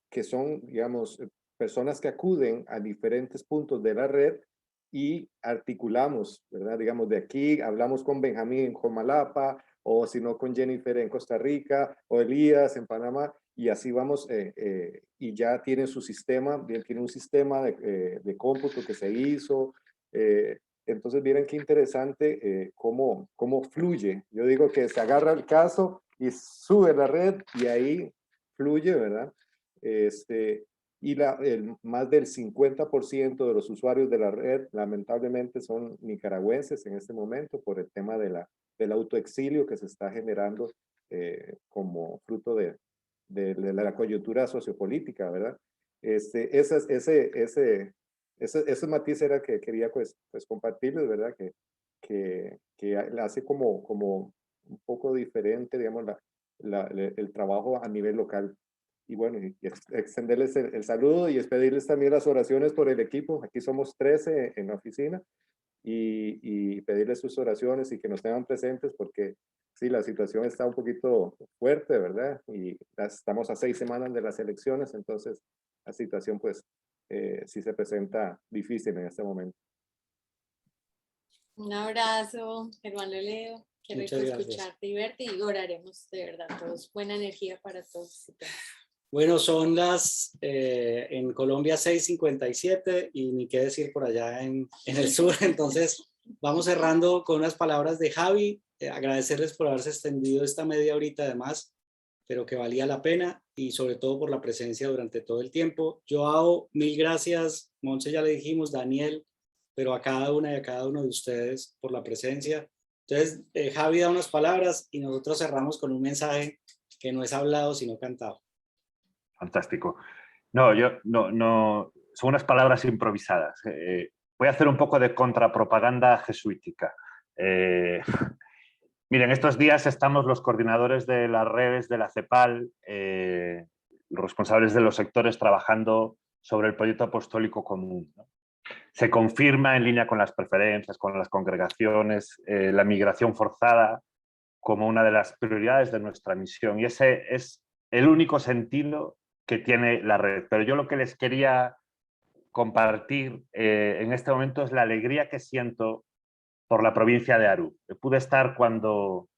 que son, digamos, personas que acuden a diferentes puntos de la red y articulamos, ¿verdad? Digamos, de aquí hablamos con Benjamín en Comalapa, o si no con Jennifer en Costa Rica, o Elías en Panamá, y así vamos, y ya tienen su sistema, tiene un sistema de cómputo que se hizo. Entonces, miren qué interesante cómo fluye. Yo digo que se agarra el caso y sube la red y ahí fluye, ¿verdad? Y más del 50% de los usuarios de la red, lamentablemente, son nicaragüenses en este momento por el tema del autoexilio que se está generando como fruto de la coyuntura sociopolítica, ¿verdad? Ese matiz era que quería pues compartirles, ¿verdad? Que hace como un poco diferente, digamos, el trabajo a nivel local. Y bueno, extenderles el saludo y pedirles también las oraciones por el equipo. Aquí somos 13 en la oficina y pedirles sus oraciones y que nos tengan presentes porque sí, la situación está un poquito fuerte, ¿verdad? Y estamos a 6 semanas de las elecciones, entonces la situación pues sí se presenta difícil en este momento. Un abrazo, hermano Leo. Qué rico Muchas gracias. escucharte y verte y oraremos de verdad todos. Buena energía para todos. Bueno, son en Colombia 6:57 y ni qué decir por allá en el sur. Entonces vamos cerrando con unas palabras de Javi. Agradecerles por haberse extendido esta media horita además, pero que valía la pena y sobre todo por la presencia durante todo el tiempo. Joao, mil gracias. Monse ya le dijimos, Daniel, pero a cada una y a cada uno de ustedes por la presencia. Entonces, Javi da unas palabras y nosotros cerramos con un mensaje que no es hablado sino cantado. Fantástico. No, son unas palabras improvisadas. Voy a hacer un poco de contrapropaganda jesuítica. Miren, estos días estamos los coordinadores de las redes de la CEPAL, los responsables de los sectores trabajando sobre el proyecto apostólico común, ¿no? Se confirma en línea con las preferencias, con las congregaciones, la migración forzada como una de las prioridades de nuestra misión y ese es el único sentido que tiene la red. Pero yo lo que les quería compartir en este momento es la alegría que siento por la provincia de Aru. Pude estar cuando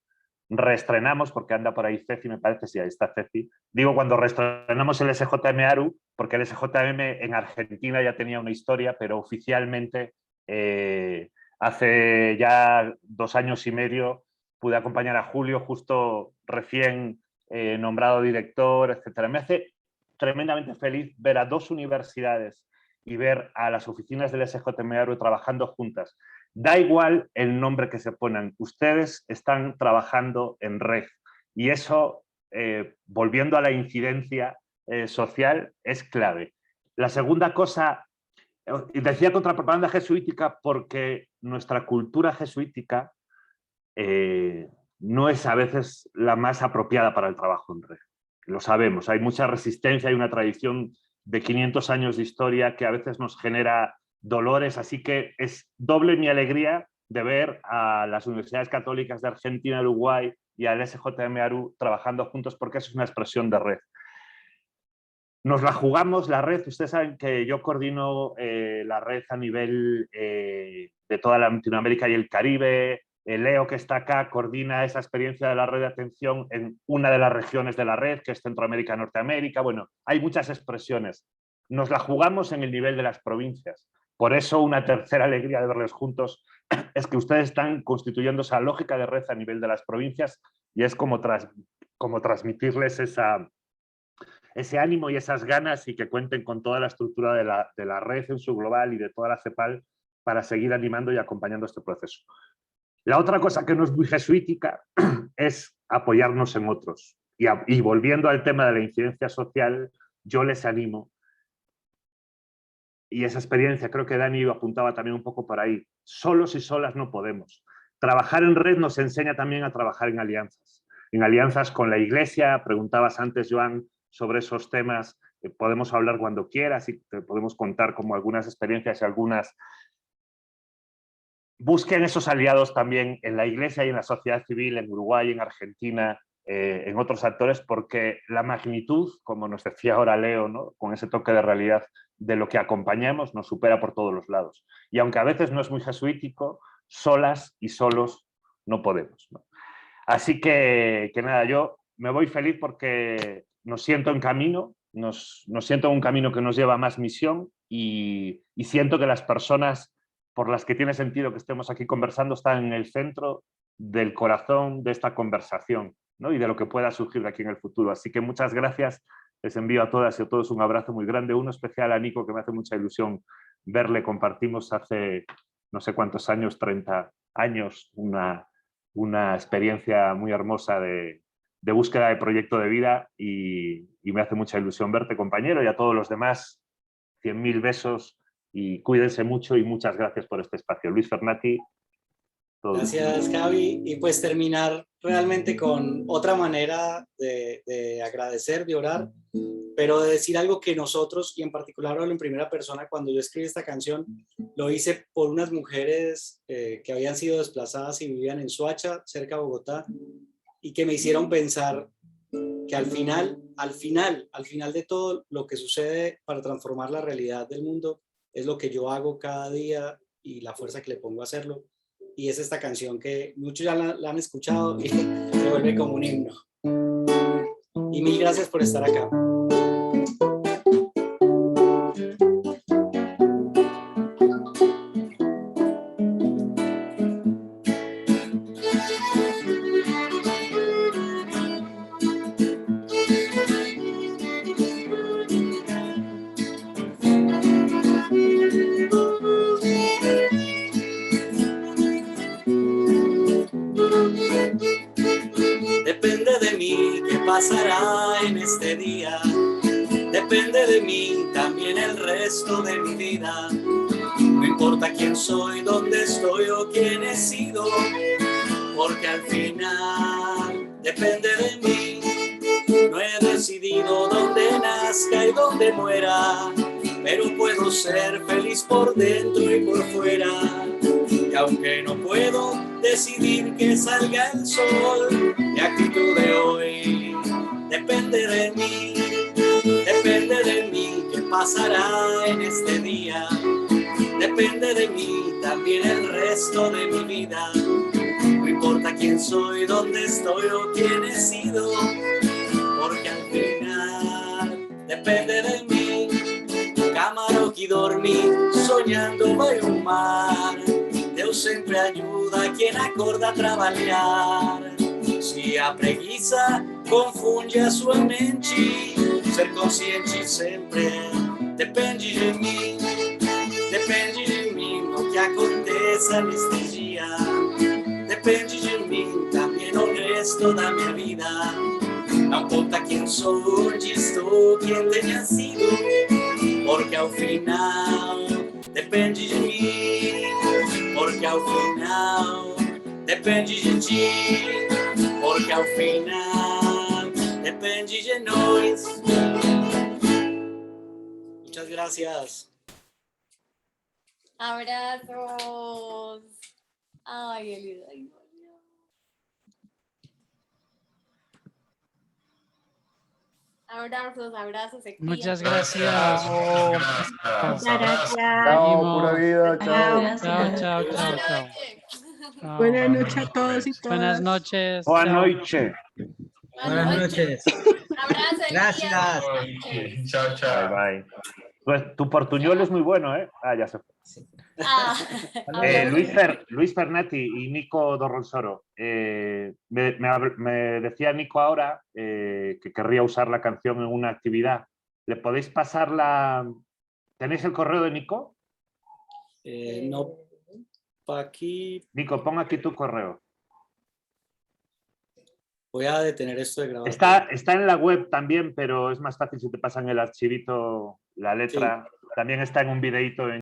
reestrenamos, porque anda por ahí Ceci, me parece, sí, ahí está Ceci. Digo cuando reestrenamos el SJM Aru, porque el SJM en Argentina ya tenía una historia, pero oficialmente hace ya 2 años y medio pude acompañar a Julio, justo recién nombrado director, etc. Me hace tremendamente feliz ver a 2 universidades y ver a las oficinas del SJM Aru trabajando juntas. Da igual el nombre que se pongan, ustedes están trabajando en red y eso, volviendo a la incidencia social, es clave. La segunda cosa, decía contrapropaganda jesuítica porque nuestra cultura jesuítica no es a veces la más apropiada para el trabajo en red. Lo sabemos, hay mucha resistencia, hay una tradición de 500 años de historia que a veces nos genera dolores, así que es doble mi alegría de ver a las universidades católicas de Argentina, Uruguay y al SJM-ARU trabajando juntos, porque eso es una expresión de red. Nos la jugamos la red. Ustedes saben que yo coordino la red a nivel de toda Latinoamérica y el Caribe. Leo, que está acá, coordina esa experiencia de la red de atención en una de las regiones de la red, que es Centroamérica, Norteamérica. Bueno, hay muchas expresiones. Nos la jugamos en el nivel de las provincias. Por eso una tercera alegría de verles juntos es que ustedes están constituyendo esa lógica de red a nivel de las provincias, y es como transmitirles ese ánimo y esas ganas, y que cuenten con toda la estructura de la red en su global y de toda la CEPAL para seguir animando y acompañando este proceso. La otra cosa que no es muy jesuítica es apoyarnos en otros. Y volviendo al tema de la incidencia social, yo les animo, y esa experiencia, creo que Dani apuntaba también un poco por ahí, solos y solas no podemos. Trabajar en red nos enseña también a trabajar en alianzas con la Iglesia. Preguntabas antes, Joan, sobre esos temas. Podemos hablar cuando quieras y te podemos contar como algunas experiencias y algunas. Busquen esos aliados también en la Iglesia y en la sociedad civil, en Uruguay, en Argentina, en otros actores, porque la magnitud, como nos decía ahora Leo, ¿no?, con ese toque de realidad de lo que acompañamos, nos supera por todos los lados. Y aunque a veces no es muy jesuítico, solas y solos no podemos, ¿no? Así que nada, yo me voy feliz porque nos siento en camino, nos siento en un camino que nos lleva a más misión, y siento que las personas por las que tiene sentido que estemos aquí conversando están en el centro del corazón de esta conversación, ¿no?, y de lo que pueda surgir de aquí en el futuro. Así que muchas gracias, les envío a todas y a todos un abrazo muy grande, uno especial a Nico, que me hace mucha ilusión verle. Compartimos hace no sé cuántos años, 30 años, una experiencia muy hermosa de búsqueda de proyecto de vida, y me hace mucha ilusión verte, compañero, y a todos los demás, 100.000 besos. Y cuídense mucho y muchas gracias por este espacio. Luis Fernati. Gracias, Javi. Y pues terminar realmente con otra manera de agradecer, de orar, pero de decir algo que nosotros, y en particular hablo en primera persona, cuando yo escribí esta canción, lo hice por unas mujeres que habían sido desplazadas y vivían en Soacha, cerca de Bogotá, y que me hicieron pensar que al final de todo lo que sucede para transformar la realidad del mundo es lo que yo hago cada día y la fuerza que le pongo a hacerlo. Y es esta canción que muchos ya la han escuchado y se vuelve como un himno. Y mil gracias por estar acá. Depende de mí qué pasará en este día. Depende de mí también el resto de mi vida. No importa quién soy, dónde estoy o quién he sido, porque al final depende de mí. No he decidido dónde nazca y dónde muera, pero puedo ser feliz por dentro y por fuera. Y aunque no puedo decidir que salga el sol, mi actitud de hoy depende de mí. Depende de mí qué pasará en este día. Depende de mí también el resto de mi vida. No importa quién soy, dónde estoy o quién he sido, porque al final depende de mí. Camarón y dormir, soñando vai o mar. Deus sempre ajuda a quem acorda a trabalhar. Se a preguiça confunde a sua mente, ser consciente sempre depende de mim. Depende de mim o que aconteça neste dia. Depende de mim também o resto da minha vida. Não conta quem sou, onde estou, quem tenha sido, porque ao final depende de mim. Porque ao final depende de ti. Porque ao final depende de nós. Muchas gracias. Abrazos. Ay, Elida. Ay, no. Abrazos, abrazos. Se Muchas cuidan. gracias. Muchas gracias. Chao, pura vida, chao. Chao, chao, chao, chao. Chao. Buenas noches a todos y todas. Buenas noches. Boa chao. noche. Buenas noches. Abrazo, Gracias. Chao, chao. Bye, bye. Pues tu portuñol es muy bueno, ¿eh? Ah, ya se fue. Ah, Luis Fernati y Nico Dorronsoro. Me decía Nico ahora que querría usar la canción en una actividad. ¿Le podéis pasar la...? ¿Tenéis el correo de Nico? No, aquí Nico, pon aquí tu correo. voy a detener esto de grabar. Está en la web también, pero es más fácil si te pasan el archivito, la letra. También está en un videíto en